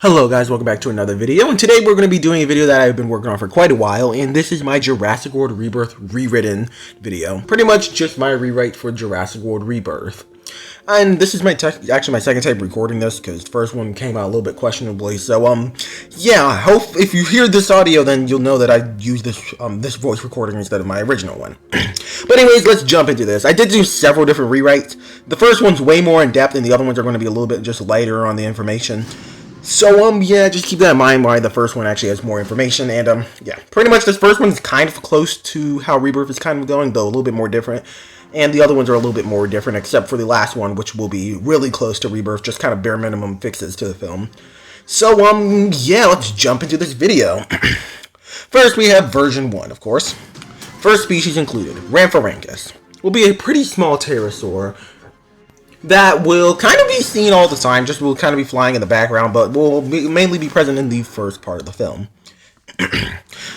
Hello guys, welcome back to another video, and today we're going to be doing a video that I've been working on for quite a while, and this is my Jurassic World Rebirth Rewritten video. Pretty much just my rewrite for Jurassic World Rebirth. And this is actually my second time recording this, because the first one came out a little bit questionably, so, yeah, I hope if you hear this audio, then you'll know that I used this voice recording instead of my original one. But anyways, let's jump into this. I did do several different rewrites. The first one's way more in depth, and the other ones are going to be a little bit just lighter on the information. So, yeah, just keep that in mind why the first one actually has more information, and, yeah, pretty much this first one's kind of close to how Rebirth is kind of going, though a little bit more different, and the other ones are a little bit more different, except for the last one, which will be really close to Rebirth, just kind of bare minimum fixes to the film. So, yeah, let's jump into this video. First, we have version 1, of course. First species included, Rhamphorhynchus. Will be a pretty small pterosaur that will kind of be seen all the time, just will kind of be flying in the background, but will mainly be present in the first part of the film.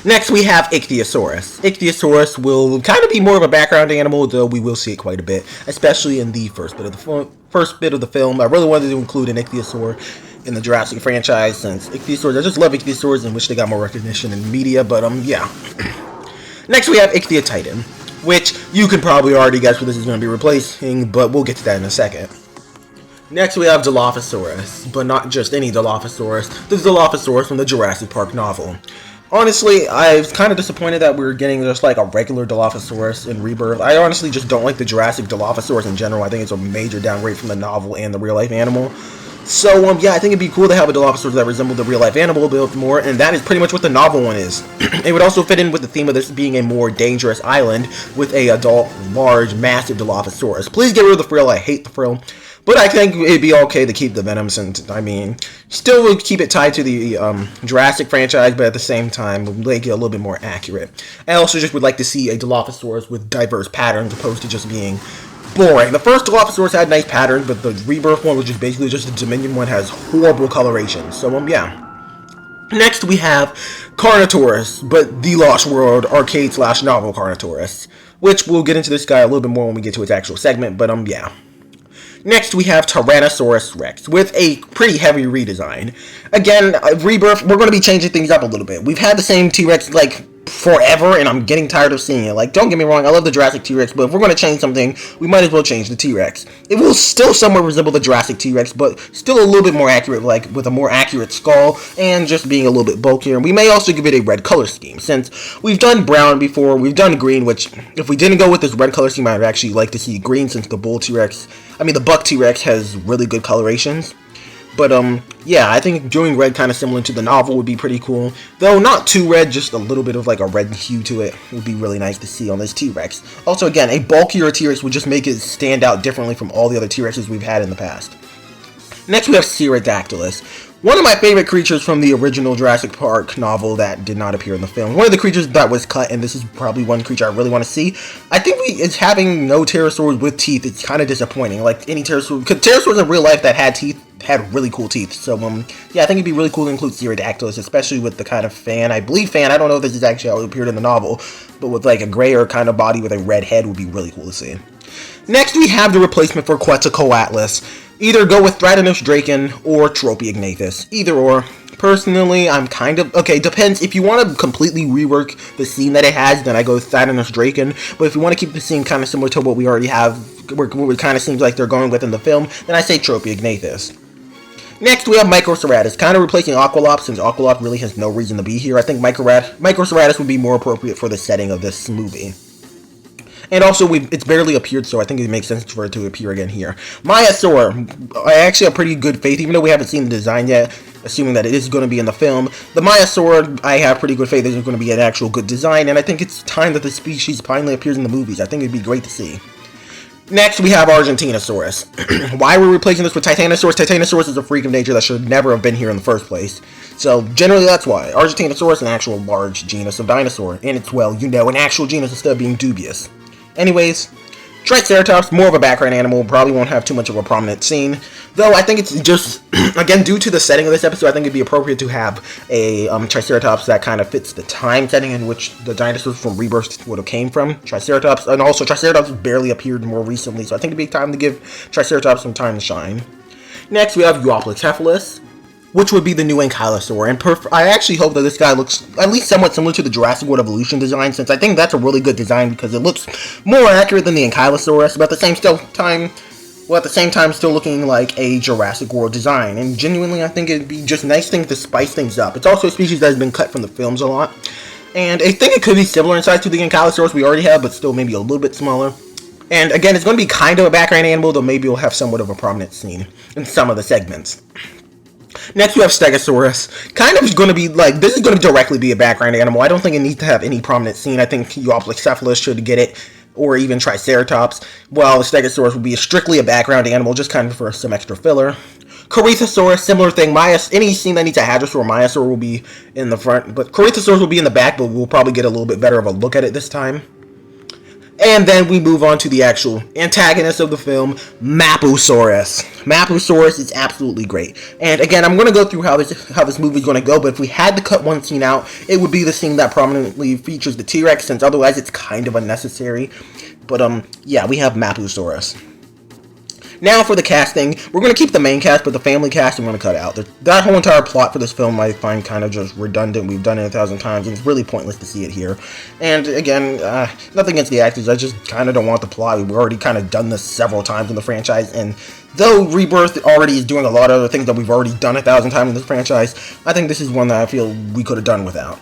Next, we have Ichthyosaurus. Ichthyosaurus will kind of be more of a background animal, though we will see it quite a bit, especially in the first bit of the film. I really wanted to include an Ichthyosaur in the Jurassic franchise, since Ichthyosaurs, I just love Ichthyosaurs and wish they got more recognition in media, but, yeah. Next, we have Ichthyotitan, which you can probably already guess what this is going to be replacing, but we'll get to that in a second. Next, we have Dilophosaurus, but not just any Dilophosaurus, the Dilophosaurus from the Jurassic Park novel. Honestly, I was kind of disappointed that we're getting just like a regular Dilophosaurus in Rebirth. I honestly just don't like the Jurassic Dilophosaurus in general. I think it's a major downgrade from the novel and the real-life animal. So, yeah, I think it'd be cool to have a Dilophosaurus that resembled the real-life animal a bit more, and that is pretty much what the novel one is. It would also fit in with the theme of this being a more dangerous island with a adult, large, massive Dilophosaurus. Please get rid of the frill. I hate the frill. But I think it'd be okay to keep the venom, since, I mean, still would keep it tied to the Jurassic franchise, but at the same time, make it a little bit more accurate. I also just would like to see a Dilophosaurus with diverse patterns, opposed to just being boring. The first Dilophosaurus had nice patterns, but the Rebirth one, which is basically just the Dominion one, has horrible coloration. So, yeah. Next, we have Carnotaurus, but the Lost World arcade/novel Carnotaurus, which we'll get into this guy a little bit more when we get to its actual segment, but, yeah. Next, we have Tyrannosaurus Rex, with a pretty heavy redesign. Again, Rebirth, we're going to be changing things up a little bit. We've had the same T-Rex, like, forever, and I'm getting tired of seeing it. Like, don't get me wrong, I love the Jurassic T-Rex, but if we're going to change something, we might as well change the T-Rex. It will still somewhat resemble the Jurassic T-Rex, but still a little bit more accurate, like, with a more accurate skull, and just being a little bit bulkier. And we may also give it a red color scheme, since we've done brown before, we've done green, which, if we didn't go with this red color scheme, I'd actually like to see green, since the buck T-Rex has really good colorations. But, yeah, I think doing red kind of similar to the novel would be pretty cool. Though not too red, just a little bit of like a red hue to it would be really nice to see on this T-Rex. Also, again, a bulkier T-Rex would just make it stand out differently from all the other T-Rexes we've had in the past. Next, we have Pterodactylus, one of my favorite creatures from the original Jurassic Park novel that did not appear in the film. One of the creatures that was cut, and this is probably one creature I really want to see. I think it's having no pterosaurs with teeth. It's kind of disappointing. Like any pterosaur, because pterosaurs in real life that had teeth had really cool teeth. So, yeah, I think it'd be really cool to include Pterodactylus, especially with the kind of fan. I believe fan. I don't know if this is actually how it appeared in the novel, but with like a grayer kind of body with a red head would be really cool to see. Next, we have the replacement for Quetzalcoatlus. Either go with Thratinus draken or Tropiognathus. Either or. Personally, I'm kind of... Okay, depends. If you want to completely rework the scene that it has, then I go with Thratinus draken. But if you want to keep the scene kind of similar to what we already have, what it kind of seems like they're going with in the film, then I say Tropiognathus. Next, we have Microceratus, kind of replacing Aqualops, since Aqualops really has no reason to be here. I think Microceratus would be more appropriate for the setting of this movie. And also, it's barely appeared, so I think it makes sense for it to appear again here. Maiasaur, I actually have pretty good faith, even though we haven't seen the design yet, assuming that it is going to be in the film. The Maiasaur, I have pretty good faith that it's going to be an actual good design, and I think it's time that the species finally appears in the movies. I think it'd be great to see. Next, we have Argentinosaurus. Why we're replacing this with Titanosaurus? Titanosaurus is a freak of nature that should never have been here in the first place. So, generally, that's why. Argentinosaurus is an actual large genus of dinosaur, and it's, well, you know, an actual genus instead of being dubious. Anyways, Triceratops, more of a background animal, probably won't have too much of a prominent scene. Though, I think it's just, again, due to the setting of this episode, I think it'd be appropriate to have a Triceratops that kind of fits the time setting in which the dinosaurs from Rebirth would have came from. Triceratops, and also Triceratops barely appeared more recently, so I think it'd be time to give Triceratops some time to shine. Next, we have Euoplocephalus. which would be the new Ankylosaur. And I actually hope that this guy looks at least somewhat similar to the Jurassic World Evolution design, since I think that's a really good design because it looks more accurate than the Ankylosaurus, but at the same time still looking like a Jurassic World design. And genuinely, I think it'd be just a nice thing to spice things up. It's also a species that has been cut from the films a lot, and I think it could be similar in size to the Ankylosaurus we already have, but still maybe a little bit smaller. And again, it's going to be kind of a background animal, though maybe it'll have somewhat of a prominent scene in some of the segments. Next, we have Stegosaurus. Kind of going to be like, this is going to directly be a background animal. I don't think it needs to have any prominent scene. I think Euoplocephalus should get it, or even Triceratops, while the Stegosaurus will be strictly a background animal, just kind of for some extra filler. Corythosaurus, similar thing. Any scene that needs a Hadrosaur or Maiasaur will be in the front, but Corythosaurus will be in the back, but we'll probably get a little bit better of a look at it this time. And then we move on to the actual antagonist of the film, Mapusaurus. Mapusaurus is absolutely great. And again, I'm going to go through how this movie is going to go, but if we had to cut one scene out, it would be the scene that prominently features the T-Rex, since otherwise it's kind of unnecessary. But yeah, we have Mapusaurus. Now for the casting, we're going to keep the main cast, but the family cast I'm going to cut out. That whole entire plot for this film I find kind of just redundant. We've done it 1,000 times, and it's really pointless to see it here. And again, nothing against the actors, I just kind of don't want the plot. We've already kind of done this several times in the franchise, and though Rebirth already is doing a lot of other things that we've already done 1,000 times in this franchise, I think this is one that I feel we could have done without.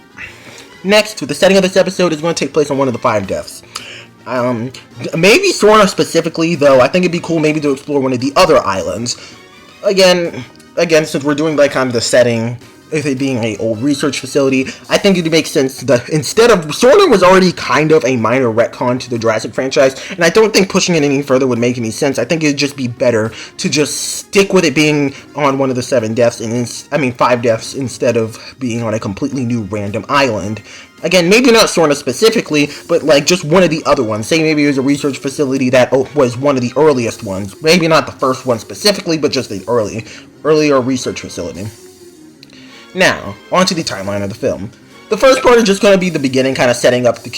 Next, the setting of this episode is going to take place on one of the 5 deaths. Maybe Sorna specifically, though I think it'd be cool maybe to explore one of the other islands. Again, since we're doing like kind of the setting, if it being a old research facility, I think it'd make sense that instead of Sorna was already kind of a minor retcon to the Jurassic franchise, and I don't think pushing it any further would make any sense. I think it'd just be better to just stick with it being on one of the 5 deaths instead of being on a completely new random island. Again, maybe not Sorna specifically, but like just one of the other ones. Say maybe it was a research facility that was one of the earliest ones. Maybe not the first one specifically, but just the earlier research facility. Now, onto the timeline of the film. The first part is just going to be the beginning, kind of setting up the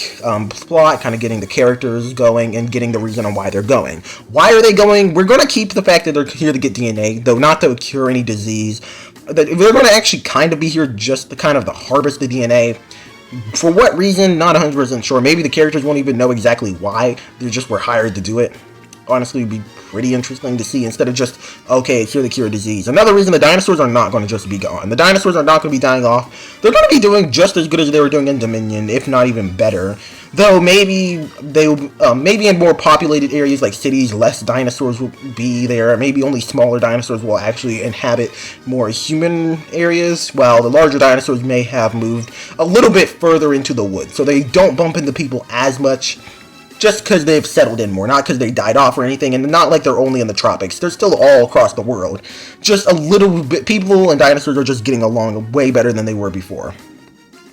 plot, kind of getting the characters going, and getting the reason on why they're going. Why are they going? We're going to keep the fact that they're here to get DNA, though not to cure any disease. They're going to actually kind of be here just to kind of harvest the DNA. For what reason, not 100% sure. Maybe the characters won't even know exactly why. They just were hired to do it. Honestly, it'd be pretty interesting to see instead of just, okay, it's here to cure disease. Another reason the dinosaurs are not going to just be gone. The dinosaurs are not going to be dying off. They're going to be doing just as good as they were doing in Dominion, if not even better. Though maybe maybe in more populated areas like cities, less dinosaurs will be there. Maybe only smaller dinosaurs will actually inhabit more human areas, while the larger dinosaurs may have moved a little bit further into the woods, so they don't bump into people as much. Just because they've settled in more, not because they died off or anything, and not like they're only in the tropics. They're still all across the world. Just a little bit, people and dinosaurs are just getting along way better than they were before.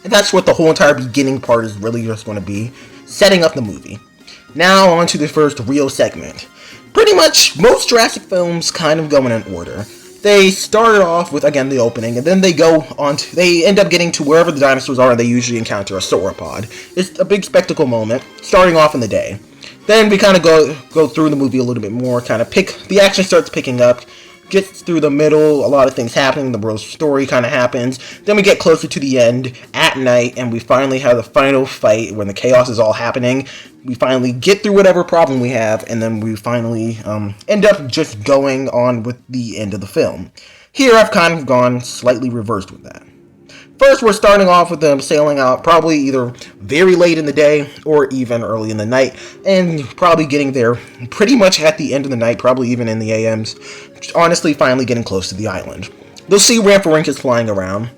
And that's what the whole entire beginning part is really just going to be, setting up the movie. Now on to the first real segment. Pretty much, most Jurassic films kind of go in an order. They start off with, again, the opening, and then they end up getting to wherever the dinosaurs are, and they usually encounter a sauropod. It's a big spectacle moment, starting off in the day. Then we kind of go through the movie a little bit more, the action starts picking up, gets through the middle, a lot of things happening, the real story kind of happens. Then we get closer to the end, at night, and we finally have the final fight when the chaos is all happening. We finally get through whatever problem we have, and then we finally end up just going on with the end of the film. Here I've kind of gone slightly reversed with that. First, we're starting off with them sailing out probably either very late in the day or even early in the night, and probably getting there pretty much at the end of the night, probably even in the AMs, honestly finally getting close to the island. They'll see Rhamphorhynchus flying around,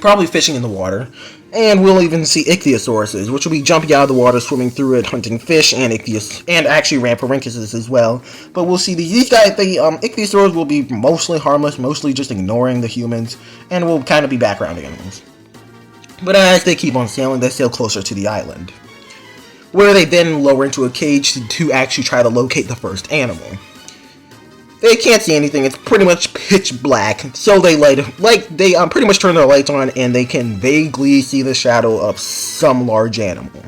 probably fishing in the water, and we'll even see Ichthyosaurus, which will be jumping out of the water, swimming through it, hunting fish, and actually Rhamphorhynchus as well. But we'll see these guys, the Ichthyosaurs will be mostly harmless, mostly just ignoring the humans, and will kind of be background animals. But as they keep on sailing, they sail closer to the island, where they then lower into a cage to actually try to locate the first animal. They can't see anything, it's pretty much pitch black, so they pretty much turn their lights on, and they can vaguely see the shadow of some large animal.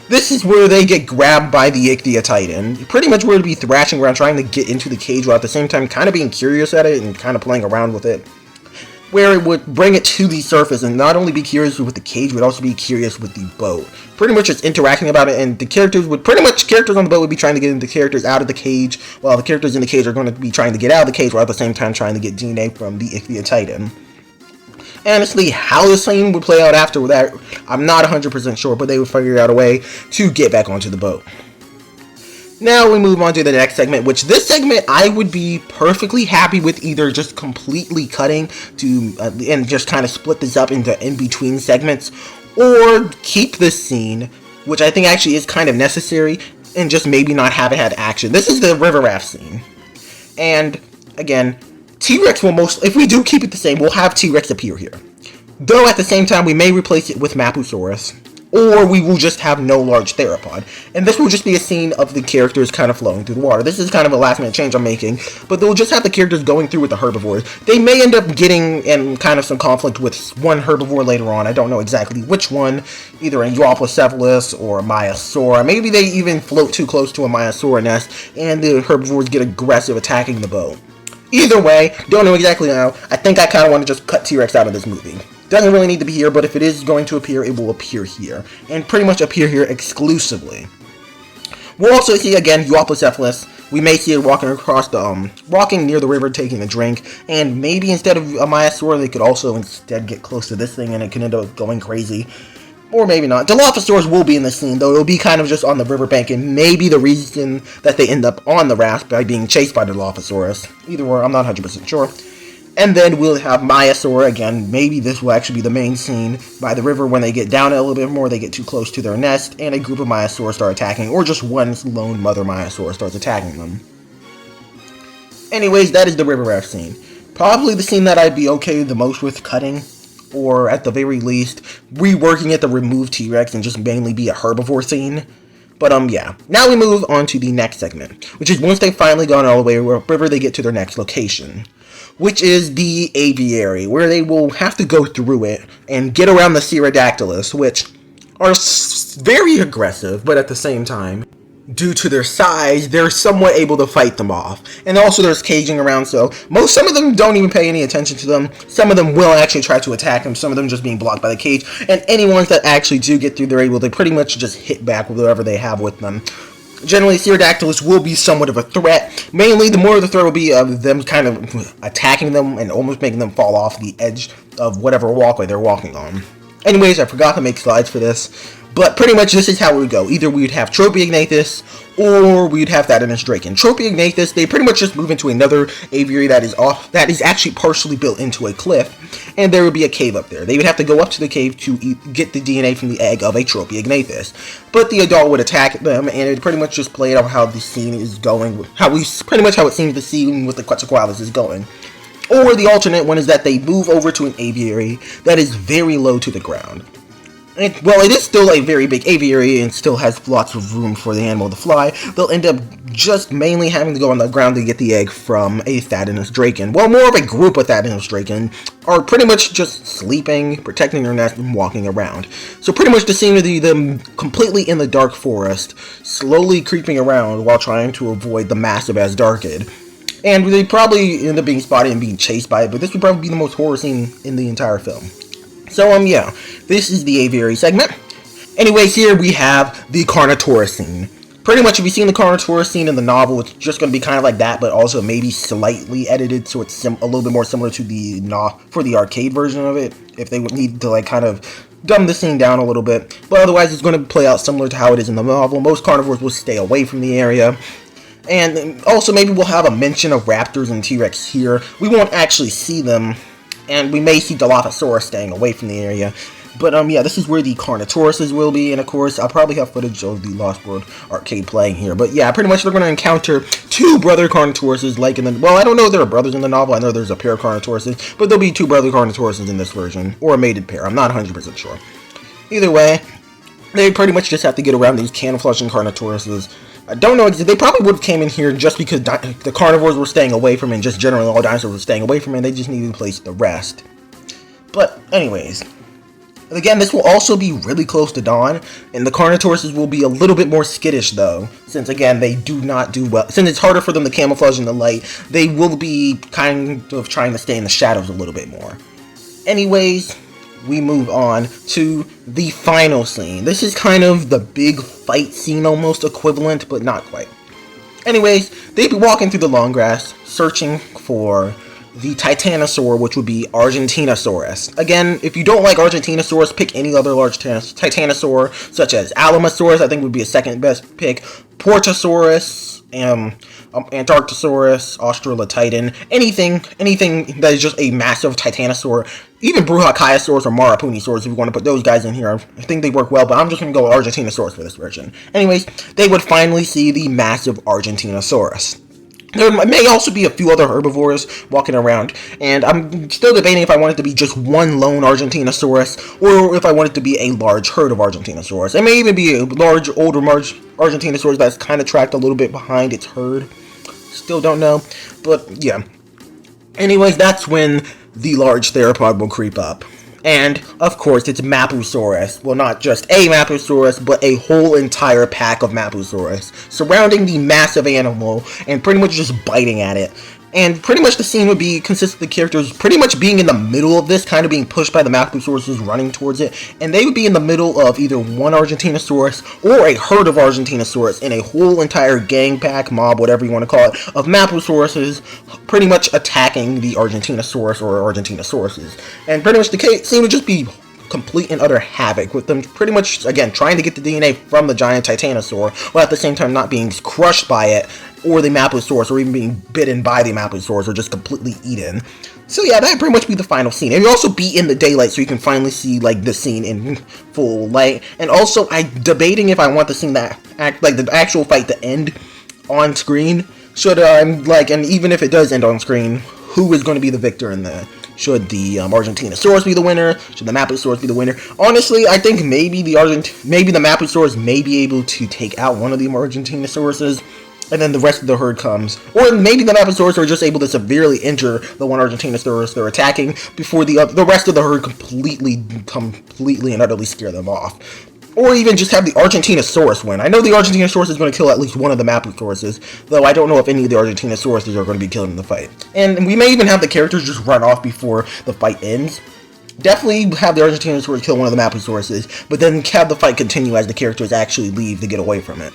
This is where they get grabbed by the Ichthyotitan. Pretty much where to be thrashing around trying to get into the cage while at the same time kind of being curious at it and kind of playing around with it. where it would bring it to the surface and not only be curious with the cage, but also be curious with the boat. Pretty much just interacting about it, and the characters on the boat would be trying to get the characters out of the cage, while the characters in the cage are going to be trying to get out of the cage, while at the same time trying to get DNA from the Ichthya Titan. Honestly, how the scene would play out after that, I'm not 100% sure, but they would figure out a way to get back onto the boat. Now we move on to the next segment, which this segment I would be perfectly happy with either just completely cutting to and just kind of split this up into in-between segments, or keep this scene, which I think actually is kind of necessary, and just maybe not have it had action. This is the river raft scene. And again, T-Rex will if we do keep it the same, we'll have T-Rex appear here. Though at the same time, we may replace it with Mapusaurus, or we will just have no large theropod. And this will just be a scene of the characters kind of flowing through the water. This is kind of a last minute change I'm making, but they'll just have the characters going through with the herbivores. They may end up getting in kind of some conflict with one herbivore later on. I don't know exactly which one, either a Euoplocephalus or a Maiasaura. Maybe they even float too close to a Maiasaura nest, and the herbivores get aggressive attacking the boat. Either way, don't know exactly now. I think I kind of want to just cut T-Rex out of this movie. Doesn't really need to be here, but if it is going to appear, it will appear here. And pretty much appear here exclusively. We'll also see, again, Euoplocephalus. We may see it walking across the, walking near the river, taking a drink. And maybe instead of a Maiasaura, they could also instead get close to this thing and it can end up going crazy. Or maybe not. Dilophosaurus will be in the scene, though it'll be kind of just on the riverbank, and maybe the reason that they end up on the raft by being chased by Dilophosaurus. Either or, I'm not 100% sure. And then we'll have Maiasaura again. Maybe this will actually be the main scene by the river when they get down a little bit more, they get too close to their nest, and a group of Maiasaurs start attacking, or just one lone mother Maiasaur starts attacking them. Anyways, that is the river raft scene. Probably the scene that I'd be okay the most with cutting, or at the very least, reworking it to remove T-Rex and just mainly be a herbivore scene. But yeah. Now we move on to the next segment, which is once they've finally gone all the way up river, they get to their next location, which is the aviary, where they will have to go through it and get around the Pterodactylus, which are very aggressive, but at the same time, due to their size, they're somewhat able to fight them off. And also there's caging around, so some of them don't even pay any attention to them. Some of them will actually try to attack them, some of them just being blocked by the cage. And any ones that actually do get through, they're able to pretty much just hit back with whatever they have with them. Generally, Pterodactylus will be somewhat of a threat. Mainly, the more of the threat will be of them kind of attacking them and almost making them fall off the edge of whatever walkway they're walking on. Anyways, I forgot to make slides for this. But pretty much this is how it would go. Either we would have Tropiognathus, or we'd have Thaddinus Draken. Tropiognathus, they pretty much just move into another aviary that is actually partially built into a cliff, and there would be a cave up there. They would have to go up to the cave to get the DNA from the egg of a Tropiognathus. But the adult would attack them, and it pretty much just played out how the scene is going, how it seems the scene with the Quetzalcoatlus is going. Or the alternate one is that they move over to an aviary that is very low to the ground. Well, it is still a very big aviary and still has lots of room for the animal to fly. They'll end up just mainly having to go on the ground to get the egg from a Thaddinus Draken. Well, more of a group of Thaddinus Draken are pretty much just sleeping, protecting their nest, and walking around. So pretty much the scene would be them completely in the dark forest, slowly creeping around while trying to avoid the massive Azhdarchid. And they probably end up being spotted and being chased by it, but this would probably be the most horror scene in the entire film. So, yeah, this is the aviary segment. Anyways, here we have the Carnotaurus scene. Pretty much, if you've seen the Carnotaurus scene in the novel, it's just going to be kind of like that, but also maybe slightly edited, so it's a little bit more similar to for the arcade version of it, if they would need to, like, kind of dumb the scene down a little bit. But otherwise, it's going to play out similar to how it is in the novel. Most carnivores will stay away from the area. And also, maybe we'll have a mention of raptors and T-Rex here. We won't actually see them, and we may see Dilophosaurus staying away from the area. But, yeah, this is where the Carnotauruses will be, and of course, I'll probably have footage of the Lost World arcade playing here. But, yeah, pretty much they're going to encounter two brother Carnotauruses, like in the... Well, I don't know if there are brothers in the novel, I know there's a pair of Carnotauruses, but there'll be two brother Carnotauruses in this version, or a mated pair, I'm not 100% sure. Either way, they pretty much just have to get around these camouflaging Carnotauruses. I don't know, they probably would have came in here just because the carnivores were staying away from it, and just generally all dinosaurs were staying away from it, and they just needed a place to rest. But, anyways, again, this will also be really close to dawn, and the Carnotauruses will be a little bit more skittish, though, since, again, they do not do well. Since it's harder for them to camouflage in the light, they will be kind of trying to stay in the shadows a little bit more. Anyways, we move on to the final scene. This is kind of the big fight scene, almost equivalent, but not quite. Anyways, they'd be walking through the long grass, searching for the Titanosaur, which would be Argentinosaurus. Again, if you don't like Argentinosaurus, pick any other large Titanosaur, such as Alamosaurus, I think would be a second best pick, Portosaurus, Antarctosaurus, Australotitan, anything that is just a massive Titanosaur, even Brachiosaurus or Marapunisaurus, if you want to put those guys in here. I think they work well, but I'm just going to go Argentinosaurus for this version. Anyways, they would finally see the massive Argentinosaurus. There may also be a few other herbivores walking around, and I'm still debating if I want it to be just one lone Argentinosaurus, or if I want it to be a large herd of Argentinosaurus. It may even be a large, older Argentinosaurus that's kind of tracked a little bit behind its herd. Still don't know, but yeah. Anyways, that's when the large theropod will creep up. And, of course, it's Mapusaurus. Well, not just a Mapusaurus, but a whole entire pack of Mapusaurus surrounding the massive animal and pretty much just biting at it. And pretty much the scene would consist of the characters pretty much being in the middle of this, kind of being pushed by the Mapusauruses running towards it. And they would be in the middle of either one Argentinosaurus or a herd of Argentinosaurus in a whole entire gang pack, mob, whatever you want to call it, of Mapusauruses pretty much attacking the Argentinosaurus or Argentinosaurus. And pretty much the scene would just be complete and utter havoc, with them pretty much, again, trying to get the DNA from the giant Titanosaur, while at the same time not being crushed by it, or the Mapusaurus, or even being bitten by the Mapusaurus, or just completely eaten. So yeah, that'd pretty much be the final scene. It would also be in the daylight, so you can finally see, like, the scene in full light. And also, I'm debating if I want the scene the actual fight to end on screen. And even if it does end on screen, who is going to be the victor in that? Should the Argentinosaurus be the winner? Should the Mapusaurus be the winner? Honestly, I think maybe the Mapusaurus may be able to take out one of the Argentinosauruses, and then the rest of the herd comes. Or maybe the Mapusaurus are just able to severely injure the one Argentinosaurus they're attacking before the rest of the herd completely and utterly scare them off. Or even just have the Argentinosaurus win. I know the Argentinosaurus is going to kill at least one of the Mapusauruses, though I don't know if any of the Argentinosauruses are going to be killed in the fight. And we may even have the characters just run off before the fight ends. Definitely have the Argentinosaurus kill one of the Mapusauruses, but then have the fight continue as the characters actually leave to get away from it.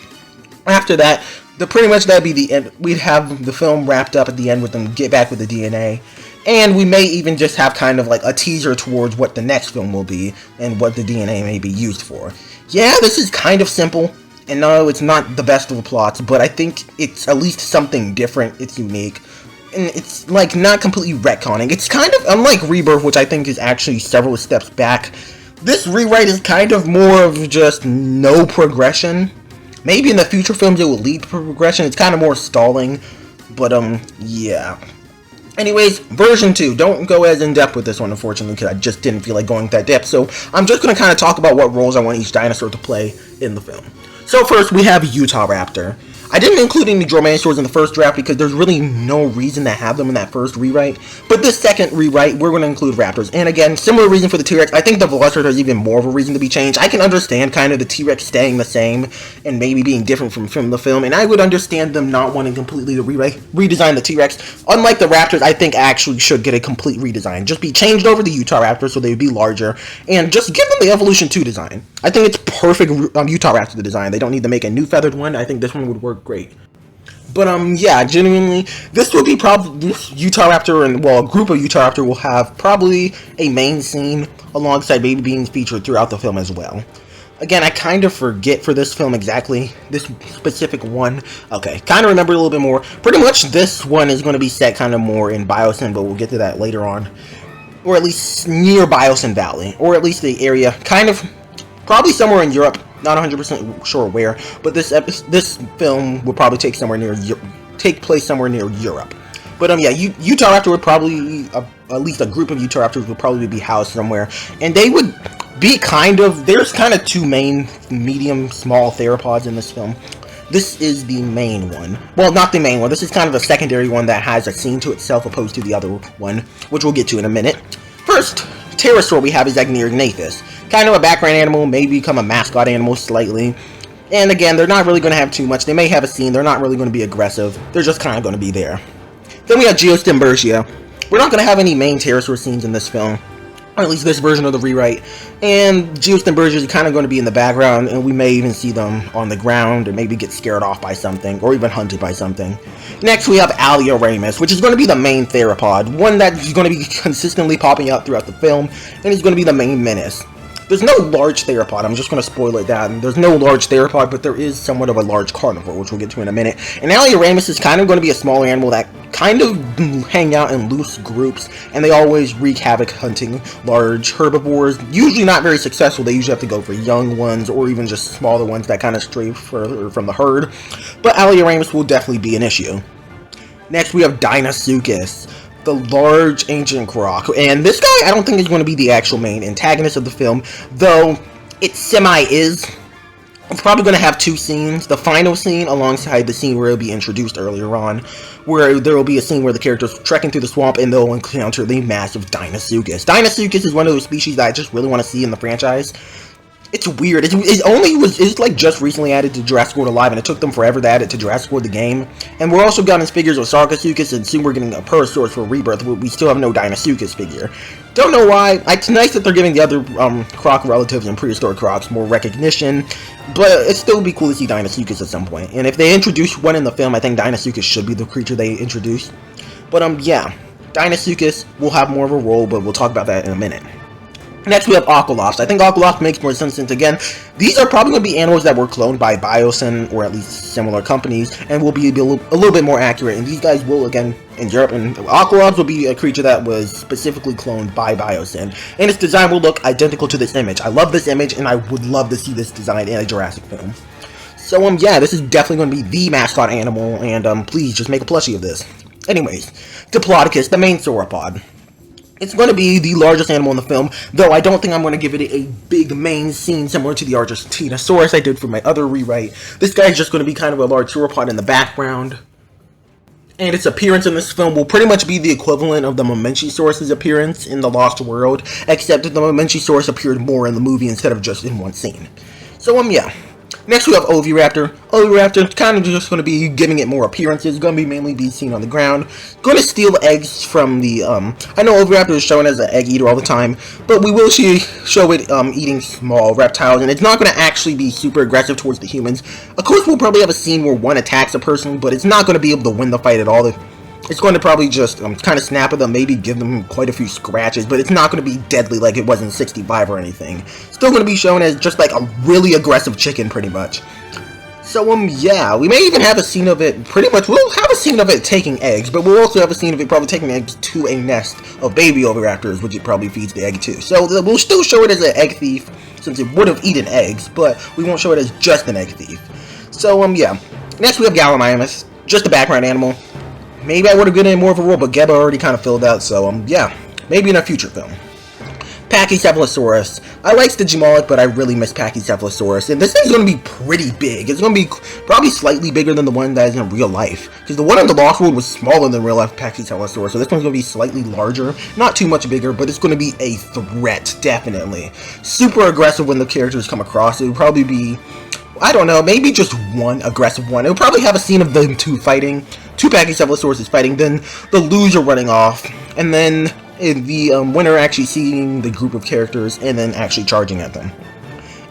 After that, pretty much that'd be the end. We'd have the film wrapped up at the end with them get back with the DNA. And we may even just have kind of like a teaser towards what the next film will be and what the DNA may be used for. Yeah, this is kind of simple, and no, it's not the best of the plots, but I think it's at least something different, it's unique, and it's like not completely retconning. It's kind of, unlike Rebirth, which I think is actually several steps back, this rewrite is kind of more of just no progression. Maybe in the future films it will lead to progression, it's kind of more stalling, but yeah. Anyways, version 2. Don't go as in-depth with this one, unfortunately, because I just didn't feel like going that depth. So I'm just going to kind of talk about what roles I want each dinosaur to play in the film. So first, we have Utahraptor. I didn't include any dromaeosaurs in the first draft because there's really no reason to have them in that first rewrite. But this second rewrite, we're going to include raptors. And again, similar reason for the T-Rex. I think the Velociraptor is even more of a reason to be changed. I can understand kind of the T-Rex staying the same and maybe being different from the film. And I would understand them not wanting completely to redesign the T-Rex. Unlike the raptors, I think actually should get a complete redesign. Just be changed over to Utahraptor so they would be larger. And just give them the Evolution 2 design. I think it's perfect Utahraptor design. They don't need to make a new feathered one. I think this one would work great. But yeah, genuinely, this will be probably this Utahraptor and a group of Utahraptor will have probably a main scene alongside maybe being featured throughout the film as well. Again, I kind of forget for this film exactly this specific one. Okay, kind of remember a little bit more. Pretty much this one is going to be set kind of more in Biosyn, but we'll get to that later on, or at least near Biosyn Valley, or at least the area, kind of probably somewhere in Europe. Not 100% sure where, but this film would probably take place somewhere near Europe. But yeah, Utahraptor would probably at least a group of Utahraptors would probably be housed somewhere, and they would be there's kind of two main medium small theropods in this film. This is the main one. Well, not the main one. This is kind of a secondary one that has a scene to itself opposed to the other one, which we'll get to in a minute. First pterosaur we have is Agnearognathus. Kind of a background animal, may become a mascot animal slightly. And again, they're not really going to have too much. They may have a scene, they're not really going to be aggressive. They're just kind of going to be there. Then we have Geostembergia. We're not going to have any main pterosaur scenes in this film. or at least this version of the rewrite. And Geostemburgers are kind of going to be in the background, and we may even see them on the ground, or maybe get scared off by something, or even hunted by something. Next, we have Alioramus, which is going to be the main theropod, one that is going to be consistently popping out throughout the film, and is going to be the main menace. There's no large theropod, I'm just going to spoil it down. There's no large theropod, but there is somewhat of a large carnivore, which we'll get to in a minute. And Alioramus is kind of going to be a smaller animal that kind of hang out in loose groups, and they always wreak havoc hunting large herbivores. Usually not very successful, they usually have to go for young ones, or even just smaller ones that kind of stray further from the herd. But Alioramus will definitely be an issue. Next, we have Deinosuchus, the large ancient croc, and this guy I don't think is going to be the actual main antagonist of the film, though it semi-is. It's probably going to have two scenes, the final scene alongside the scene where it'll be introduced earlier on, where there will be a scene where the characters trekking through the swamp and they'll encounter the massive Deinosuchus. Deinosuchus is one of those species that I just really want to see in the franchise. It's weird. It's like just recently added to Jurassic World Alive, and it took them forever to add it to Jurassic World the game. And we're also getting figures of Sarcosuchus, and soon we're getting a Parasaurus for Rebirth. We still have no Deinosuchus figure. Don't know why. It's nice that they're giving the other croc relatives and prehistoric crocs more recognition, but it still would be cool to see Deinosuchus at some point. And if they introduce one in the film, I think Deinosuchus should be the creature they introduce. But yeah, Deinosuchus will have more of a role, but we'll talk about that in a minute. Next, we have Aqualops. I think Aqualops makes more sense since, again, these are probably going to be animals that were cloned by Biosyn, or at least similar companies, and will be a little bit more accurate. And these guys will, again, in Europe, and Aqualops will be a creature that was specifically cloned by Biosyn. And its design will look identical to this image. I love this image, and I would love to see this design in a Jurassic film. So, yeah, this is definitely going to be the mascot animal, and, please, just make a plushie of this. Anyways, Diplodocus, the main sauropod. It's going to be the largest animal in the film, though I don't think I'm going to give it a big main scene similar to the Argentinosaurus I did for my other rewrite. This guy is just going to be kind of a large sauropod in the background. And its appearance in this film will pretty much be the equivalent of the Mamenchisaurus's appearance in The Lost World, except that the Mamenchisaurus appeared more in the movie instead of just in one scene. So, yeah. Next we have Oviraptor. Oviraptor kind of just going to be giving it more appearances. Going to be mainly be seen on the ground. Going to steal eggs from the, I know Oviraptor is shown as an egg eater all the time, but we will show it eating small reptiles, and it's not going to actually be super aggressive towards the humans. Of course, we'll probably have a scene where one attacks a person, but it's not going to be able to win the fight at all. It's going to probably just kind of snap at them, maybe give them quite a few scratches, but it's not going to be deadly like it was in 65 or anything. Still going to be shown as just like a really aggressive chicken, pretty much. So, yeah, we may even have a scene of it, we'll have a scene of it taking eggs, but we'll also have a scene of it probably taking eggs to a nest of baby Oviraptors, which it probably feeds the egg to. So, we'll still show it as an egg thief, since it would have eaten eggs, but we won't show it as just an egg thief. So, yeah. Next, we have Gallimimus, just a background animal. Maybe I would have given it more of a role, but Geba already kind of filled out, so, yeah, maybe in a future film. Pachycephalosaurus. I like Stygimoloch, but I really miss Pachycephalosaurus, and this thing's going to be pretty big. It's going to be probably slightly bigger than the one that is in real life, because the one in the Lost World was smaller than real life Pachycephalosaurus, so this one's going to be slightly larger, not too much bigger, but it's going to be a threat, definitely. Super aggressive when the characters come across. It would probably be, I don't know, maybe just one aggressive one. It would probably have a scene of them two fighting, two Pachycephalosauruses fighting, then the loser running off, and then the winner actually seeing the group of characters and then actually charging at them.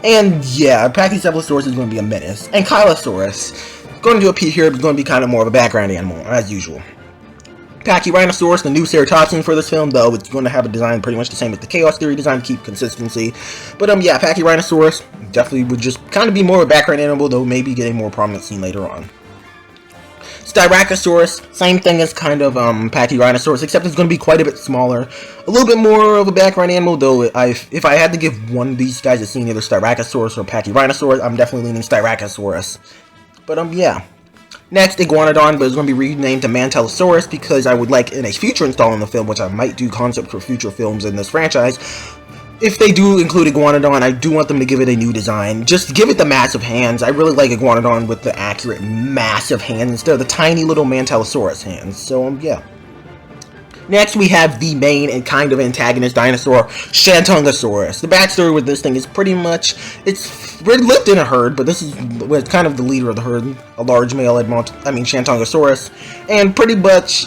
And yeah, Pachycephalosaurus is going to be a menace. And Ankylosaurus, going to appear here, but going to be kind of more of a background animal, as usual. Pachyrhinosaurus, the new ceratopsian for this film, though it's going to have a design pretty much the same as the Chaos Theory design to keep consistency. But yeah, Pachyrhinosaurus definitely would just kind of be more of a background animal, though maybe getting more prominent scene later on. Styracosaurus, same thing as kind of Pachyrhinosaurus, except it's going to be quite a bit smaller. A little bit more of a background animal, though if I had to give one of these guys a scene, either Styracosaurus or Pachyrhinosaurus, I'm definitely leaning Styracosaurus. But yeah. Next, Iguanodon, but it's going to be renamed to Mantellosaurus because I would like in a future install in the film, which I might do concept for future films in this franchise. If they do include Iguanodon, I do want them to give it a new design. Just give it the massive hands. I really like Iguanodon with the accurate massive hands instead of the tiny little Mantellosaurus hands. So, yeah. Next, we have the main and kind of antagonist dinosaur, Cenozoic. The backstory with this thing is pretty much, we're lived in a herd, but this is kind of the leader of the herd, a large male Cenozoic, and pretty much,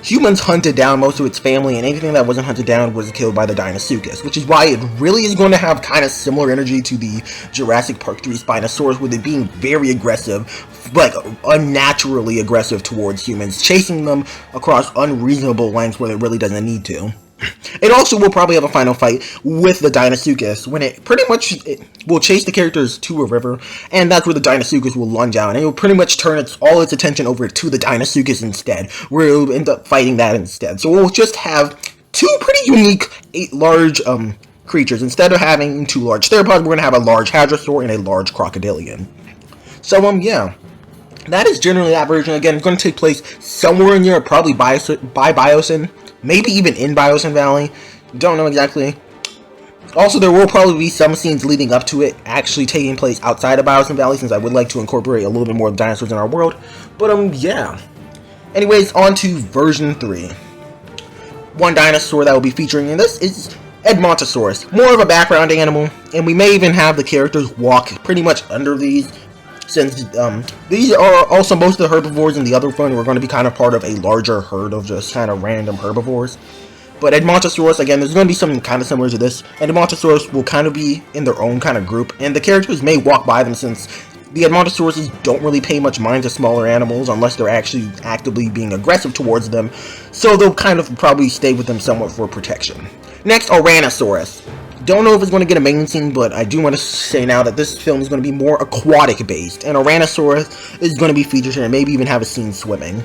humans hunted down most of its family, and anything that wasn't hunted down was killed by the Dinosuchus, which is why it really is going to have kind of similar energy to the Jurassic Park 3 Spinosaurus, with it being very aggressive, like unnaturally aggressive towards humans, chasing them across unreasonable lengths when it really doesn't need to. It also will probably have a final fight with the Dinosuchus, when it will chase the characters to a river, and that's where the Dinosuchus will lunge out, and it will pretty much turn all its attention over to the Dinosuchus instead, where it will end up fighting that instead. So we'll just have two pretty unique, large creatures. Instead of having two large theropods, we're going to have a large hadrosaur and a large crocodilian. So, yeah. That is generally that version. Again, it's going to take place somewhere in Europe, probably by Biosyn, maybe even in Biosyn Valley. Don't know exactly. Also, there will probably be some scenes leading up to it actually taking place outside of Biosyn Valley, since I would like to incorporate a little bit more of the dinosaurs in our world. But, yeah. Anyways, on to version 3. One dinosaur that will be featuring in this is Edmontosaurus. More of a background animal, and we may even have the characters walk pretty much under these, since these are also most of the herbivores in the other one. We're going to be kind of part of a larger herd of just kind of random herbivores. But Edmontosaurus, again, there's going to be something kind of similar to this. And Edmontosaurus will kind of be in their own kind of group, and the characters may walk by them, since the Edmontosauruses don't really pay much mind to smaller animals unless they're actually actively being aggressive towards them, so they'll kind of probably stay with them somewhat for protection. Next, Ouranosaurus. Don't know if it's going to get a main scene, but I do want to say now that this film is going to be more aquatic based, and Ouranosaurus is going to be featured here and maybe even have a scene swimming.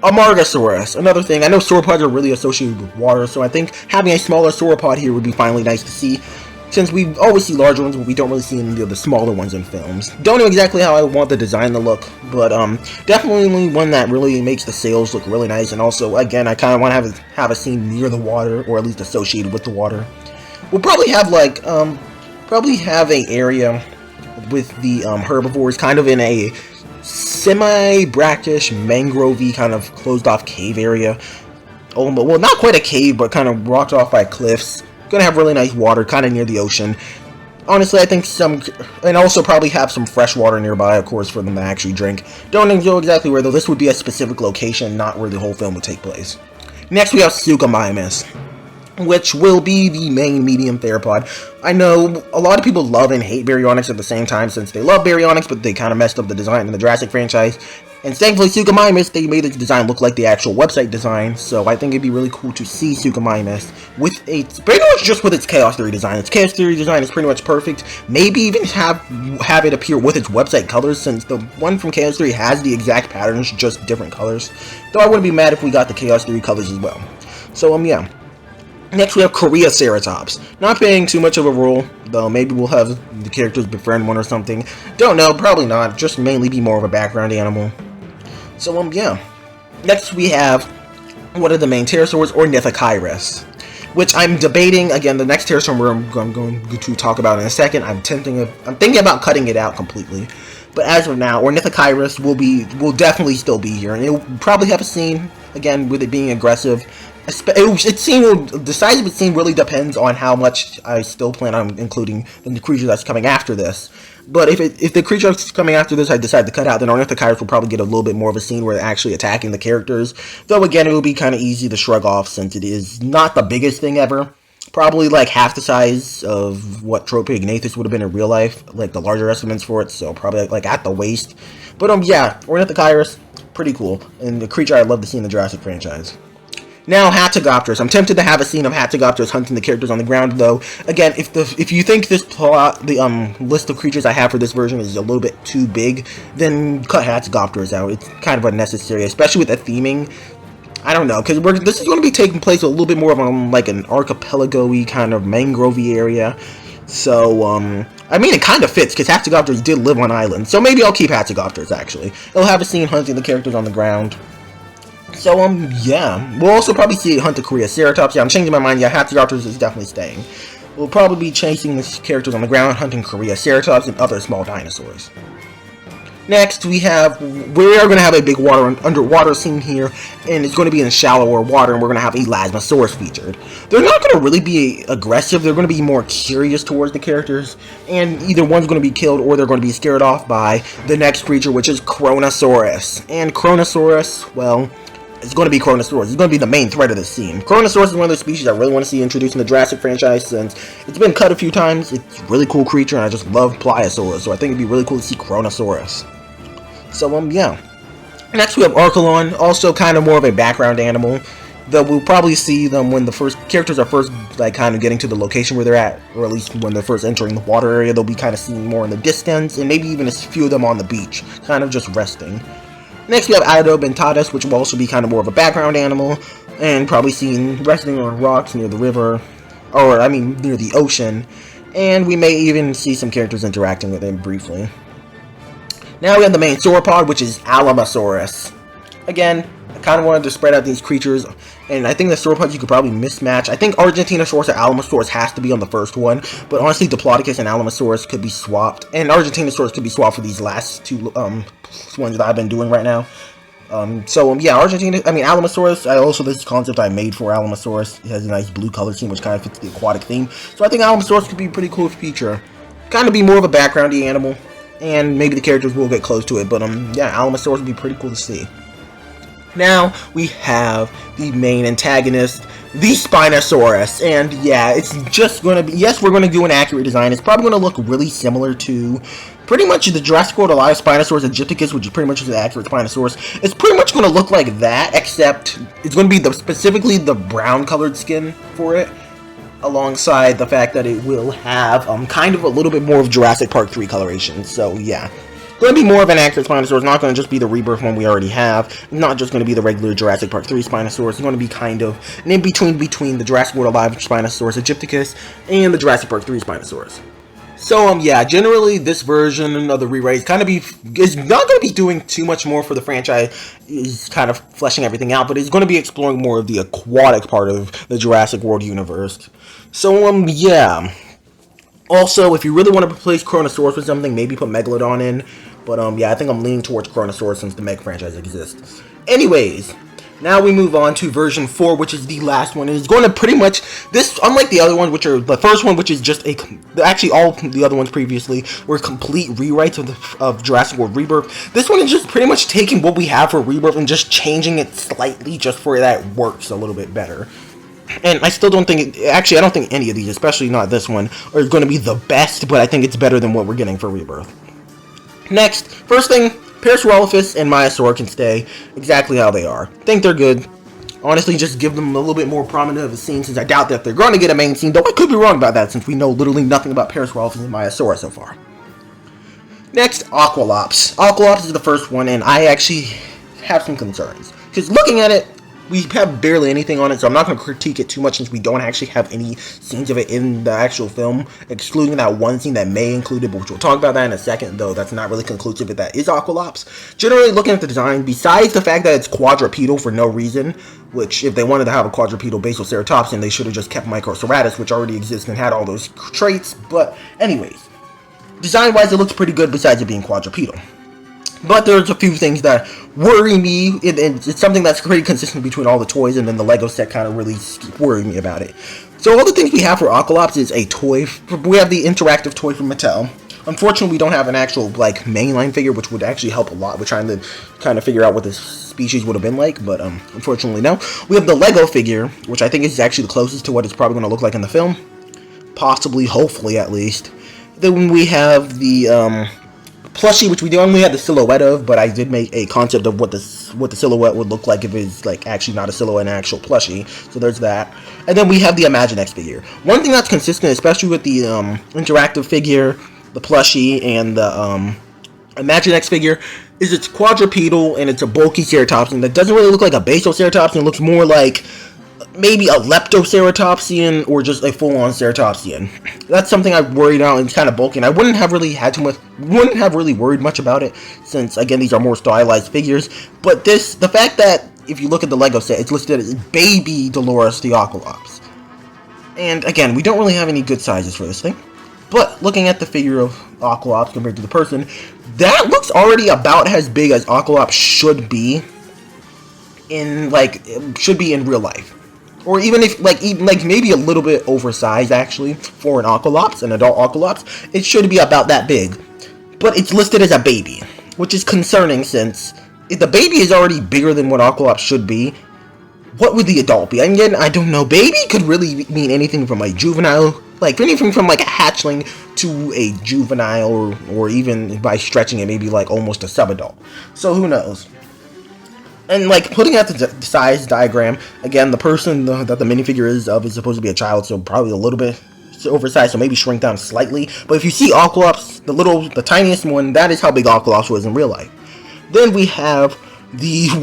Amargasaurus, another thing. I know sauropods are really associated with water, so I think having a smaller sauropod here would be finally nice to see, since we always see larger ones, but we don't really see any of the smaller ones in films. Don't know exactly how I want the design to look, but definitely one that really makes the sails look really nice, and also, again, I kind of want to have a scene near the water, or at least associated with the water. We'll probably have, like, a area with the herbivores kind of in a semi-brackish, mangrove-y kind of closed-off cave area. Oh, well, not quite a cave, but kind of rocked off by cliffs. Gonna have really nice water, kind of near the ocean. Honestly, I think and also probably have some fresh water nearby, of course, for them to actually drink. Don't know exactly where, though. This would be a specific location, not where the whole film would take place. Next, we have Suchomimus, which will be the main medium theropod. I know a lot of people love and hate baryonyx at the same time, since they love baryonyx, but they kind of messed up the design in the Jurassic franchise. And thankfully, Suchomimus, they made its design look like the actual website design, so I think it'd be really cool to see Suchomimus with pretty much just with its Chaos Theory design. Its Chaos Theory design is pretty much perfect. Maybe even have it appear with its website colors, since the one from Chaos Theory has the exact patterns, just different colors. Though I wouldn't be mad if we got the Chaos Theory colors as well. So, yeah. Next, we have Koreaceratops. Not playing too much of a role, though maybe we'll have the characters befriend one or something. Don't know, probably not. Just mainly be more of a background animal. So, yeah. Next, we have one of the main pterosaurs, Ornithocheirus, which I'm debating. Again, the next pterosaur I'm going to talk about in a second. I'm thinking about cutting it out completely. But as of now, Ornithocheirus will definitely still be here, and it will probably have a scene, again, with it being aggressive. The size of its scene really depends on how much I still plan on including in the creature that's coming after this. But if the creature that's coming after this I decide to cut out, then Ornithocheirus will probably get a little bit more of a scene where they're actually attacking the characters. Though again, it will be kind of easy to shrug off, since it is not the biggest thing ever. Probably like half the size of what Tropeognathus would have been in real life, like the larger estimates for it, so probably like at the waist. But yeah, Ornithocheirus, pretty cool, and the creature I'd love to see in the Jurassic franchise. Now, Hatzegopterus. I'm tempted to have a scene of Hatzegopterus hunting the characters on the ground, though. Again, if you think this plot, the list of creatures I have for this version is a little bit too big, then cut Hatzegopterus out. It's kind of unnecessary, especially with the theming. I don't know, because this is going to be taking place a little bit more of like an archipelago-y kind of mangrove-y area. So, I mean, it kind of fits, because Hatzegopterus did live on islands. So maybe I'll keep Hatzegopterus, actually. It'll have a scene hunting the characters on the ground. So, yeah. We'll also probably see it hunt the Koreaceratops. Yeah, I'm changing my mind. Yeah, Hatzegopterus is definitely staying. We'll probably be chasing the characters on the ground, hunting Koreaceratops and other small dinosaurs. Next, we are going to have a big underwater scene here, and it's going to be in shallower water, and we're going to have Elasmosaurus featured. They're not going to really be aggressive, they're going to be more curious towards the characters, and either one's going to be killed or they're going to be scared off by the next creature, which is Cenozoic. And Cenozoic, well, it's going to be Cenozoic. It's going to be the main threat of this scene. Cenozoic is one of those species I really want to see introduced in the Jurassic franchise since it's been cut a few times. It's a really cool creature, and I just love Pliosaurus, so I think it'd be really cool to see Cenozoic. So, yeah. Next, we have Archelon, also kind of more of a background animal. Though we'll probably see them when the characters are first, like, kind of getting to the location where they're at, or at least when they're first entering the water area. They'll be kind of seen more in the distance, and maybe even a few of them on the beach, kind of just resting. Next, we have Adobentatus, which will also be kind of more of a background animal, and probably seen resting on rocks near the river, or, I mean, near the ocean. And we may even see some characters interacting with him briefly. Now we have the main sauropod, which is Alamosaurus. Again, I kind of wanted to spread out these creatures, and I think the sauropods you could probably mismatch. I think Argentinosaurus or Alamosaurus has to be on the first one, but honestly, Diplodocus and Alamosaurus could be swapped, and Argentinosaurus could be swapped for these last two ones that I've been doing right now. Yeah, Alamosaurus, this concept I made for Alamosaurus. It has a nice blue color scheme, which kind of fits the aquatic theme, so I think Alamosaurus could be a pretty cool feature. Kind of be more of a backgroundy animal. And maybe the characters will get close to it, but yeah, Alamosaurus would be pretty cool to see. Now we have the main antagonist, the Spinosaurus, and yeah, it's just going to be, yes, we're going to do an accurate design. It's probably going to look really similar to pretty much the Jurassic World Alive Spinosaurus Aegypticus, which is pretty much the accurate Spinosaurus. It's pretty much going to look like that, except it's going to be specifically the brown colored skin for it, alongside the fact that it will have kind of a little bit more of Jurassic Park 3 coloration. So yeah, going to be more of an accurate Spinosaurus. It's not going to just be the rebirth one we already have. Not just going to be the regular Jurassic Park 3 Spinosaurus. It's going to be kind of an in-between between the Jurassic World Alive Spinosaurus Aegypticus and the Jurassic Park 3 Spinosaurus. So yeah, generally this version of the rewrite is not going to be doing too much more for the franchise. It's kind of fleshing everything out, but it's going to be exploring more of the aquatic part of the Jurassic World universe. So yeah. Also, if you really want to replace Cenozoic with something, maybe put Megalodon in. But yeah, I think I'm leaning towards Cenozoic since the Meg franchise exists. Anyways, now we move on to version 4, which is the last one. And it's going to pretty much, this, unlike the other ones, which are the first one, which is just actually all the other ones previously were complete rewrites of Jurassic World Rebirth. This one is just pretty much taking what we have for Rebirth and just changing it slightly just for that it works a little bit better. And I still don't think, I don't think any of these, especially not this one, are going to be the best, but I think it's better than what we're getting for Rebirth. Next, first thing, Parasaurolophus and Maiasaur can stay exactly how they are. Think they're good. Honestly, just give them a little bit more prominent of a scene, since I doubt that they're going to get a main scene, though I could be wrong about that, since we know literally nothing about Parasaurolophus and Maiasaur so far. Next, Aqualops. Aqualops is the first one, and I actually have some concerns. Because looking at it, we have barely anything on it, so I'm not going to critique it too much since we don't actually have any scenes of it in the actual film, excluding that one scene that may include it, but we'll talk about that in a second, though that's not really conclusive if that is Aqualops. Generally, looking at the design, besides the fact that it's quadrupedal for no reason, which if they wanted to have a quadrupedal basal ceratopsian, they should have just kept Microceratus, which already exists and had all those traits, but anyways, design-wise, it looks pretty good besides it being quadrupedal. But there's a few things that worry me. It's something that's pretty consistent between all the toys, and then the Lego set kind of really worried me about it. So all the things we have for Aqualops is a toy. We have the interactive toy from Mattel. Unfortunately, we don't have an actual mainline figure, which would actually help a lot with trying to kind of figure out what this species would have been like. But unfortunately, no. We have the Lego figure, which I think is actually the closest to what it's probably going to look like in the film, possibly, hopefully at least. Then we have the plushie, which we only had the silhouette of, but I did make a concept of what the silhouette would look like if it's actually not a silhouette, an actual plushie. So there's that. And then we have the Imaginext figure. One thing that's consistent, especially with the interactive figure, the plushie, and the Imaginext figure, is it's quadrupedal and it's a bulky ceratopsian that doesn't really look like a basal ceratopsian. It looks more like maybe a leptoceratopsian or just a full-on ceratopsian. That's something I worried about, and it's kind of bulky, and I wouldn't have really worried much about it, since again these are more stylized figures. But the fact that if you look at the Lego set, it's listed as Baby Dolores the Aqualops, and again we don't really have any good sizes for this thing. But looking at the figure of Aqualops compared to the person, that looks already about as big as Aqualops should be in real life. Or even if maybe a little bit oversized actually for an Aqualops, an adult Aqualops, it should be about that big. But it's listed as a baby, which is concerning since if the baby is already bigger than what Aqualops should be, what would the adult be? Again, I don't know. Baby could really mean anything from a juvenile, anything from a hatchling to a juvenile, or even by stretching it, maybe almost a subadult. So who knows? And putting out the size diagram, again, the person that the minifigure is supposed to be a child, so probably a little bit oversized, so maybe shrink down slightly. But if you see Aqualops, the tiniest one, that is how big Aqualops was in real life. Then we have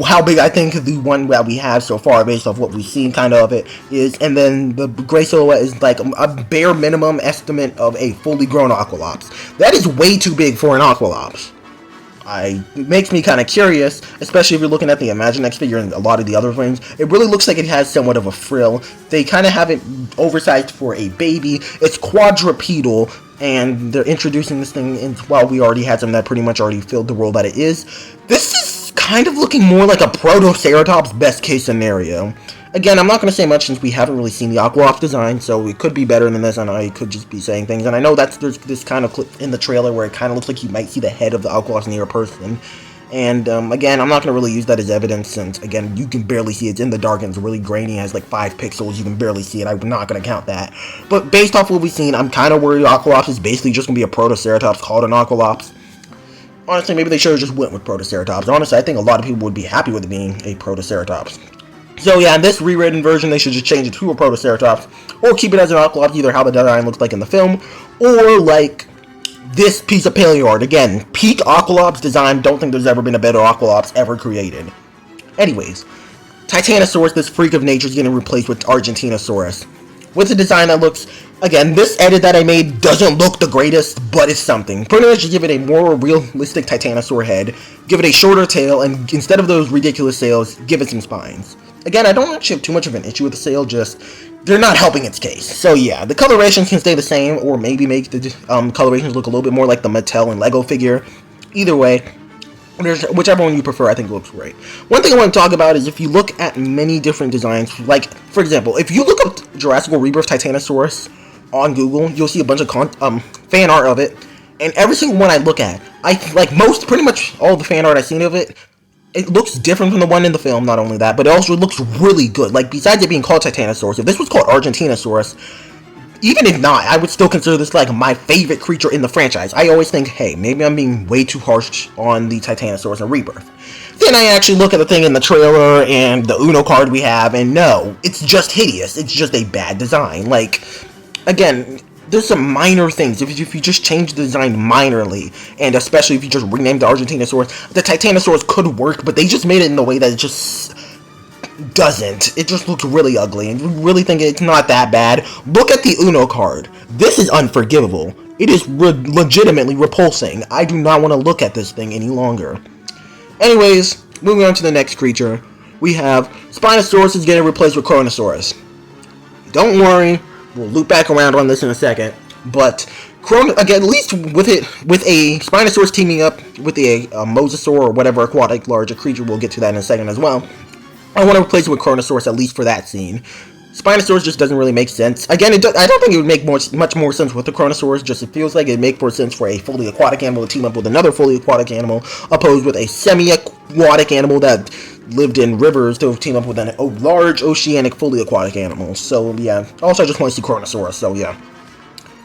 how big I think the one that we have so far, based off what we've seen kind of it, is, and then the gray silhouette is a bare minimum estimate of a fully grown Aqualops. That is way too big for an Aqualops. It makes me kind of curious, especially if you're looking at the Imaginext figure and a lot of the other things. It really looks like it has somewhat of a frill. They kind of have it oversized for a baby. It's quadrupedal, and they're introducing this thing while we already had some that pretty much already filled the role that it is. This is kind of looking more like a Protoceratops best case scenario. Again, I'm not going to say much since we haven't really seen the Aqualops design, so it could be better than this, and I could just be saying things. And I know there's this kind of clip in the trailer where it kind of looks like you might see the head of the Aqualops near a person. And again, I'm not going to really use that as evidence since, again, you can barely see it. It's in the dark and it's really grainy. It has 5 pixels. You can barely see it. I'm not going to count that. But based off what we've seen, I'm kind of worried Aqualops is basically just going to be a Protoceratops called an Aqualops. Honestly, maybe they should have just went with Protoceratops. Honestly, I think a lot of people would be happy with it being a Protoceratops. So yeah, in this rewritten version, they should just change it to a Protoceratops, or keep it as an Aqualops, either how the design looks like in the film, or this piece of paleo art. Again, peak Aqualops design. Don't think there's ever been a better Aqualops ever created. Anyways, Titanosaurus, this freak of nature, is getting replaced with Argentinosaurus, with a design that looks, again, this edit that I made doesn't look the greatest, but it's something. Pretty much just give it a more realistic Titanosaur head, give it a shorter tail, and instead of those ridiculous sails, give it some spines. Again, I don't actually have too much of an issue with the sail, just they're not helping its case. So yeah, the colorations can stay the same, or maybe make the colorations look a little bit more like the Mattel and Lego figure. Either way, whichever one you prefer, I think looks great. Fan thing I want to talk about is if you look at many different designs, for example, if you look up Jurassic World Rebirth Titanosaurus on Google, you'll see a bunch of fan art of it, and every single one I look at, pretty much all the fan art I've seen of it, it looks different from the one in the film. Not only that, but it also looks really good. Besides it being called Titanosaurus, if this was called Argentinosaurus, even if not, I would still consider this my favorite creature in the franchise. I always think, hey, maybe I'm being way too harsh on the Titanosaurus in Rebirth. Then I actually look at the thing in the trailer and the Uno card we have, and no, it's just hideous. It's just a bad design. Again, there's some minor things. If you just change the design minorly, and especially if you just rename the Argentinosaurus, the Titanosaurus could work, but they just made it in a way that it just doesn't. It just looks really ugly, and you really think it's not that bad. Look at the Uno card. This is unforgivable. It is legitimately repulsing. I do not want to look at this thing any longer. Anyways, moving on to the next creature, we have Spinosaurus is getting replaced with Kronosaurus. Don't worry. We'll loop back around on this in a second, but again, at least with a Spinosaurus teaming up with a Mosasaur or whatever aquatic larger creature, we'll get to that in a second as well. I want to replace it with Kronosaurus at least for that scene. Spinosaurus just doesn't really make sense. Again, I don't think it would make much more sense with the Kronosaurus. Just it feels like it'd make more sense for a fully aquatic animal to team up with another fully aquatic animal, opposed with a semi-aquatic animal that lived in rivers to team up with a large oceanic fully aquatic animal. So yeah, also I just want to see Kronosaurus. So yeah.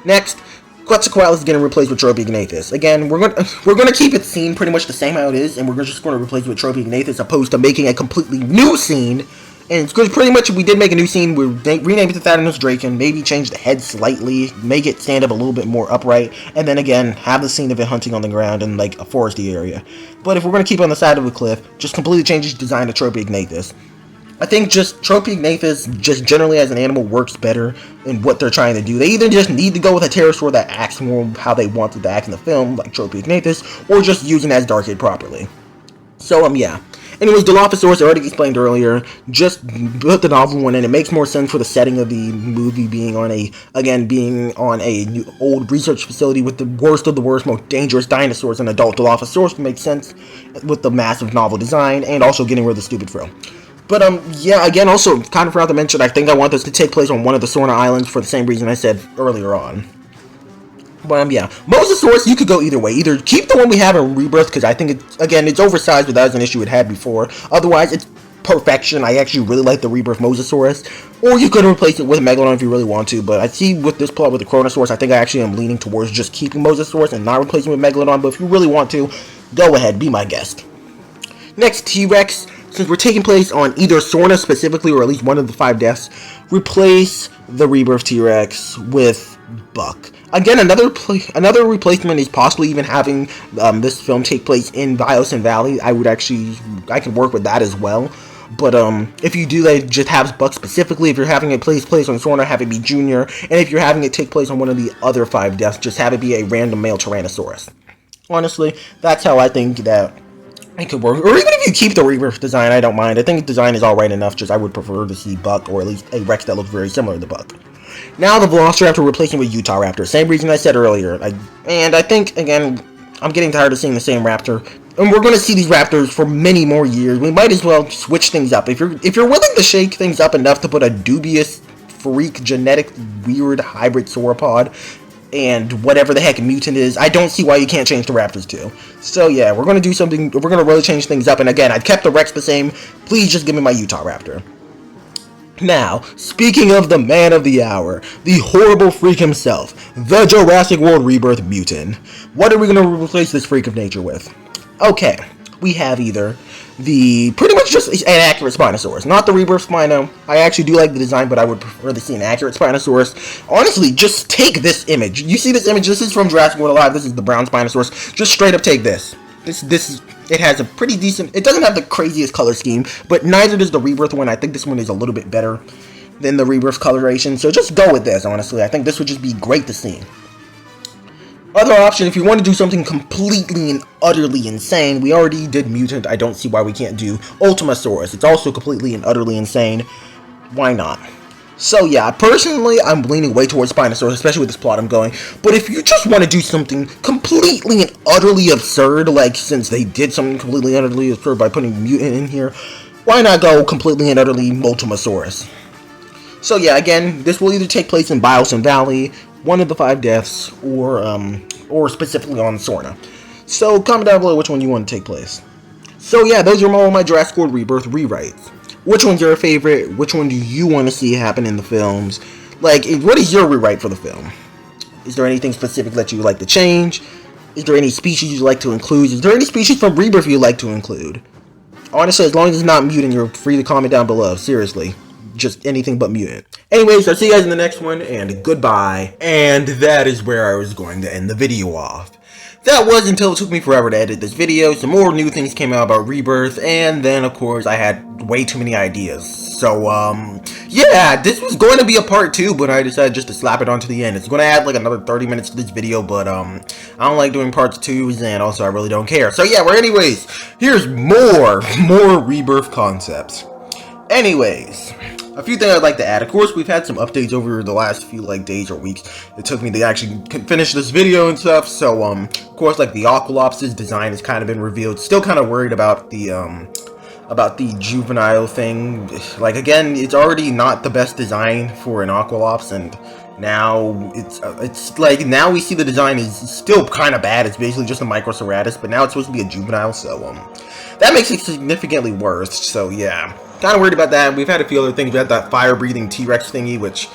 Next, Quetzalcoatl is getting replaced with Tropeognathus. Again, we're gonna keep its scene pretty much the same how it is, and we're just going to replace it with Tropeognathus, opposed to making a completely new scene. And it's pretty much if we did make a new scene, we rename it to Thanatos Draken, maybe change the head slightly, make it stand up a little bit more upright, and then again, have the scene of it hunting on the ground in a foresty area. But if we're going to keep it on the side of the cliff, just completely change its design to Tropeognathus. I think just Tropeognathus, just generally as an animal, works better in what they're trying to do. They either just need to go with a pterosaur that acts more how they wanted to act in the film, like Tropeognathus, or just using it as Darkid properly. So, yeah. Anyways, Dilophosaurus, I already explained earlier, just put the novel one in. It makes more sense for the setting of the movie being on a new, old research facility with the worst of the worst, most dangerous dinosaurs, and adult Dilophosaurus makes sense with the massive novel design, and also getting rid of the stupid frill. But, yeah, again, also, kind of forgot to mention, I think I want this to take place on one of the Sorna Islands for the same reason I said earlier on. But, yeah, Mosasaurus, you could go either way. Either keep the one we have in Rebirth, because I think, it's oversized, but that was an issue it had before. Otherwise, it's perfection. I actually really like the Rebirth Mosasaurus. Or you could replace it with Megalodon if you really want to. But I see with this plot with the Chronosaurus, I think I actually am leaning towards just keeping Mosasaurus and not replacing it with Megalodon. But if you really want to, go ahead, be my guest. Next, T-Rex. Since we're taking place on either Sorna specifically, or at least one of the 5 deaths, replace the Rebirth T-Rex with Buck. Again, another replacement is possibly even having this film take place in Biosyn Valley. I could work with that as well. But if you do that, just have Buck specifically. If you're having it take place on Sorna, have it be Junior. And if you're having it take place on one of the other 5 deaths, just have it be a random male Tyrannosaurus. Honestly, that's how I think that it could work. Or even if you keep the Rebirth design, I don't mind. I think the design is alright enough, just I would prefer to see Buck, or at least a Rex that looks very similar to Buck. Now the Velociraptor replacing with Utahraptor. Same reason I said earlier. I think, again, I'm getting tired of seeing the same raptor. And we're going to see these raptors for many more years. We might as well switch things up. If you're willing to shake things up enough to put a dubious, freak, genetic, weird hybrid sauropod and whatever the heck mutant is, I don't see why you can't change the raptors too. So yeah, we're going to do something, we're going to really change things up. And again, I kept the Rex the same. Please just give me my Utahraptor. Now, speaking of the man of the hour, the horrible freak himself, the Jurassic World Rebirth mutant. What are we going to replace this freak of nature with? Okay, we have either pretty much just an accurate Spinosaurus, not the Rebirth Spino. I actually do like the design, but I would prefer to see an accurate Spinosaurus. Honestly, just take this image. You see this image? This is from Jurassic World Alive. This is the brown Spinosaurus. Just straight up take this. It has a pretty decent, it doesn't have the craziest color scheme, but neither does the Rebirth one. I think this one is a little bit better than the Rebirth coloration, so just go with this, honestly. I think this would just be great to see. Other option, if you want to do something completely and utterly insane, we already did Mutant. I don't see why we can't do Ultimasaurus. It's also completely and utterly insane. Why not? So yeah, personally, I'm leaning way towards Spinosaurus, especially with this plot I'm going. But if you just want to do something completely and utterly absurd, like since they did something completely and utterly absurd by putting Mutant in here, why not go completely and utterly Multimasaurus? So yeah, again, this will either take place in Biosyn Valley, one of the 5 deaths, or specifically on Sorna. So comment down below which one you want to take place. So yeah, those are all my Jurassic World Rebirth rewrites. Which one's your favorite? Which one do you want to see happen in the films? Like, what is your rewrite for the film? Is there anything specific that you would like to change? Is there any species you'd like to include? Is there any species from Rebirth you'd like to include? Honestly, as long as it's not mutant, you're free to comment down below. Seriously. Just anything but mutant. Anyways, I'll see you guys in the next one, and goodbye. And that is where I was going to end the video off. That was until it took me forever to edit this video. Some more new things came out about Rebirth, and then, of course, I had way too many ideas. So, yeah, this was going to be a part 2, but I decided just to slap it onto the end. It's going to add, like, another 30 minutes to this video, but, I don't like doing parts 2s, and also I really don't care. So, yeah, well, anyways, here's more Rebirth concepts. Anyways, a few things I'd like to add. Of course, we've had some updates over the last few days or weeks. It took me to actually finish this video and stuff. So, of course, like the Aqualops's design has kind of been revealed. Still kind of worried about the juvenile thing. Like, again, it's already not the best design for an Aqualops, and now it's like, now we see the design is still kind of bad. It's basically just a Microceratus, but now it's supposed to be a juvenile, so that makes it significantly worse. So yeah, kind of worried about that. We've had a few other things. We had that fire-breathing T-Rex thingy, which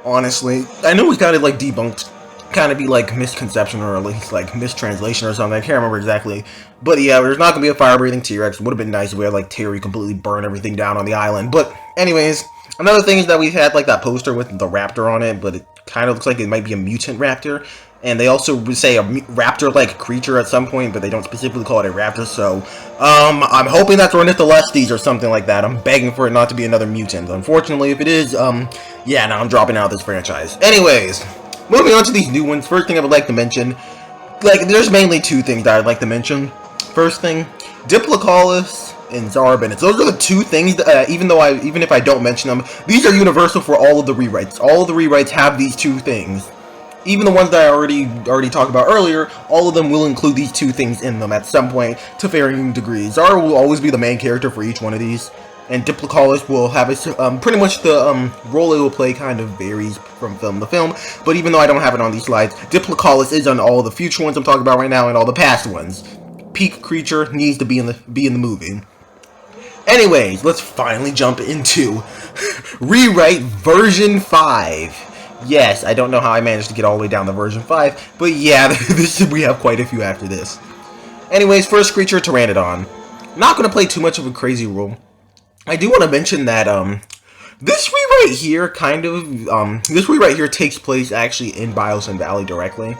honestly, I know we got it like debunked, kind of be like misconception or at least like mistranslation or something. I can't remember exactly, but yeah, there's not gonna be a fire-breathing T-Rex. Would have been nice if we had like Terry completely burn everything down on the island. But anyways, another thing is that we've had like that poster with the raptor on it, but it kind of looks like it might be a mutant raptor. And they also say a raptor-like creature at some point, but they don't specifically call it a raptor, so, I'm hoping that's Ornitholestes or something like that. I'm begging for it not to be another mutant. Unfortunately, if it is, yeah, no, I'm dropping out of this franchise. Anyways, moving on to these new ones, first thing I would like to mention, like, there's mainly 2 things that I'd like to mention. First thing, Diplocalus and Zarbin. Those are the two things that, even if I don't mention them, these are universal for all of the rewrites. All of the rewrites have these two things. Even the ones that I already talked about earlier, all of them will include these two things in them at some point to varying degrees. Zara will always be the main character for each one of these, and Diplocaulus will have pretty much the role it will play kind of varies from film to film. But even though I don't have it on these slides, Diplocaulus is on all the future ones I'm talking about right now and all the past ones. Peak creature needs to be in the movie. Anyways, let's finally jump into Rewrite version 5. Yes, I don't know how I managed to get all the way down to version 5, but yeah, we have quite a few after this. Anyways, first creature, Pteranodon. Not going to play too much of a crazy role. I do want to mention that this rewrite here takes place actually in Biosyn Valley directly.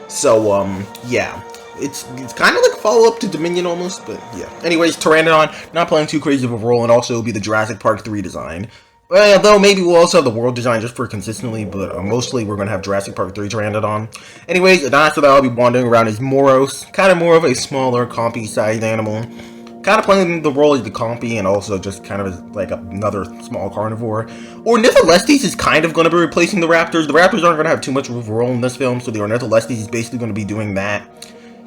So yeah, it's kind of like a follow-up to Dominion almost, but yeah. Anyways, Pteranodon, not playing too crazy of a role, and also it'll be the Jurassic Park 3 design. Well, though maybe we'll also have the world design just for consistently, but mostly we're going to have Jurassic Park 3 Pteranodon. Anyways, a dinosaur that I'll be wandering around is Moros, kind of more of a smaller, compy-sized animal. Kind of playing the role as the compy and also just kind of like another small carnivore. Ornitholestes is kind of going to be replacing the raptors. The raptors aren't going to have too much of a role in this film, so the Ornitholestes is basically going to be doing that.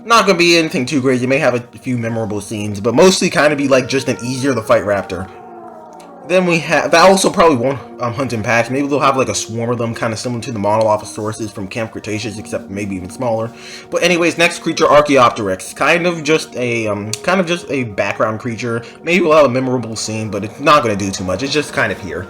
Not going to be anything too crazy. It may have a few memorable scenes, but mostly kind of be like just an easier to fight raptor. Then we have, that also probably won't hunt in packs. Maybe they'll have like a swarm of them, kind of similar to the Monolophosauruses from Camp Cretaceous, except maybe even smaller. But anyways, next creature, Archaeopteryx. Kind of just a background creature. Maybe we'll have a memorable scene, but it's not going to do too much. It's just kind of here.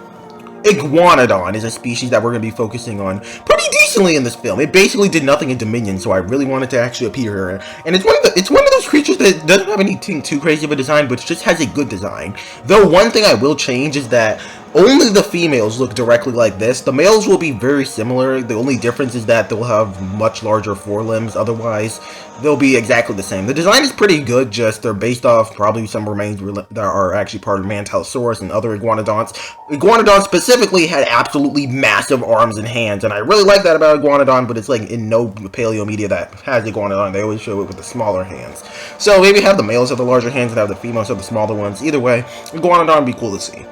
Iguanodon is a species that we're going to be focusing on pretty decently in this film. It basically did nothing in Dominion, so I really wanted to actually appear here. And it's one of those creatures that doesn't have anything too crazy of a design, but it just has a good design. Though one thing I will change is that only the females look directly like this. The males will be very similar. The only difference is that they'll have much larger forelimbs. Otherwise, they'll be exactly the same. The design is pretty good, just they're based off probably some remains that are actually part of Mantelsaurus and other iguanodonts. Iguanodon specifically had absolutely massive arms and hands, and I really like that about Iguanodon, but it's like in no paleo media that has Iguanodon, they always show it with the smaller hands. So maybe have the males have the larger hands and have the females have the smaller ones. Either way, Iguanodon would be cool to see.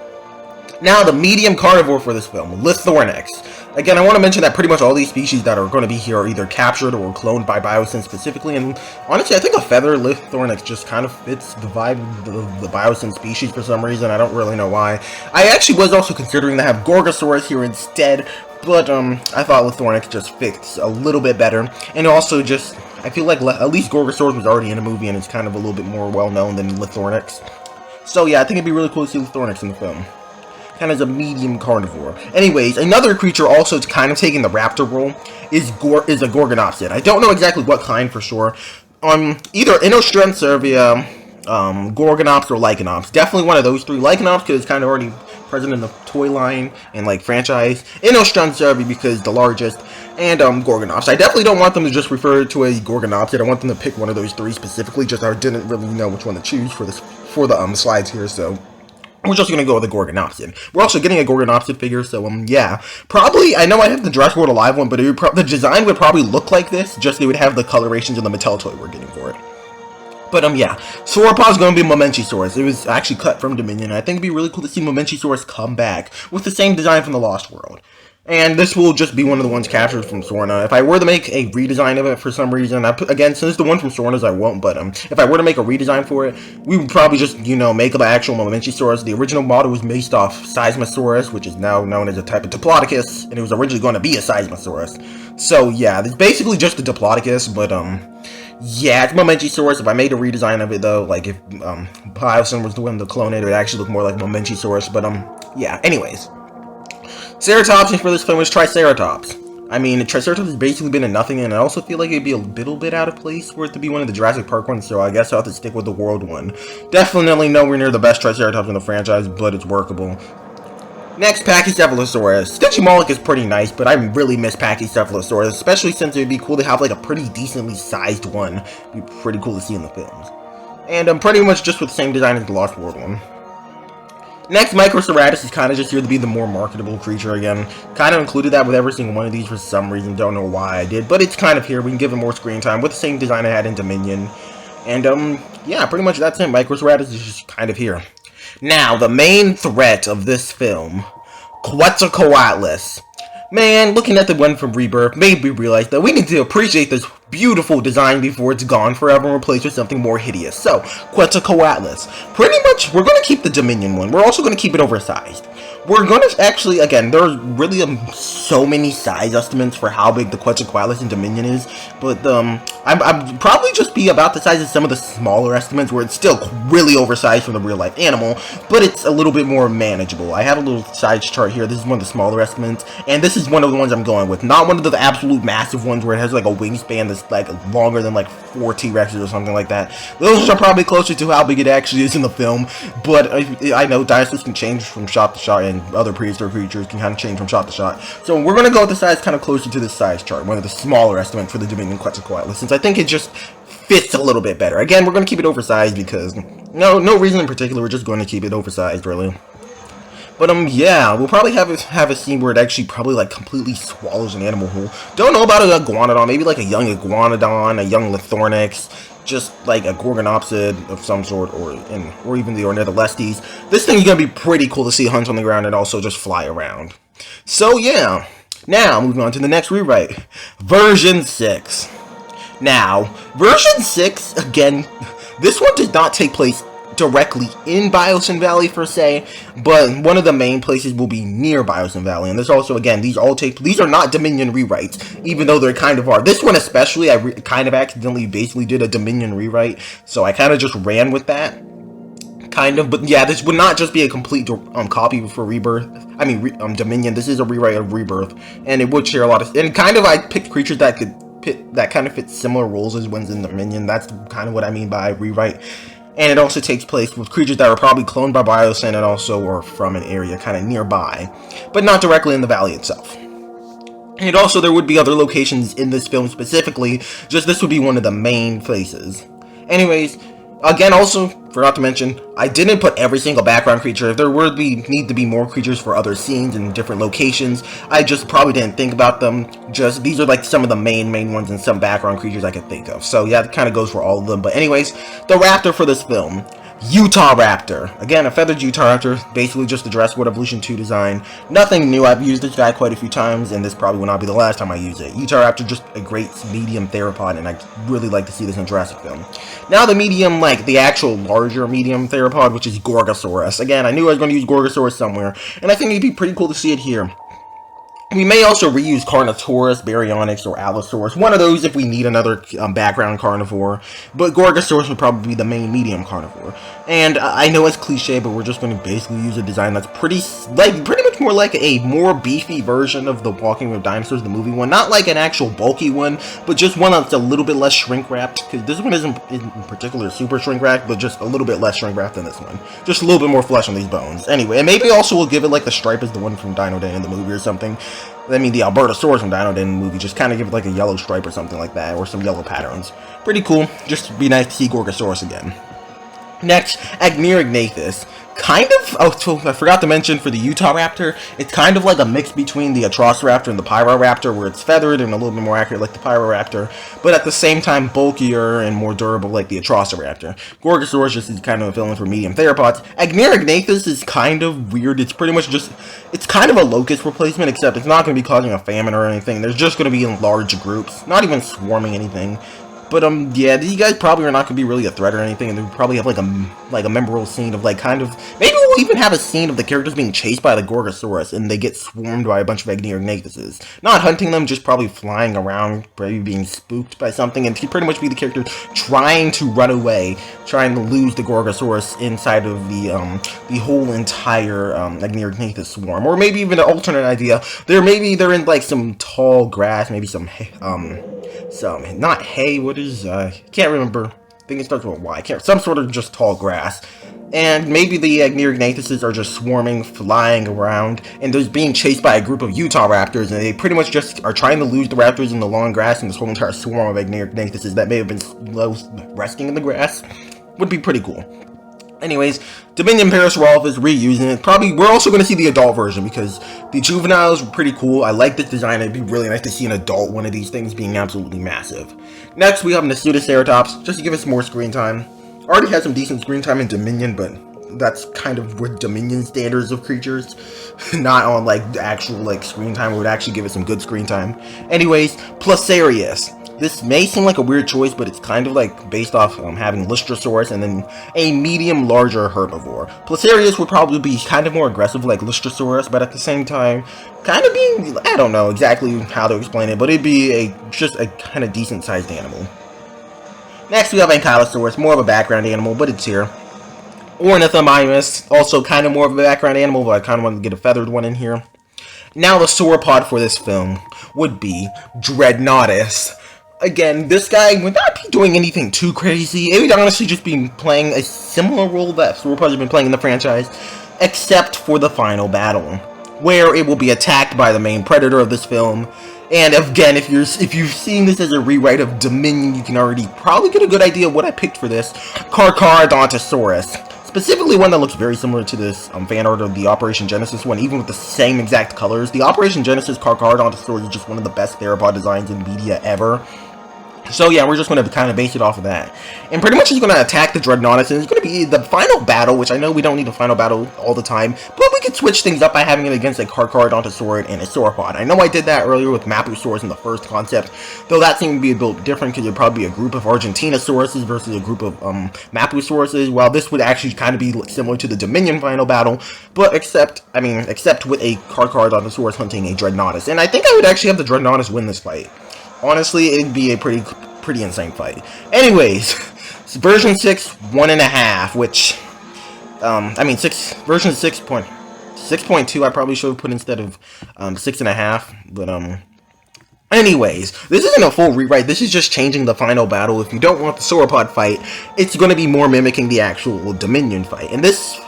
Now, the medium carnivore for this film, Lithornyx. Again, I want to mention that pretty much all these species that are going to be here are either captured or cloned by Biosyn specifically, and honestly, I think a feather Lithornyx just kind of fits the vibe of the Biosyn species for some reason. I don't really know why. I actually was also considering to have Gorgosaurus here instead, but I thought Lithornyx just fits a little bit better, and also just, I feel like at least Gorgosaurus was already in a movie, and it's kind of a little bit more well-known than Lithornyx. So yeah, I think it'd be really cool to see Lithornyx in the film. Kind of as a medium carnivore. Anyways, another creature also kind of taking the raptor role is a Gorgonopsid. I don't know exactly what kind for sure. Either Inostrenthervia, Gorgonops, or Lycanops. Definitely one of those three. Lycanops because it's kind of already present in the toy line and like franchise. Inostrenthervia because the largest. And Gorgonops. I definitely don't want them to just refer to a Gorgonopsid. I want them to pick one of those three specifically. Just I didn't really know which one to choose for the slides here, so we're just going to go with the Gorgonopsid. We're also getting a Gorgonopsid figure, so, yeah. Probably, I know I have the Jurassic World Alive one, but the design would probably look like this, just they would have the colorations in the Mattel toy we're getting for it. But, yeah. Sauropod's going to be Momenchisaurus. It was actually cut from Dominion, and I think it'd be really cool to see Momenchisaurus come back with the same design from the Lost World. And this will just be one of the ones captured from Sorna. If I were to make a redesign of it for some reason, again, since the one from Sorna's I won't, but if I were to make a redesign for it, we would probably just, make the actual Momenchisaurus. The original model was based off Seismosaurus, which is now known as a type of Diplodocus, and it was originally going to be a Seismosaurus. So, yeah, it's basically just a Diplodocus, but, yeah, it's Momenchisaurus. If I made a redesign of it, though, like if Biosyn was the one to clone it, it would actually look more like Momenchisaurus, but, yeah, anyways. Ceratopsis for this film is Triceratops. I mean, Triceratops has basically been a nothing, and I also feel like it'd be a little bit out of place for it to be one of the Jurassic Park ones, so I guess I'll have to stick with the world one. Definitely nowhere near the best Triceratops in the franchise, but it's workable. Next, Pachycephalosaurus. Stitchymolic is pretty nice, but I really miss Pachycephalosaurus, especially since it'd be cool to have like a pretty decently sized one. It'd be pretty cool to see in the films. And pretty much just with the same design as the Lost World one. Next, Microceratus is kind of just here to be the more marketable creature again. Kind of included that with every single one of these for some reason, don't know why I did, but it's kind of here. We can give it more screen time with the same design I had in Dominion. And, yeah, pretty much that's it. Microceratops is just kind of here. Now, the main threat of this film, Quetzalcoatlus. Man, looking at the one from Rebirth made me realize that we need to appreciate this beautiful design before it's gone forever and replaced with something more hideous. So, Quetzalcoatlus. Pretty much, we're going to keep the Dominion one. We're also going to keep it oversized. We're going to actually, again, there's really so many size estimates for how big the Quetzalcoatlus in Dominion is, but I'd probably just be about the size of some of the smaller estimates where it's still really oversized from the real-life animal, but it's a little bit more manageable. I have a little size chart here. This is one of the smaller estimates, and this is one of the ones I'm going with. Not one of the absolute massive ones where it has like a wingspan that's like longer than like 4 T-Rexes or something like that. Those are probably closer to how big it actually is in the film, but I know dinosaurs can change from shot to shot, and other prehistoric creatures can kind of change from shot to shot. So we're going to go with the size kind of closer to this size chart, one of the smaller estimates for the Dominion Quetzalcoatlus, since I think it just fits a little bit better. Again, we're going to keep it oversized because, no reason in particular, we're just going to keep it oversized, really. But, yeah, we'll probably have a scene where it actually probably, like, completely swallows an animal whole. Don't know about an iguanodon, maybe, like, a young iguanodon, a young Lithornyx, just, like, a Gorgonopsid of some sort, or even the Ornitholestes. This thing is going to be pretty cool to see hunt on the ground and also just fly around. So, yeah. Now, moving on to the next rewrite. Version 6. Now, Version 6, again, this one did not take place directly in Biosyn Valley per se, but one of the main places will be near Biosyn Valley. And there's also, again, these are not Dominion rewrites, even though they kind of are. This one especially, I kind of accidentally basically did a Dominion rewrite, so I kind of just ran with that. Kind of, but yeah, this would not just be a complete copy for Rebirth. I mean, Dominion. This is a rewrite of Rebirth, and it would share a lot of. And kind of, I picked creatures that kind of fit similar rules as ones in Dominion. That's kind of what I mean by rewrite. And it also takes place with creatures that are probably cloned by Biosyn and also are from an area kind of nearby, but not directly in the valley itself. And also, there would be other locations in this film specifically. Just this would be one of the main places. Anyways. Again, also, forgot to mention, I didn't put every single background creature. If there would need to be more creatures for other scenes in different locations, I just probably didn't think about them. Just, these are like some of the main ones and some background creatures I could think of. So yeah, it kind of goes for all of them. But anyways, the raptor for this film. Utahraptor. Again, a feathered Utahraptor, basically just the Jurassic World Evolution 2 design. Nothing new. I've used this guy quite a few times, and this probably will not be the last time I use it. Utahraptor, just a great medium theropod, and I really like to see this in a Jurassic film. Now the medium, like the actual larger medium theropod, which is Gorgosaurus. Again, I knew I was going to use Gorgosaurus somewhere, and I think it'd be pretty cool to see it here. We may also reuse Carnotaurus, Baryonyx, or Allosaurus. One of those if we need another background carnivore. But Gorgosaurus would probably be the main medium carnivore. And I know it's cliche, but we're just going to basically use a design that's pretty much more like a more beefy version of the Walking with Dinosaurs, the movie one. Not like an actual bulky one, but just one that's a little bit less shrink-wrapped. Because this one isn't in particular super shrink-wrapped, but just a little bit less shrink-wrapped than this one. Just a little bit more flesh on these bones. Anyway, and maybe also we'll give it like the stripe as the one from Dino Day in the movie or something. I mean, the Albertosaurus from Dino Day in the movie, just kind of give it like a yellow stripe or something like that, or some yellow patterns. Pretty cool. Just be nice to see Gorgosaurus again. Next, Agnearognathus. Kind of, oh, I forgot to mention for the Utahraptor, it's kind of like a mix between the Atrociraptor and the Pyroraptor, where it's feathered and a little bit more accurate like the Pyroraptor, but at the same time bulkier and more durable like the Atrociraptor. Gorgosaurus just is kind of a villain for medium theropods. Agnearognathus is kind of weird. It's pretty much just, it's kind of a locust replacement, except it's not going to be causing a famine or anything. There's just going to be in large groups, not even swarming anything. But, yeah, these guys probably are not going to be really a threat or anything, and they'll probably have, like a memorable scene of, like, kind of, maybe we'll even have a scene of the characters being chased by the Gorgosaurus, and they get swarmed by a bunch of Agnearognathus. Not hunting them, just probably flying around, probably being spooked by something, and he'd pretty much be the character trying to run away, trying to lose the Gorgosaurus inside of the whole entire, Agnearognathus swarm. Or maybe even an alternate idea, they're in, like, some tall grass, maybe some not hay, what is, can't remember, I think it starts with a Y, some sort of just tall grass, and maybe the Agnearognathus are just swarming, flying around, and they're being chased by a group of Utahraptors, and they pretty much just are trying to lose the raptors in the long grass, and this whole entire swarm of Agnearognathus that may have been resting in the grass would be pretty cool. Anyways, Dominion Parasaurolophus is reusing it. Probably, we're also going to see the adult version because the juveniles were pretty cool. I like this design. It'd be really nice to see an adult one of these things being absolutely massive. Next, we have Pseudoceratops, just to give us more screen time. Already had some decent screen time in Dominion, but that's kind of with Dominion standards of creatures. Not on, like, the actual, like, screen time. It would actually give it some good screen time. Anyways, Placerius. This may seem like a weird choice, but it's kind of like based off having Lystrosaurus and then a medium larger herbivore. Placerius would probably be kind of more aggressive like Lystrosaurus, but at the same time, kind of being, I don't know exactly how to explain it, but it'd be just a kind of decent sized animal. Next we have Ankylosaurus, more of a background animal, but it's here. Ornithomimus, also kind of more of a background animal, but I kind of wanted to get a feathered one in here. Now the sauropod for this film would be Dreadnoughtus. Again, this guy would not be doing anything too crazy. It would honestly just be playing a similar role that sauropods have been playing in the franchise, except for the final battle, where it will be attacked by the main predator of this film. And again, if you've seen this as a rewrite of Dominion, you can already probably get a good idea of what I picked for this. Carcharodontosaurus. Specifically one that looks very similar to this fan art of the Operation Genesis one, even with the same exact colors. The Operation Genesis Carcharodontosaurus is just one of the best theropod designs in media ever. So yeah, we're just going to kind of base it off of that. And pretty much he's going to attack the Dreadnoughtus, and it's going to be the final battle, which I know we don't need a final battle all the time, but we could switch things up by having it against a Carcharodontosaurid and a sauropod. I know I did that earlier with Mapusaurus in the first concept, though that seemed to be a bit different because it'd probably be a group of Argentinasauruses versus a group of Mapusauruses, while this would actually kind of be similar to the Dominion final battle, but except with a Carcharodontosaurus hunting a Dreadnoughtus. And I think I would actually have the Dreadnoughtus win this fight. Honestly, it'd be a pretty insane fight. Anyways, version 6, 1.5, which, version 6.2 I probably should have put instead of 6.5, but, anyways, this isn't a full rewrite, this is just changing the final battle. If you don't want the sauropod fight, it's going to be more mimicking the actual Dominion fight, and this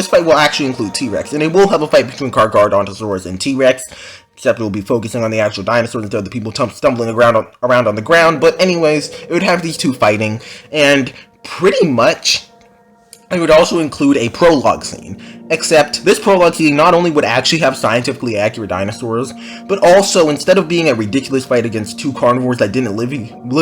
fight will actually include T-Rex, and it will have a fight between Carcharodontosaurus and T-Rex, except it will be focusing on the actual dinosaurs instead of the people stumbling around on the ground. But anyways, it would have these two fighting, and pretty much it would also include a prologue scene, except this prologue scene not only would actually have scientifically accurate dinosaurs, but also, instead of being a ridiculous fight against two carnivores that didn't live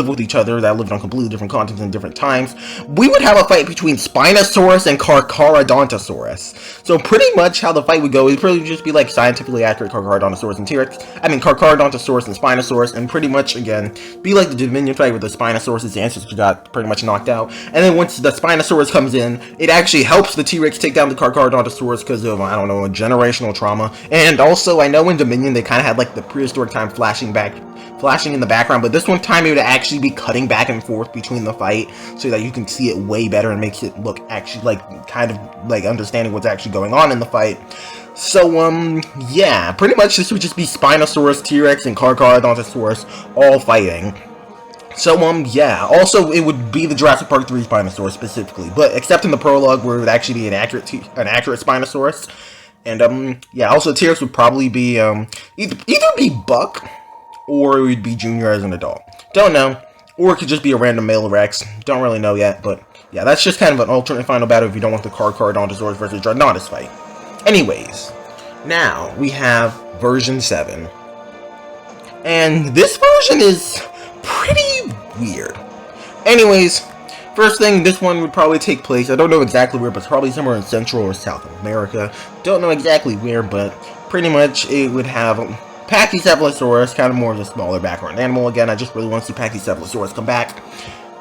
with each other, that lived on completely different continents and different times, we would have a fight between Spinosaurus and Carcharodontosaurus. So pretty much how the fight would go is probably just be like scientifically accurate Carcharodontosaurus and Carcharodontosaurus and Spinosaurus, and pretty much, again, be like the Dominion fight where the Spinosaurus' ancestors got pretty much knocked out, and then once the Spinosaurus comes in, it actually helps the T-Rex take down the Carcharodontosaurus because of, I don't know, a generational trauma. And also, I know in Dominion they kind of had like the prehistoric time flashing in the background, but this one time it would actually be cutting back and forth between the fight so that you can see it way better and makes it look actually like kind of like understanding what's actually going on in the fight. So, yeah, pretty much this would just be Spinosaurus, T-Rex, and Carcharodontosaurus all fighting. So, yeah, also, it would be the Jurassic Park 3 Spinosaurus specifically, but except in the prologue where it would actually be an accurate Spinosaurus. And, yeah, also T-Rex would probably be, either be Buck, or it would be Junior as an adult. Don't know. Or it could just be a random male Rex. Don't really know yet, but, yeah, that's just kind of an alternate final battle if you don't want the Carcharodontosaurus versus Dreadnoughtus fight. Anyways, now we have version 7. And this version is pretty weird. Anyways, first thing, this one would probably take place, I don't know exactly where, but it's probably somewhere in Central or South America. Don't know exactly where, but pretty much it would have Pachycephalosaurus, kind of more of a smaller background animal. Again, I just really want to see Pachycephalosaurus come back.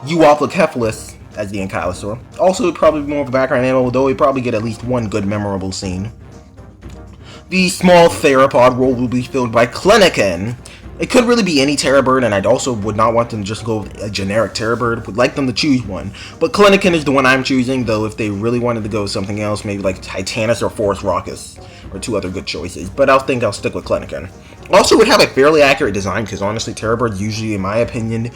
Euoplocephalus as the Ankylosaur. Also, it would probably be more of a background animal, though we'd probably get at least one good memorable scene. The small theropod role will be filled by Clinican. It could really be any terror bird, and I'd also would not want them to just go with a generic terror bird. Would like them to choose one. But Clinican is the one I'm choosing, though if they really wanted to go with something else, maybe like Titanus or Forest Raucus, or two other good choices. But I'll stick with Clinican. Also would have a fairly accurate design, because honestly, terror birds usually, in my opinion,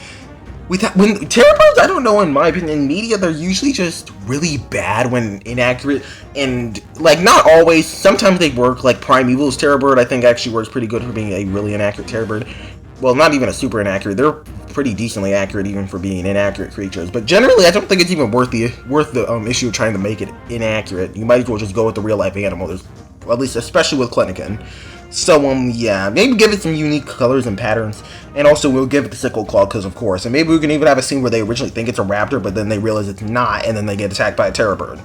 when terror birds, I don't know, in my opinion, in media, they're usually just really bad when inaccurate, and, like, not always, sometimes they work, like Primeval's terror bird, I think actually works pretty good for being a really inaccurate terror bird. Well, not even a super inaccurate, they're pretty decently accurate even for being inaccurate creatures. But generally, I don't think it's even worth the issue of trying to make it inaccurate. You might as well just go with the real life animal. There's, well, at least especially with Clinican. So yeah, maybe give it some unique colors and patterns, and also we'll give it the sickle claw because of course. And maybe we can even have a scene where they originally think it's a raptor, but then they realize it's not, and then they get attacked by a terror bird.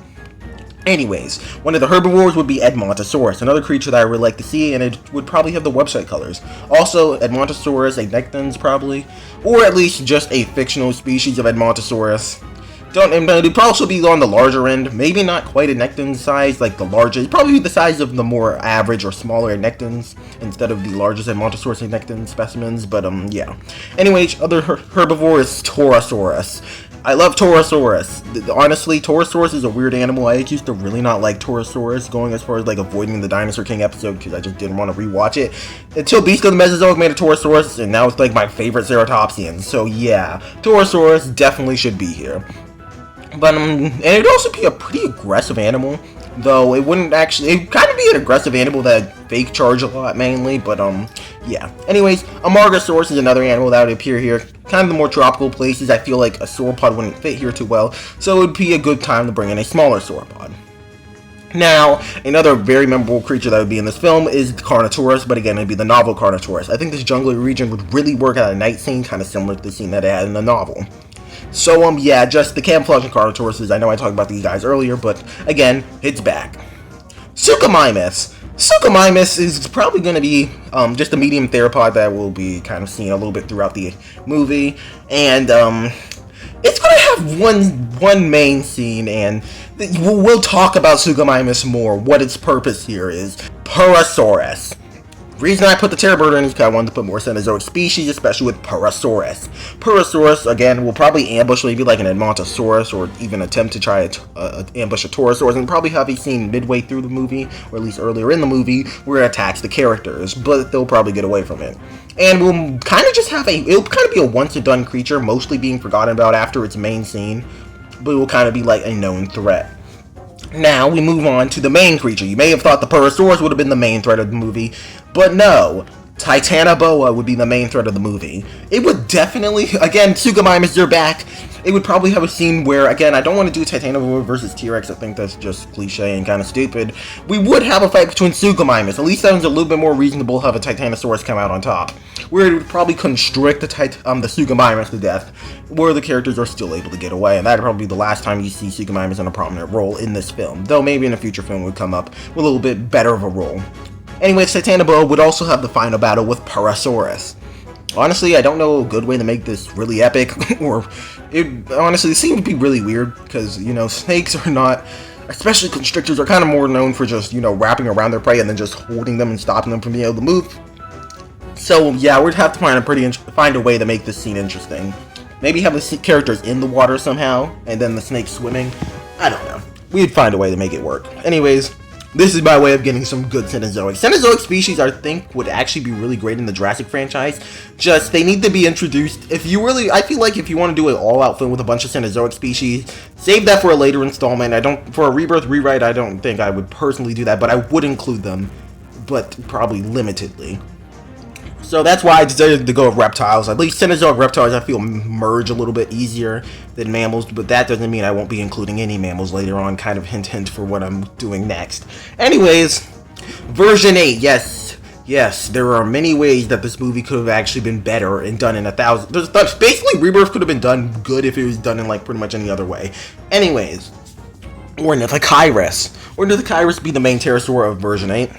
Anyways, one of the herbivores would be Edmontosaurus, another creature that I would like to see, and it would probably have the website colors. Also, Edmontosaurus, a Nectans probably, or at least just a fictional species of Edmontosaurus. It'd probably also be on the larger end, maybe not quite a Nectan size, like the largest, probably the size of the more average or smaller Nectans, instead of the largest Edmontosaurus Nectan specimens, but yeah. Anyways, other herbivore is Torosaurus. I love Torosaurus. Honestly, Torosaurus is a weird animal. I used to really not like Torosaurus, going as far as like avoiding the Dinosaur King episode because I just didn't want to rewatch it. Until Beast of the Mesozoic made a Torosaurus, and now it's like my favorite Ceratopsian. So yeah, Torosaurus definitely should be here. But and it'd also be a pretty aggressive animal, though it wouldn't actually. It'd kind of be an aggressive animal that fake charge a lot mainly, but yeah. Anyways, Amargasaurus is another animal that would appear here. Kind of the more tropical places, I feel like a sauropod wouldn't fit here too well, so it would be a good time to bring in a smaller sauropod. Now, another very memorable creature that would be in this film is Carnotaurus, but again, it'd be the novel Carnotaurus. I think this jungly region would really work at a night scene, kind of similar to the scene that it had in the novel. So, yeah, just the camouflage and Carnotauruses. I know I talked about these guys earlier, but again, it's back. Suchomimus. Suchomimus is probably going to be just a medium theropod that will be kind of seen a little bit throughout the movie, and it's going to have one main scene, and we'll talk about Suchomimus more. What its purpose here is Parasaurus. Reason I put the terror bird in is because I wanted to put more Cenozoic species, especially with Parasaurus. Parasaurus, again, will probably ambush maybe like an Edmontosaurus, or even attempt to try to ambush a Torosaurus, and probably have a scene midway through the movie, or at least earlier in the movie, where it attacks the characters, but they'll probably get away from it. And we'll kind of just have it'll kind of be a once-and-done creature, mostly being forgotten about after its main scene, but it will kind of be like a known threat. Now, we move on to the main creature. You may have thought the Parasaurus would have been the main threat of the movie, but no. Titanoboa would be the main threat of the movie. It would definitely, again, Suchomimus, you're back. It would probably have a scene where, again, I don't want to do Titanoboa versus T-Rex. I think that's just cliche and kind of stupid. We would have a fight between Suchomimus. At least sounds a little bit more reasonable to have a Titanosaurus come out on top, where it would probably constrict the Suchomimus to death, where the characters are still able to get away, and that'd probably be the last time you see Suchomimus in a prominent role in this film, though maybe in a future film would come up with a little bit better of a role. Anyways, Titanoboa would also have the final battle with Parasaurus. Honestly, I don't know a good way to make this really epic, or it honestly seems to be really weird, because, you know, snakes are not, especially constrictors, are kind of more known for just, you know, wrapping around their prey and then just holding them and stopping them from being able to move. So, yeah, we'd have to find a way to make this scene interesting. Maybe have the characters in the water somehow, and then the snakes swimming. I don't know. We'd find a way to make it work. Anyways, this is my way of getting some good Cenozoic. Cenozoic species, I think, would actually be really great in the Jurassic franchise. Just, they need to be introduced. I feel like if you want to do an all-out film with a bunch of Cenozoic species, save that for a later installment. For a Rebirth rewrite, I don't think I would personally do that, but I would include them, but probably limitedly. So that's why I decided to go with reptiles. At least Cenozoic reptiles, I feel, merge a little bit easier than mammals, but that doesn't mean I won't be including any mammals later on, kind of hint for what I'm doing next. Anyways, version 8, yes, there are many ways that this movie could have actually been better and done in 1,000. Basically, Rebirth could have been done good if it was done in, like, pretty much any other way. Anyways, Ornithokairos. Ornithokairos be the main pterosaur of version 8.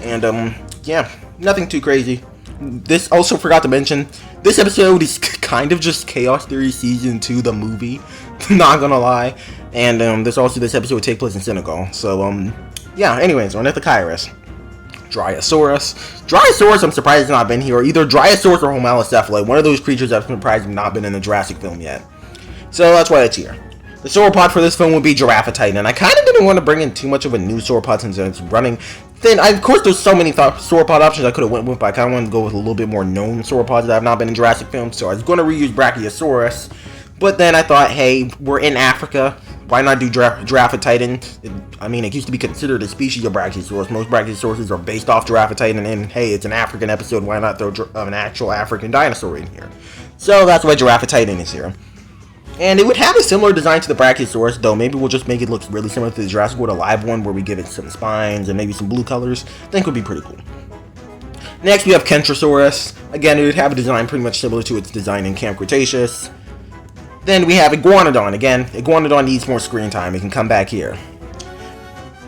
And, yeah, nothing too crazy. This also forgot to mention, this episode is kind of just Chaos Theory Season 2, the movie, not gonna lie, and this episode would take place in Senegal, so yeah, anyways, Ornithokairos. Dryosaurus, I'm surprised it's not been here, either Dryosaurus or Homalocephalid, one of those creatures I'm surprised have not been in the Jurassic film yet, so that's why it's here. The sauropod for this film would be Giraffatitan, and I kind of didn't want to bring in too much of a new sauropod since it's running thin. Of course, there's so many sauropod options I could have went with, but I kind of wanted to go with a little bit more known sauropods that have not been in Jurassic films, so I was going to reuse Brachiosaurus, but then I thought, hey, we're in Africa, why not do Giraffatitan? I mean, it used to be considered a species of Brachiosaurus. Most Brachiosauruses are based off Giraffatitan, and hey, it's an African episode, why not throw an actual African dinosaur in here? So that's why Giraffatitan is here. And it would have a similar design to the Brachiosaurus, though maybe we'll just make it look really similar to the Jurassic World Alive one, where we give it some spines and maybe some blue colors. I think would be pretty cool. Next, we have Kentrosaurus. Again, it would have a design pretty much similar to its design in Camp Cretaceous. Then we have Iguanodon. Again, Iguanodon needs more screen time. It can come back here.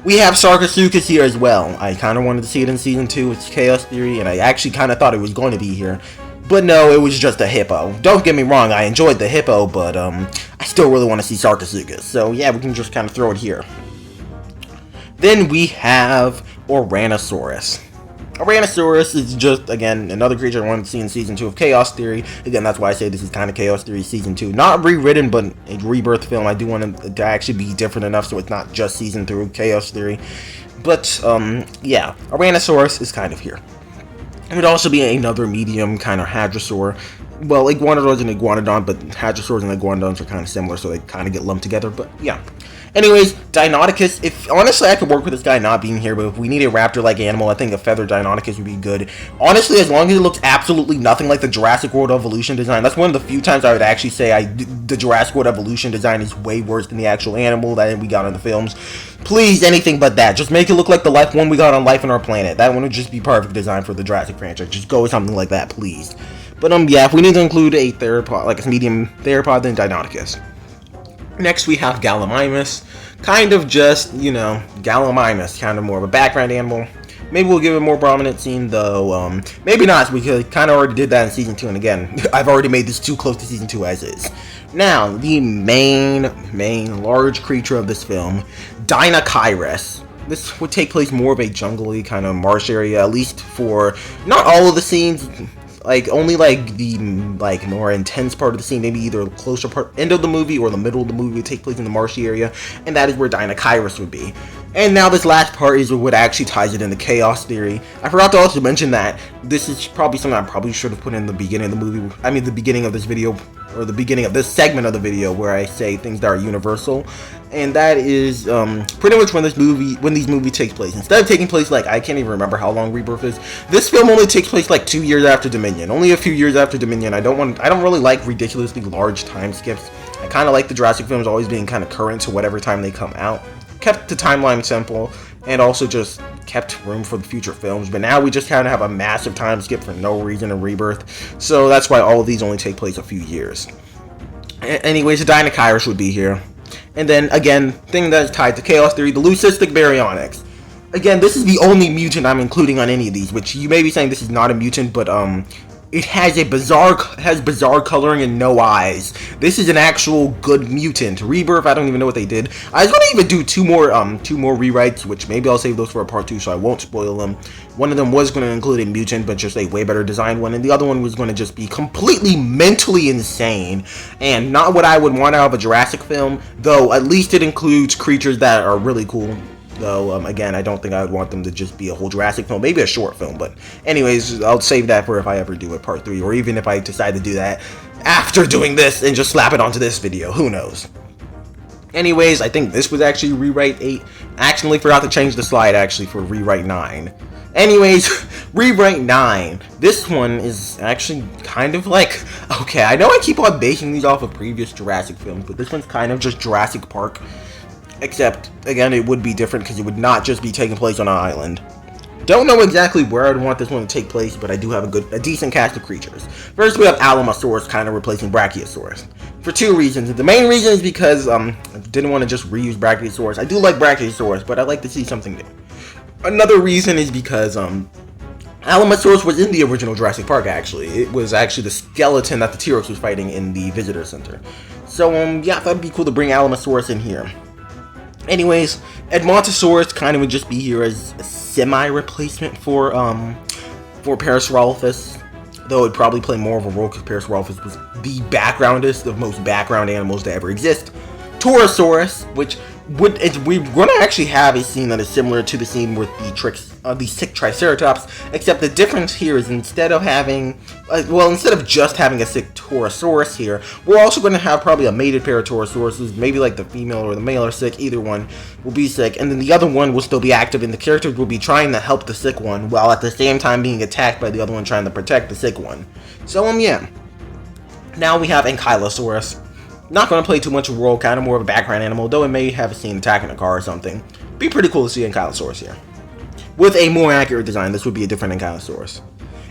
We have Sarcosuchus here as well. I kind of wanted to see it in Season 2. It's Chaos Theory, and I actually kind of thought it was going to be here. But no, it was just a hippo. Don't get me wrong, I enjoyed the hippo, but I still really want to see Sarcosuchus. So yeah, we can just kind of throw it here. Then we have Oranosaurus. Oranosaurus is just, again, another creature I wanted to see in Season 2 of Chaos Theory. Again, that's why I say this is kind of Chaos Theory Season 2. Not rewritten, but a rebirth film. I do want it to actually be different enough so it's not just Season 3 of Chaos Theory. But, yeah, Oranosaurus is kind of here. It would also be another medium kind of hadrosaur. Well, Iguanodon's an Iguanodon, but hadrosaurs and Iguanodons are kind of similar, so they kind of get lumped together, but yeah. Anyways, Deinonychus, if honestly I could work with this guy not being here, but if we need a raptor-like animal, I think a feathered Deinonychus would be good. Honestly, as long as it looks absolutely nothing like the Jurassic World Evolution design, that's one of the few times I would actually say the Jurassic World Evolution design is way worse than the actual animal that we got in the films. Please, anything but that. Just make it look like the life one we got on Life on Our Planet. That one would just be perfect design for the Jurassic franchise. Just go with something like that, please. But yeah, if we need to include a theropod, like a medium theropod, then Deinonychus. Next, we have Gallimimus. Kind of just, you know, Gallimimus, kind of more of a background animal. Maybe we'll give it a more prominent scene, though. Maybe not, because we kind of already did that in Season 2, and again, I've already made this too close to Season 2 as is. Now, the main large creature of this film, Deinocheirus. This would take place more of a jungly kind of marsh area, at least for not all of the scenes. Like, only, like, the, like, more intense part of the scene, maybe either the closer part, end of the movie, or the middle of the movie would take place in the marshy area, and that is where Deinocheirus would be. And now this last part is what actually ties it into Chaos Theory. I forgot to also mention that this is probably something I probably should have put in the beginning of the movie, I mean the beginning of this video, or the beginning of this segment of the video, where I say things that are universal. And that is pretty much when these movies take place. Instead of taking place, like, I can't even remember how long Rebirth is. This film only takes place like 2 years after Dominion. Only a few years after Dominion. I don't really like ridiculously large time skips. I kind of like the Jurassic films always being kind of current to whatever time they come out. Kept the timeline simple, and also just kept room for the future films. But now we just kind of have a massive time skip for no reason in Rebirth. So that's why all of these only take place a few years. Anyways, the Deinocheirus would be here. And then, again, thing that is tied to Chaos Theory, the Leucistic Baryonyx. Again, this is the only mutant I'm including on any of these, which you may be saying this is not a mutant, but it has bizarre coloring and no eyes. This is an actual good mutant. Rebirth, I don't even know what they did. I was going to even do two more rewrites, which maybe I'll save those for a part 2, so I won't spoil them. One of them was going to include a mutant, but just a way better designed one, and the other one was going to just be completely mentally insane, and not what I would want out of a Jurassic film, though at least it includes creatures that are really cool. Though, again, I don't think I would want them to just be a whole Jurassic film. Maybe a short film, but anyways, I'll save that for if I ever do a part 3, or even if I decide to do that after doing this and just slap it onto this video. Who knows? Anyways, I think this was actually Rewrite 8. I accidentally forgot to change the slide, actually, for Rewrite 9. Anyways, Rewrite 9. This one is actually kind of like... Okay, I know I keep on basing these off of previous Jurassic films, but this one's kind of just Jurassic Park. Except, again, it would be different because it would not just be taking place on an island. Don't know exactly where I'd want this one to take place, but I do have a decent cast of creatures. First, we have Alamosaurus kind of replacing Brachiosaurus. For 2 reasons. The main reason is because I didn't want to just reuse Brachiosaurus. I do like Brachiosaurus, but I'd like to see something new. Another reason is because Alamosaurus was in the original Jurassic Park, actually. It was actually the skeleton that the T-Rex was fighting in the Visitor Center. So, yeah, I thought it'd be cool to bring Alamosaurus in here. Anyways, Edmontosaurus kind of would just be here as a semi-replacement for Parasaurolophus, though it'd probably play more of a role because Parasaurolophus was the backgroundest of most background animals to ever exist. Torosaurus, which we're going to actually have a scene that is similar to the scene with the sick Triceratops, except the difference here is instead of just having a sick Torosaurus here, we're also going to have probably a mated pair of Torosauruses, maybe like the female or the male are sick, either one will be sick, and then the other one will still be active, and the characters will be trying to help the sick one, while at the same time being attacked by the other one trying to protect the sick one. So, yeah. Now we have Ankylosaurus. Not going to play too much of a role, kind of more of a background animal, though it may have a scene attacking a car or something. Be pretty cool to see Ankylosaurus here. With a more accurate design, this would be a different Ankylosaurus.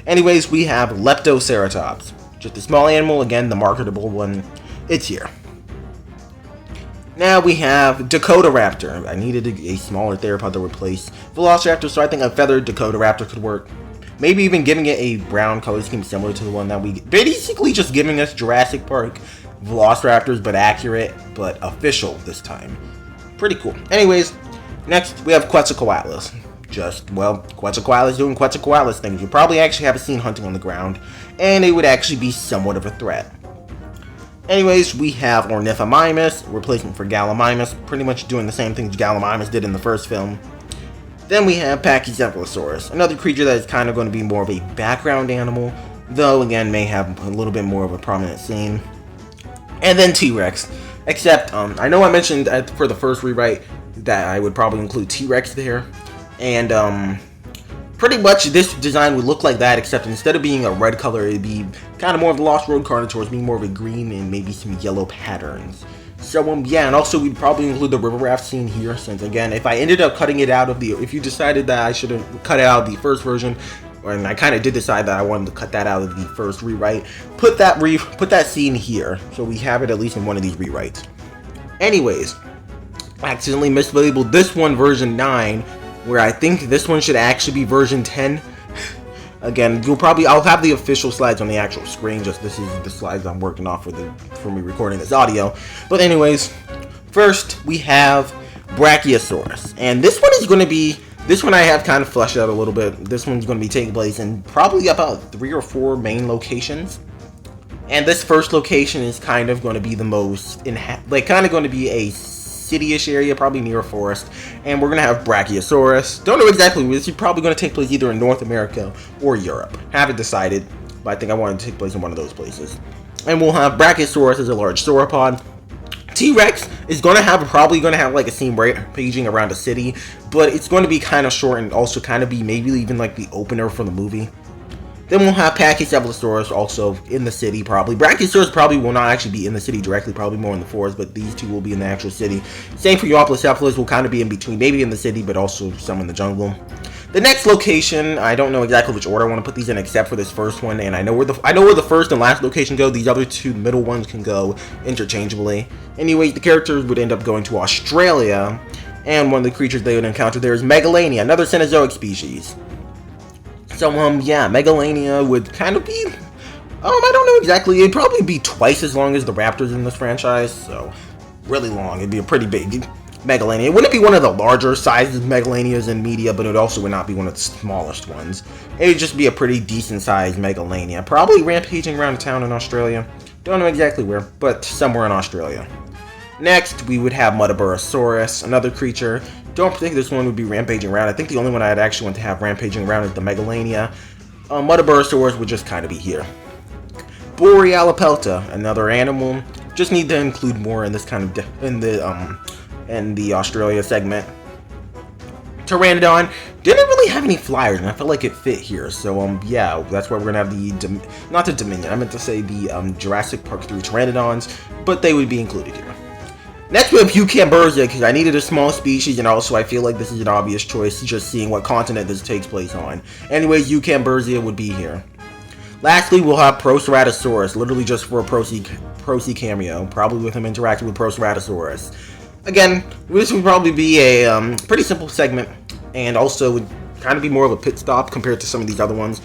Anyways, we have Leptoceratops. Just a small animal, again, the marketable one. It's here. Now we have Dakotaraptor. I needed a smaller theropod to replace Velociraptor, so I think a feathered Dakotaraptor could work. Maybe even giving it a brown color scheme similar to the one that we... Basically just giving us Jurassic Park Velociraptors, but accurate, but official this time. Pretty cool. Anyways, next we have Quetzalcoatlus. Quetzalcoatlus doing Quetzalcoatlus things. You probably actually have seen hunting on the ground, and it would actually be somewhat of a threat. Anyways, we have Ornithomimus, replacement for Gallimimus, pretty much doing the same things Gallimimus did in the first film. Then we have Pachycephalosaurus, another creature that is kind of going to be more of a background animal, though again may have a little bit more of a prominent scene. And then T-Rex, except I know I mentioned for the first rewrite that I would probably include T-Rex there, and pretty much this design would look like that, except instead of being a red color, it'd be kind of more of the Lost Road Carnotaurs, being more of a green and maybe some yellow patterns. So yeah, and also we'd probably include the river raft scene here, since again, if I ended up cutting it out of the, if you decided that I should have cut it out of the first version, and I kind of did decide that I wanted to cut that out of the first rewrite, put that scene here, so we have it at least in one of these rewrites. Anyways, I accidentally mislabeled this one version 9, where I think this one should actually be version 10. Again, I'll have the official slides on the actual screen, just this is the slides I'm working off for me recording this audio. But anyways, first we have Brachiosaurus, and this one I have kind of fleshed out a little bit. This one's going to be taking place in probably about 3 or 4 main locations. And this first location is kind of going to be the most, kind of going to be a city-ish area, probably near a forest, and we're gonna have Brachiosaurus. Don't know exactly where. This is probably gonna take place either in North America or Europe. Haven't decided, but I think I want it to take place in one of those places. And we'll have Brachiosaurus as a large sauropod. T-Rex is probably gonna have like a scene rampaging around a city, but it's going to be kind of short and also kind of be maybe even like the opener for the movie. Then we'll have Pachycephalosaurus also in the city, probably. Brachiosaurus probably will not actually be in the city directly, probably more in the forest, but these two will be in the actual city. Same for Euoplocephalus, will kind of be in between, maybe in the city, but also some in the jungle. The next location, I don't know exactly which order I want to put these in, except for this first one, and I know where the first and last location go. These other two middle ones can go interchangeably. Anyways, the characters would end up going to Australia, and one of the creatures they would encounter there is Megalania, another Cenozoic species. So, yeah, Megalania would kind of be, I don't know exactly, it'd probably be twice as long as the raptors in this franchise, so, really long. It'd be a pretty big Megalania. It wouldn't be one of the larger sizes Megalanias in media, but it also would not be one of the smallest ones. It would just be a pretty decent sized Megalania, probably rampaging around town in Australia. Don't know exactly where, but somewhere in Australia. Next, we would have Muttaburrasaurus, another creature. Don't think this one would be rampaging around. I think the only one I'd actually want to have rampaging around is the Megalania. Muttaburrasaurus would just kind of be here. Borealopelta, another animal. Just need to include more in this kind of in the Australia segment. Pteranodon didn't really have any flyers, and I felt like it fit here. So yeah, that's why we're gonna have the not the Dominion. I meant to say the Jurassic Park 3 Pteranodons, but they would be included here. Next we have Eucambersia, because I needed a small species, and also I feel like this is an obvious choice, just seeing what continent this takes place on. Anyways, Eucambersia would be here. Lastly, we'll have Proceratosaurus, literally just for a Procy cameo, probably with him interacting with Proceratosaurus. Again, this would probably be a pretty simple segment, and also would kind of be more of a pit stop compared to some of these other ones,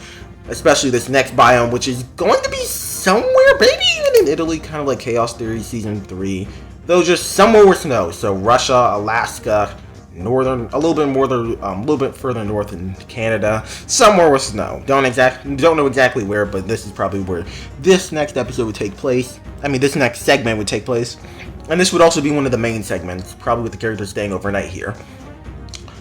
especially this next biome, which is going to be somewhere, maybe even in Italy, kind of like Chaos Theory Season 3. Though just somewhere with snow, so Russia, Alaska, northern, a little bit further north in Canada, somewhere with snow. Don't know exactly where, but this is probably where this next episode would take place. I mean, this next segment would take place, and this would also be one of the main segments, probably with the characters staying overnight here.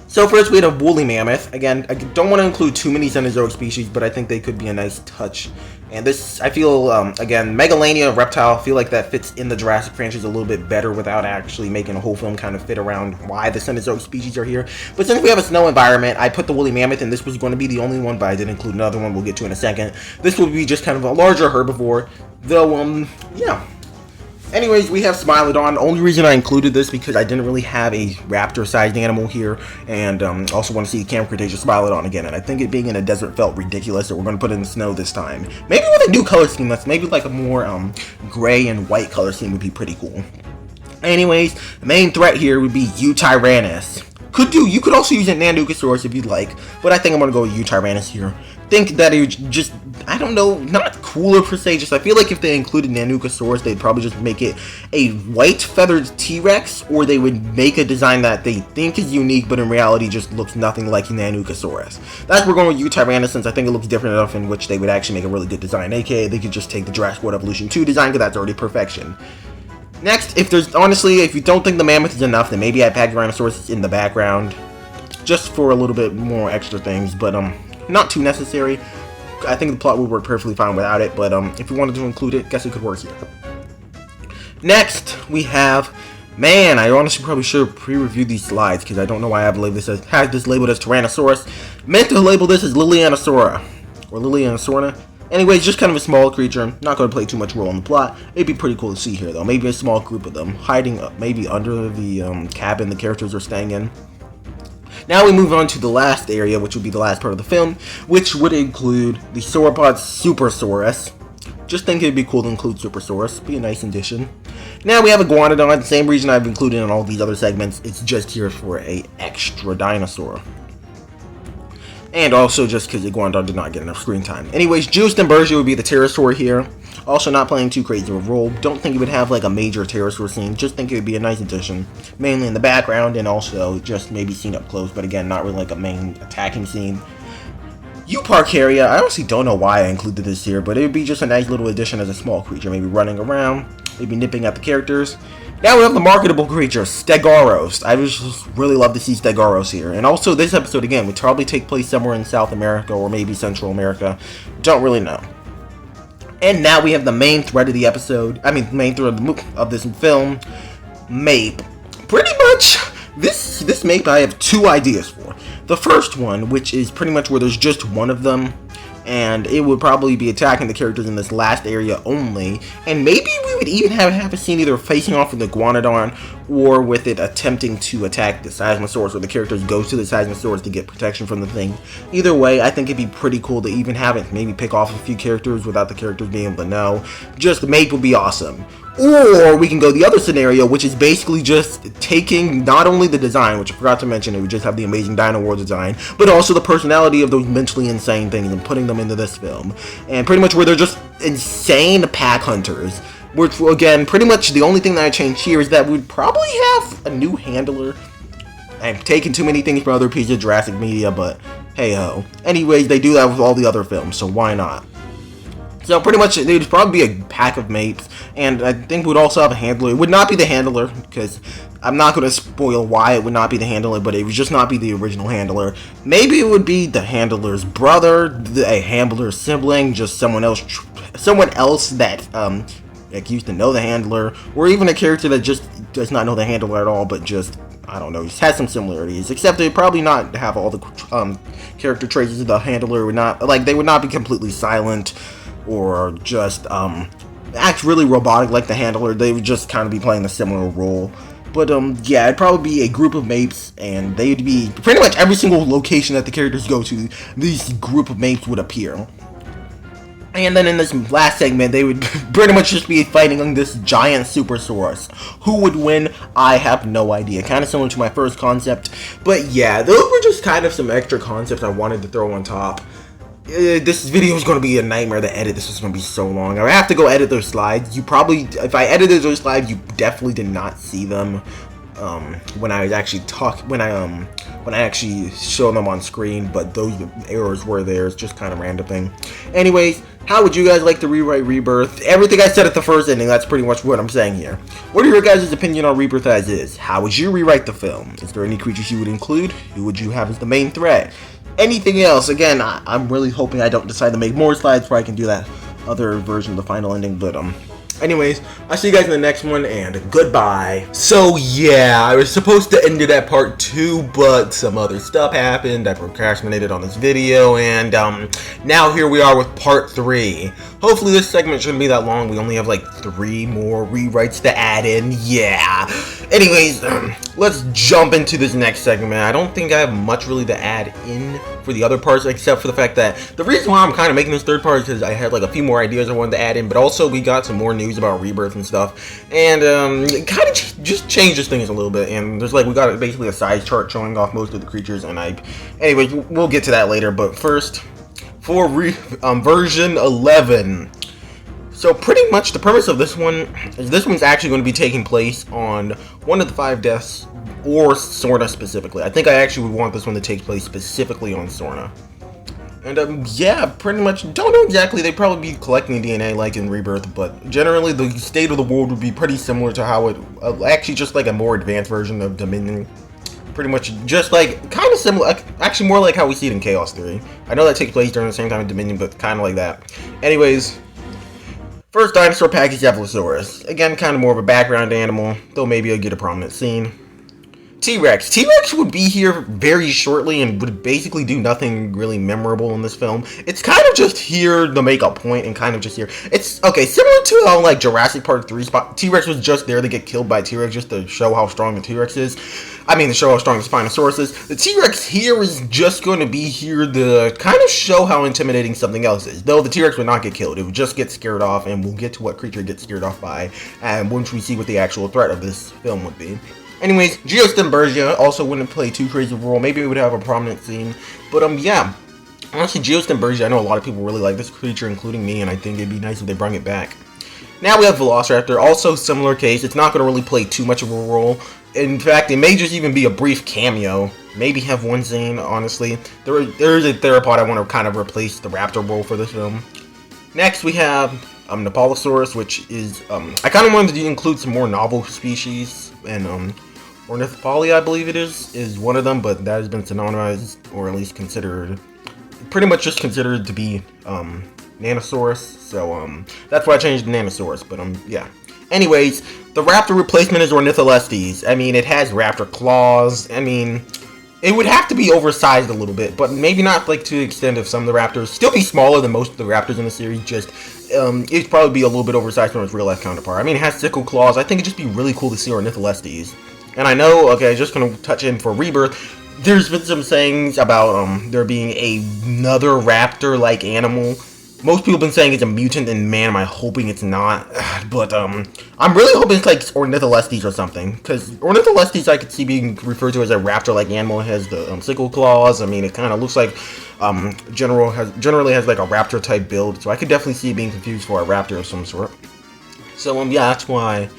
So first we had a woolly mammoth. Again, I don't want to include too many Cenozoic species, but I think they could be a nice touch And this, I feel, again, Megalania, Reptile, I feel like that fits in the Jurassic franchise a little bit better without actually making a whole film kind of fit around why the Cenozoic species are here. But since we have a snow environment, I put the woolly mammoth, and this was going to be the only one, but I did include another one we'll get to in a second. This will be just kind of a larger herbivore, though, yeah. Anyways, we have Smilodon. Only reason I included this because I didn't really have a raptor-sized animal here, and also want to see Camp Cretaceous Smilodon again. And I think it being in a desert felt ridiculous, so we're going to put it in the snow this time. Maybe with a new color scheme, that's maybe like a more gray and white color scheme would be pretty cool. Anyways, the main threat here would be Eutyrannus. You could also use a Nanucosaurus if you'd like, but I think I'm going to go with Eutyrannus here. Think that it would just, I don't know, not cooler per se, just I feel like if they included Nanucosaurus, they'd probably just make it a white feathered T-Rex, or they would make a design that they think is unique, but in reality just looks nothing like Nanucosaurus. That's where we're going with Eutyrannus, since I think it looks different enough in which they would actually make a really good design, aka they could just take the Jurassic World Evolution 2 design, because that's already perfection. Next, if you don't think the mammoth is enough, then maybe add Pachyrhinosaurus in the background, just for a little bit more extra things, but not too necessary. I think the plot would work perfectly fine without it, but if you wanted to include it, guess it could work here. Next, we have, man, I honestly probably should have pre-reviewed these slides, because I don't know why I have this labeled as Tyrannosaurus. Meant to label this as Lilianasaura, or Lilianasaurna. Anyways, just kind of a small creature, not going to play too much role in the plot. It'd be pretty cool to see here, though. Maybe a small group of them, hiding maybe under the cabin the characters are staying in. Now we move on to the last area, which would be the last part of the film, which would include the sauropod Supersaurus. Just think it'd be cool to include Supersaurus, be a nice addition. Now we have Iguanodon, the same reason I've included in all these other segments, it's just here for a extra dinosaur. And also just because Iguanodon did not get enough screen time. Anyways, Juiced and Bergia would be the pterosaur here. Also not playing too crazy of a role. Don't think it would have like a major pterosaur scene. Just think it would be a nice addition. Mainly in the background and also just maybe seen up close. But again, not really like a main attacking scene. Euparkeria, I honestly don't know why I included this here. But it would be just a nice little addition as a small creature. Maybe running around. Maybe nipping at the characters. Now we have the marketable creature, Stegoros. I would just really love to see Stegoros here. And also this episode, again, would probably take place somewhere in South America or maybe Central America. Don't really know. And now we have the main thread of the episode. Main thread of this film, Mape. Pretty much, this Mape I have two ideas for. The first one, which is pretty much where there's just one of them, and it would probably be attacking the characters in this last area only, and maybe we would even have a scene either facing off with the Iguanodon or with it attempting to attack the Seismosaurus, where the characters go to the Seismosaurus to get protection from the thing. Either way, I think it'd be pretty cool to even have it maybe pick off a few characters without the characters being able to know. Just Mape would be awesome. Or we can go the other scenario, which is basically just taking not only the design, which I forgot to mention, it would just have the amazing Dino World design, but also the personality of those mentally insane things and putting them into this film. And pretty much where they're just insane pack hunters. Which, again, pretty much the only thing that I changed here is that we'd probably have a new handler. I'm taking too many things from other pieces of Jurassic media, but hey-ho. Anyways, they do that with all the other films, so why not? So pretty much, it would probably be a pack of Mapes, and I think we'd also have a handler. It would not be the handler, because I'm not going to spoil why it would not be the handler, but it would just not be the original handler. Maybe it would be the handler's brother, a handler's sibling, just someone else that used to know the handler, or even a character that just does not know the handler at all, but just, I don't know, just has some similarities, except they'd probably not have all the character traits of the handler. They would not be completely silent, or just act really robotic like the handler. They would just kind of be playing a similar role. But yeah, it'd probably be a group of Mapes, and they'd be pretty much every single location that the characters go to, these group of Mapes would appear. And then in this last segment, they would pretty much just be fighting on this giant Supersaurus. Who would win? I have no idea. Kind of similar to my first concept. But yeah, those were just kind of some extra concepts I wanted to throw on top. This video is going to be a nightmare to edit. This is going to be so long. I have to go edit those slides. If I edited those slides, you definitely did not see them when I actually show them on screen. But those errors were there. It's just kind of random thing. Anyways, how would you guys like to rewrite Rebirth? Everything I said at the first ending, that's pretty much what I'm saying here. What are your guys' opinion on Rebirth as is? How would you rewrite the film? Is there any creatures you would include? Who would you have as the main threat? Anything else? Again, I'm really hoping I don't decide to make more slides where I can do that other version of the final ending, but anyways, I'll see you guys in the next one, and goodbye. So yeah, I was supposed to end it at part 2, but some other stuff happened. I procrastinated on this video, and now here we are with part 3. Hopefully this segment shouldn't be that long. We only have like 3 more rewrites to add in. Yeah. Anyways, let's jump into this next segment. I don't think I have much really to add in for the other parts, except for the fact that the reason why I'm kind of making this third part is because I had like a few more ideas I wanted to add in, but also we got some more news about Rebirth and stuff, and it kind of just changes things a little bit. And there's like, we got basically a size chart showing off most of the creatures, and anyways, we'll get to that later. But first, for version 11. So pretty much the premise of this one is this one's actually going to be taking place on one of the 5 deaths, or Sorna specifically. I think I actually would want this one to take place specifically on Sorna. And yeah, pretty much, don't know exactly, they'd probably be collecting DNA like in Rebirth, but generally the state of the world would be pretty similar to how it, actually just like a more advanced version of Dominion. Pretty much just like, kind of similar, actually more like how we see it in Chaos 3. I know that takes place during the same time in Dominion, but kind of like that. Anyways, first dinosaur pack is Cephalosaurus. Again, kind of more of a background animal, though maybe he'll get a prominent scene. T-Rex. T-Rex would be here very shortly and would basically do nothing really memorable in this film. It's kind of just here to make a point and kind of just here. It's, okay, similar to how, like, Jurassic Park 3 T-Rex was just there to get killed by T-Rex just to show how strong the T-Rex is. I mean, to show how strong the Spinosaurus is. The T-Rex here is just going to be here to kind of show how intimidating something else is. Though the T-Rex would not get killed. It would just get scared off, and we'll get to what creature it gets scared off by, and once we see what the actual threat of this film would be. Anyways, Geostembergia also wouldn't play too crazy of a role. Maybe it would have a prominent scene. But, yeah. Honestly, Geostembergia, I know a lot of people really like this creature, including me, and I think it'd be nice if they bring it back. Now we have Velociraptor, also similar case. It's not going to really play too much of a role. In fact, it may just even be a brief cameo. Maybe have one scene, honestly. There is a theropod I want to kind of replace the raptor role for this film. Next, we have Nopalosaurus, which is, I kind of wanted to include some more novel species, and, Ornithopoly, I believe it is one of them, but that has been synonymized, or at least considered, pretty much just considered to be, Nanosaurus, so, that's why I changed to Nanosaurus, but, yeah. Anyways, the raptor replacement is Ornitholestes. I mean, it has raptor claws. I mean, it would have to be oversized a little bit, but maybe not, like, to the extent of some of the raptors. Still be smaller than most of the raptors in the series, just, it'd probably be a little bit oversized from its real-life counterpart. I mean, it has sickle claws. I think it'd just be really cool to see Ornitholestes. And I know, okay, just gonna touch in for Rebirth, there's been some sayings about, there being another raptor-like animal. Most people have been saying it's a mutant, and man, am I hoping it's not. But, I'm really hoping it's like Ornitholestes or something. Because Ornitholestes I could see being referred to as a raptor-like animal. It has the sickle claws. I mean, it kind of looks like, generally has like a raptor-type build. So I could definitely see it being confused for a raptor of some sort. So, yeah, that's why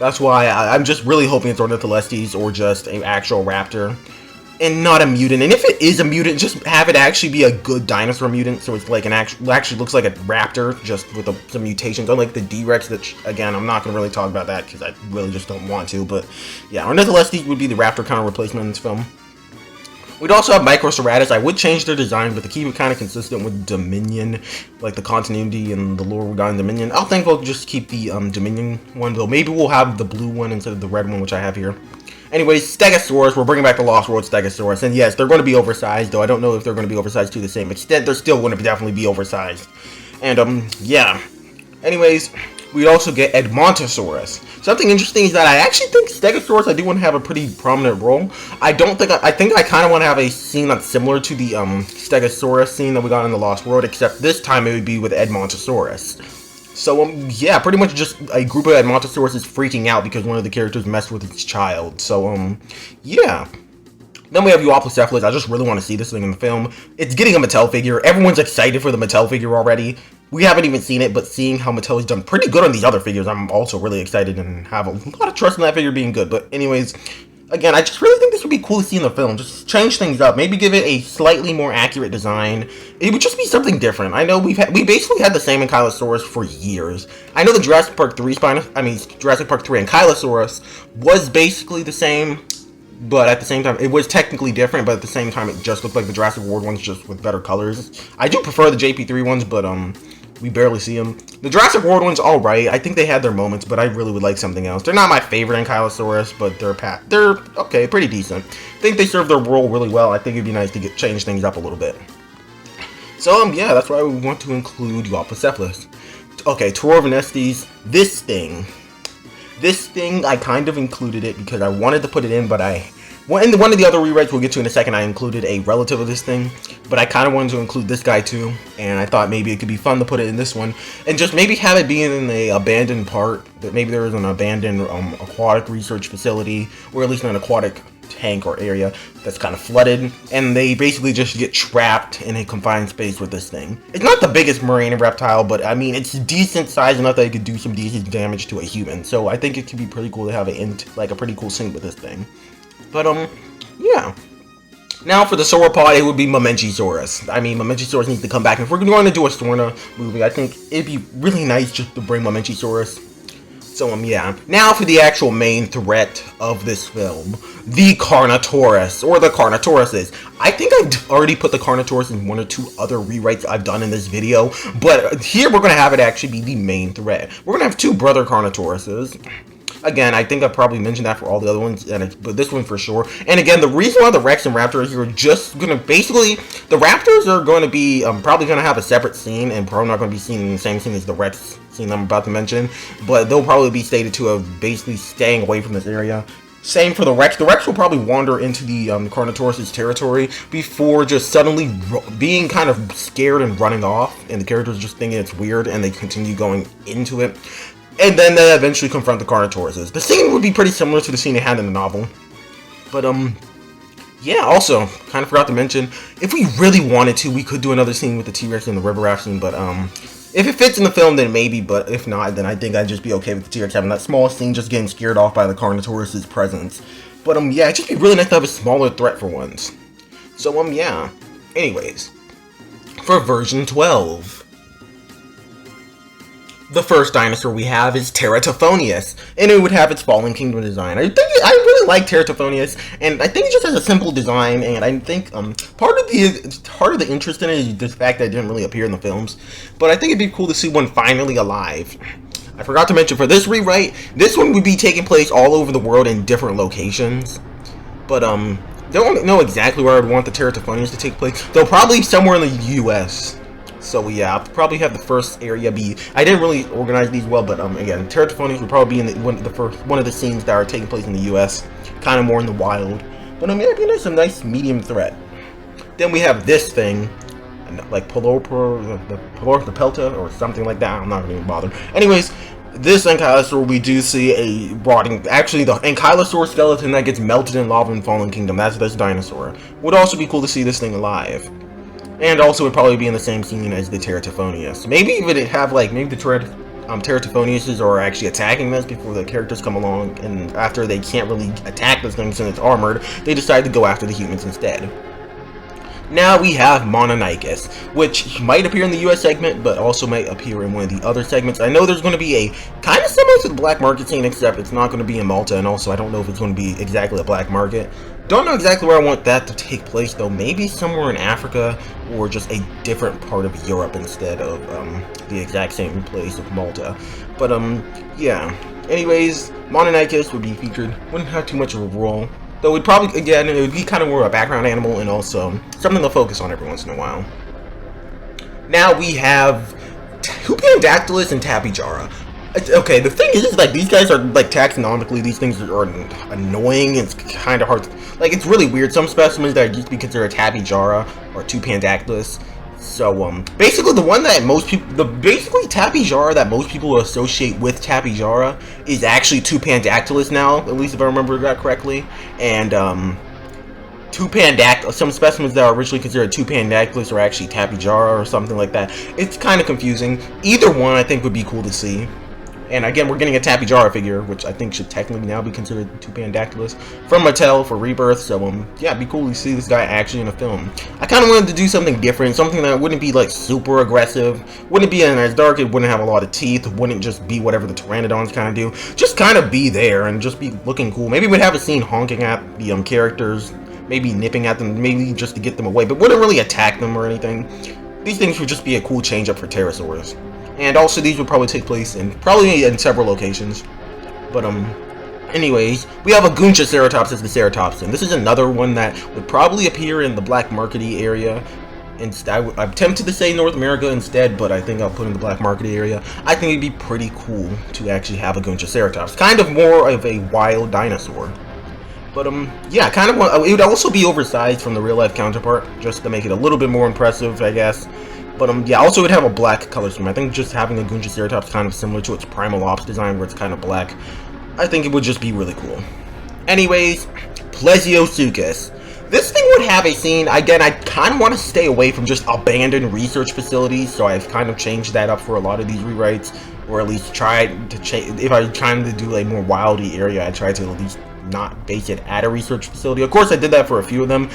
I'm just really hoping it's Ornitholestes or just an actual raptor. And not a mutant. And if it is a mutant, just have it actually be a good dinosaur mutant. So it's like an actually looks like a raptor, just with some mutations. Unlike the D-Rex, that, again, I'm not going to really talk about that because I really just don't want to. But yeah, Ornitholestes would be the raptor kind of replacement in this film. We'd also have Microceratus. I would change their design, but to keep it kind of consistent with Dominion, like the continuity and the lore we got in Dominion, I think we'll just keep the Dominion one, though maybe we'll have the blue one instead of the red one, which I have here. Anyways, Stegosaurus, we're bringing back the Lost World Stegosaurus, and yes, they're going to be oversized, though I don't know if they're going to be oversized to the same extent. They're still going to definitely be oversized. And, yeah. Anyways, we also get Edmontosaurus. Something interesting is that I actually think Stegosaurus, I do want to have a pretty prominent role. I think I kind of want to have a scene that's similar to the Stegosaurus scene that we got in the Lost World, except this time it would be with Edmontosaurus. So, yeah, pretty much just a group of Edmontosaurus is freaking out because one of the characters messed with its child. So, yeah. Then we have Euoplocephalus. I just really want to see this thing in the film. It's getting a Mattel figure. Everyone's excited for the Mattel figure already. We haven't even seen it, but seeing how Mattel has done pretty good on these other figures, I'm also really excited and have a lot of trust in that figure being good. But anyways, again, I just really think this would be cool to see in the film. Just change things up. Maybe give it a slightly more accurate design. It would just be something different. I know we basically had the same Ankylosaurus for years. I know the Jurassic Park 3 Jurassic Park 3 Ankylosaurus was basically the same, but at the same time, it was technically different, but at the same time, it just looked like the Jurassic World ones, just with better colors. I do prefer the JP3 ones, but, We barely see them. The Jurassic World one's alright. I think they had their moments, but I really would like something else. They're not my favorite Ankylosaurus, but they're okay, pretty decent. I think they serve their role really well. I think it'd be nice to change things up a little bit. So, yeah, that's why we want to include Euoplocephalus. Okay, Taurovenestes, this thing, I kind of included it because I wanted to put it in, but in one of the other rewrites we'll get to in a second, I included a relative of this thing, but I kind of wanted to include this guy too, and I thought maybe it could be fun to put it in this one, and just maybe have it be in an abandoned part, that maybe there is an abandoned aquatic research facility, or at least an aquatic tank or area that's kind of flooded, and they basically just get trapped in a confined space with this thing. It's not the biggest marine reptile, but I mean, it's decent size enough that it could do some decent damage to a human, so I think it could be pretty cool to have a pretty cool scene with this thing. But, yeah. Now for the sauropod, it would be Mamenchisaurus. I mean, Mamenchisaurus needs to come back. If we're going to do a Sorna movie, I think it'd be really nice just to bring Mamenchisaurus. So, yeah. Now for the actual main threat of this film. The Carnotaurus, or the Carnotauruses. I think I've already put the Carnotaurus in one or two other rewrites I've done in this video, but here we're going to have it actually be the main threat. We're going to have two brother Carnotauruses. Again, I think I probably mentioned that for all the other ones, but this one for sure. And again, the reason why the Rex and Raptors are just going to basically... The Raptors are going to be probably going to have a separate scene, and probably not going to be seen in the same scene as the Rex scene I'm about to mention. But they'll probably be stated to have basically staying away from this area. Same for the Rex. The Rex will probably wander into the Carnotaurus' territory before just suddenly being kind of scared and running off. And the characters just thinking it's weird, and they continue going into it. And then they eventually confront the Carnotauruses. The scene would be pretty similar to the scene they had in the novel. But, yeah, also, kind of forgot to mention, if we really wanted to, we could do another scene with the T-Rex and the river raft scene, but, if it fits in the film, then maybe, but if not, then I think I'd just be okay with the T-Rex having that small scene just getting scared off by the Carnotaurus' presence. But, yeah, it'd just be really nice to have a smaller threat for once. So, yeah. Anyways, for version 12. The first dinosaur we have is Teratophonius, and it would have its Fallen Kingdom design. I really like Teratophonius, and I think it just has a simple design, and I think part of the interest in it is the fact that it didn't really appear in the films, but I think it'd be cool to see one finally alive. I forgot to mention, for this rewrite, this one would be taking place all over the world in different locations, but don't know exactly where I'd want the Teratophonius to take place. They'll probably be somewhere in the US. So yeah, I'll probably have the first area be... I didn't really organize these well, but again, Teratophonius would probably be in one of the scenes that are taking place in the U.S., kind of more in the wild. But it'd be nice, a nice medium threat. Then we have this thing, like the Pelta or something like that. I'm not gonna even bother. Anyways, this Ankylosaur, we do see a rotting... Actually, the Ankylosaur skeleton that gets melted in lava in Fallen Kingdom. That's this dinosaur. Would also be cool to see this thing alive. And also would probably be in the same scene as the Teratophonius. Maybe even it have maybe the Teratophoniuses are actually attacking this before the characters come along, and after they can't really attack this thing since it's armored, they decide to go after the humans instead. Now we have Mononychus, which might appear in the US segment, but also might appear in one of the other segments. I know there's going to be a kind of similar to the black market scene, except it's not going to be in Malta, and also I don't know if it's going to be exactly a black market. Don't know exactly where I want that to take place, though. Maybe somewhere in Africa, or just a different part of Europe instead of the exact same place of Malta. But, yeah. Anyways, Mononychus would be featured. Wouldn't have too much of a role. Though it probably, again, it would be kind of more a background animal and also something to focus on every once in a while. Now we have Hupandactylus and Tapijara. Okay, the thing is, these guys are, taxonomically, these things are annoying. It's kind of hard. It's really weird. Some specimens that used to be considered Tapijara or Tupandactylus. So, basically, the one that most people, Tapijara that most people associate with Tapijara is actually Tupandactylus now, at least if I remember that correctly. And, some specimens that are originally considered Tupandactylus are actually Tapijara or something like that. It's kind of confusing. Either one, I think, would be cool to see. And again, we're getting a Tapijara figure, which I think should technically now be considered Tupandactylus, from Mattel for Rebirth. So, yeah, it'd be cool to see this guy actually in a film. I kind of wanted to do something different, something that wouldn't be, super aggressive, wouldn't be as dark, it wouldn't have a lot of teeth, wouldn't just be whatever the Pteranodons kind of do. Just kind of be there and just be looking cool. Maybe we'd have a scene honking at the characters, maybe nipping at them, maybe just to get them away, but wouldn't really attack them or anything. these things would just be a cool change up for pterosaurs. And also these would probably take place in several locations. But anyways, we have a Gunchaceratops as the ceratopsin. This is another one that would probably appear in the black markety area. Instead, I'm tempted to say North America instead, but I think I'll put in the black market area. I think it'd be pretty cool to actually have a Gunchaceratops, kind of more of a wild dinosaur. But yeah, kind of it would also be oversized from the real life counterpart, just to make it a little bit more impressive, I guess. But yeah, also it would have a black color scheme. I think just having a Gunchaceratops kind of similar to its Primal Ops design, where it's kind of black, I think it would just be really cool. Anyways, Plesiosuchus. This thing would have a scene. Again, I kind of want to stay away from just abandoned research facilities, so I've kind of changed that up for a lot of these rewrites, or at least tried to change. If I'm trying to do a more wildy area, I try to at least not base it at a research facility. Of course, I did that for a few of them,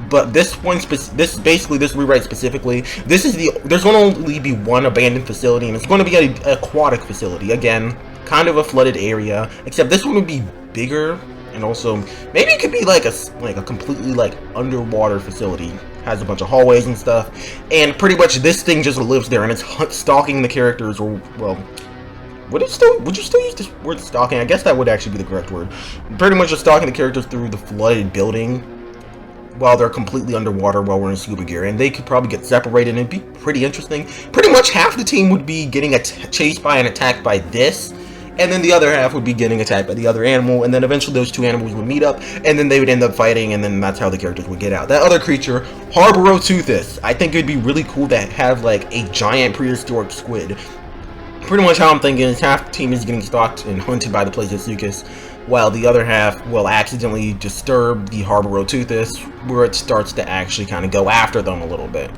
but this rewrite specifically, there's going to only be one abandoned facility, and it's going to be an aquatic facility. Again, kind of a flooded area, except this one would be bigger. And also, maybe it could be like a completely underwater facility. Has a bunch of hallways and stuff, and pretty much this thing just lives there, and it's stalking the characters. Or well, would you still use this word stalking? I guess that would actually be the correct word. Pretty much just stalking the characters through the flooded building while they're completely underwater while we're in scuba gear, and they could probably get separated, and it'd be pretty interesting. Pretty much half the team would be getting chased by and attacked by this. And then the other half would be getting attacked by the other animal, and then eventually those two animals would meet up, and then they would end up fighting, and then that's how the characters would get out. That other creature, Harboroteuthis, I think it'd be really cool to have like a giant prehistoric squid. Pretty much how I'm thinking is half the team is getting stalked and hunted by the Plesiosuchus, while the other half will accidentally disturb the Harboroteuthis, where it starts to actually kind of go after them a little bit,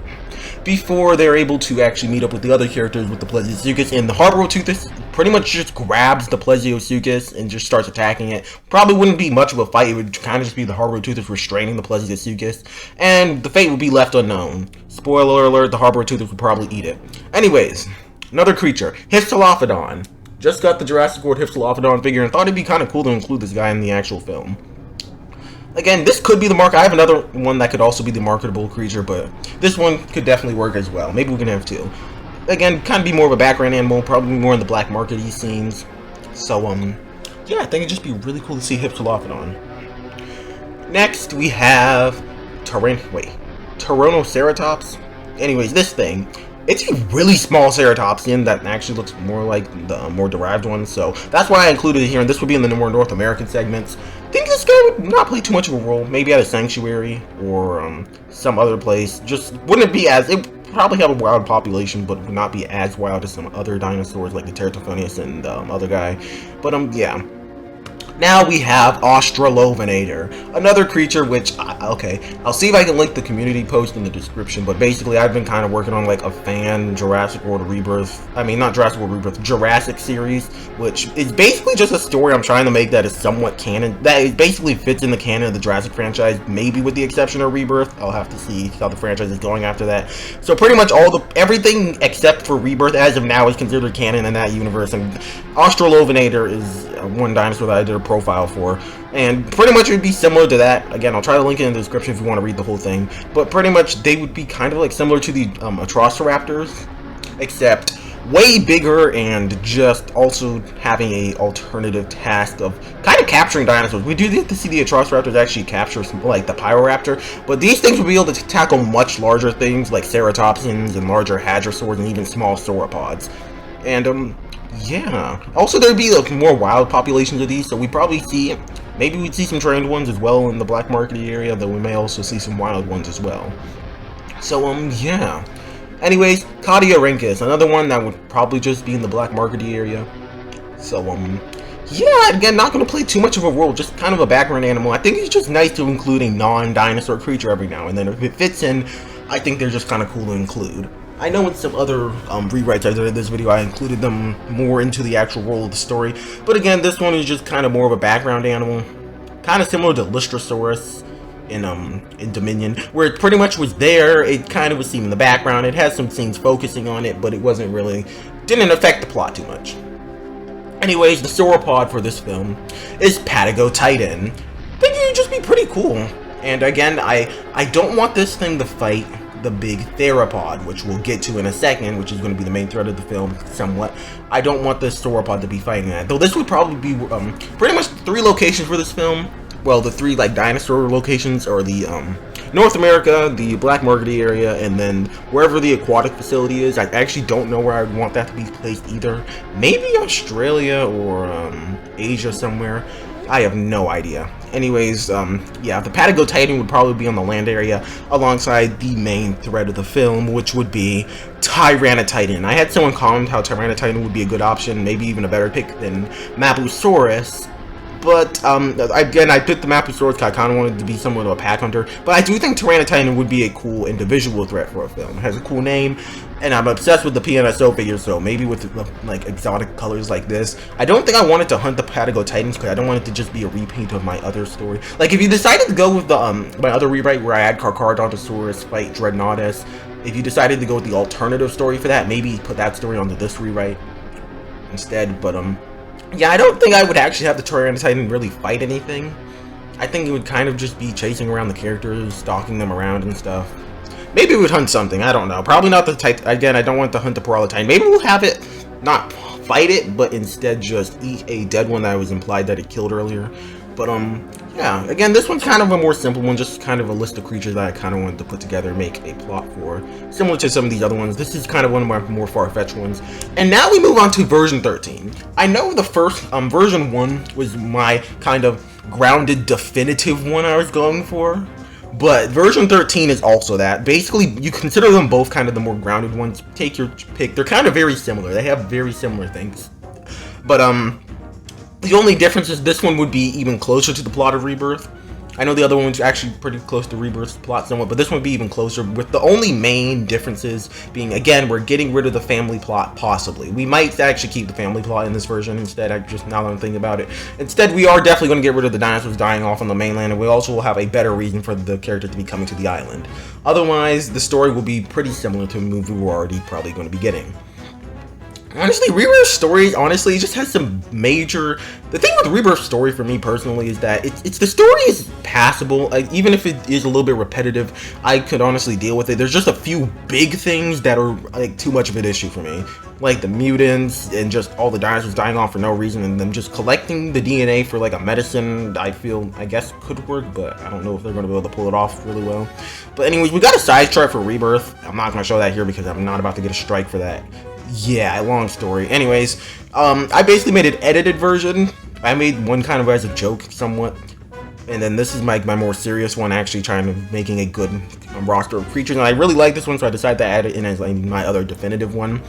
before they're able to actually meet up with the other characters with the Plesiosuchus. And the Harboroteuthis pretty much just grabs the Plesiosuchus and just starts attacking it. Probably wouldn't be much of a fight. It would kind of just be the Harboroteuthis restraining the Plesiosuchus, and the fate would be left unknown. Spoiler alert, the Harboroteuthis would probably eat it. Anyways, another creature, Hypsilophodon. Just got the Jurassic World Hypsilophodon figure and thought it'd be kind of cool to include this guy in the actual film. Again, this could be the mark. I have another one that could also be the marketable creature, but this one could definitely work as well. Maybe we can have two. Again, kind of be more of a background animal, probably more in the black market-y scenes. So, yeah, I think it'd just be really cool to see Hypsilophodon. Next, we have Tyrannoceratops. Anyways, this thing. It's a really small ceratopsian that actually looks more like the more derived one, so that's why I included it here, and this would be in the more North American segments. I think this guy would not play too much of a role, maybe at a sanctuary or some other place. Just wouldn't be as, it would probably have a wild population, but would not be as wild as some other dinosaurs like the Teratophonius and the other guy. But yeah. Now we have Australovenator, another creature which, okay, I'll see if I can link the community post in the description, but basically I've been kind of working on like a fan Jurassic World Rebirth, not Jurassic World Rebirth, Jurassic series, which is basically just a story I'm trying to make that is somewhat canon, that it basically fits in the canon of the Jurassic franchise, maybe with the exception of Rebirth. I'll have to see how the franchise is going after that. So pretty much everything except for Rebirth as of now is considered canon in that universe, and Australovenator is one dinosaur that I did a profile for, and pretty much it would be similar to that. Again, I'll try to link it in the description if you want to read the whole thing, but pretty much they would be kind of like similar to the Atrociraptors, except way bigger, and just also having a alternative task of kind of capturing dinosaurs. We do get to see the Atrociraptors actually capture some, like the Pyroraptor, but these things would be able to tackle much larger things like ceratopsians and larger hadrosaurs and even small sauropods. And yeah, also there'd be like more wild populations of these, so we'd probably see, maybe we'd see some trained ones as well in the black market area, though we may also see some wild ones as well. So yeah. Anyways, Cadiorhynchus, another one that would probably just be in the black market area. So yeah, again, not going to play too much of a role, just kind of a background animal. I think it's just nice to include a non-dinosaur creature every now and then. If it fits in, I think they're just kind of cool to include. I know in some other rewrites I did in this video, I included them more into the actual role of the story. But again, this one is just kind of more of a background animal. Kind of similar to Lystrosaurus in Dominion, where it pretty much was there. It kind of was seen in the background. It has some scenes focusing on it, but it wasn't really, didn't affect the plot too much. Anyways, the sauropod for this film is Patagotitan. I think it would just be pretty cool. And again, I don't want this thing to fight the big theropod, which we'll get to in a second, which is going to be the main thread of the film somewhat. I don't want the sauropod to be fighting that, though this would probably be pretty much 3 locations for this film. Well, the 3 like dinosaur locations are the North America, the Black Market area, and then wherever the aquatic facility is. I actually don't know where I would want that to be placed either. Maybe Australia or Asia somewhere. I have no idea. Anyways, yeah, the Patagotitan would probably be on the land area alongside the main thread of the film, which would be Tyranititan. I had someone comment how Tyranititan would be a good option, maybe even a better pick than Mapusaurus. But, again, I picked the Mapusaurus because I kind of wanted to be somewhat of a pack hunter. But I do think Tyranititan would be a cool individual threat for a film. It has a cool name, and I'm obsessed with the PNSO figures, so maybe with, like, exotic colors like this. I don't think I wanted to hunt the Patagotitans because I don't want it to just be a repaint of my other story. Like, if you decided to go with the, my other rewrite where I had Carcharodontosaurus fight Dreadnoughtus, if you decided to go with the alternative story for that, maybe put that story onto this rewrite instead, but, yeah, I don't think I would actually have the Tyranititan really fight anything. I think it would kind of just be chasing around the characters, stalking them around and stuff. Maybe it would hunt something, I don't know. Probably not the type, again, I don't want to hunt the Paralititan. Maybe we'll have it not fight it, but instead just eat a dead one that was implied that it killed earlier. But, yeah, again, this one's kind of a more simple one, just kind of a list of creatures that I kind of wanted to put together and make a plot for. Similar to some of these other ones, this is kind of one of my more far-fetched ones. And now we move on to version 13. I know the first, version 1 was my kind of grounded, definitive one I was going for. But version 13 is also that. Basically, you consider them both kind of the more grounded ones. Take your pick. They're kind of very similar. They have very similar things. But, the only difference is this one would be even closer to the plot of Rebirth. I know the other one's actually pretty close to Rebirth's plot somewhat, but this one would be even closer, with the only main differences being, again, we're getting rid of the family plot, possibly. We might actually keep the family plot in this version instead, now that I'm thinking about it. Instead, we are definitely going to get rid of the dinosaurs dying off on the mainland, and we also will have a better reason for the character to be coming to the island. Otherwise, the story will be pretty similar to a movie we're already probably going to be getting. Honestly, Rebirth's story, honestly, just has some major... The thing with Rebirth's story for me personally is that the story is passable. Like, even if it is a little bit repetitive, I could honestly deal with it. There's just a few big things that are like too much of an issue for me. Like the mutants and just all the dinosaurs dying off for no reason, and them just collecting the DNA for like a medicine I guess could work, but I don't know if they're going to be able to pull it off really well. But anyways, we got a size chart for Rebirth. I'm not going to show that here because I'm not about to get a strike for that. Yeah, long story. Anyways, I basically made an edited version. I made one kind of as a joke somewhat, and then this is my more serious one, actually trying to making a good roster of creatures, and I really like this one, so I decided to add it in as my other definitive one.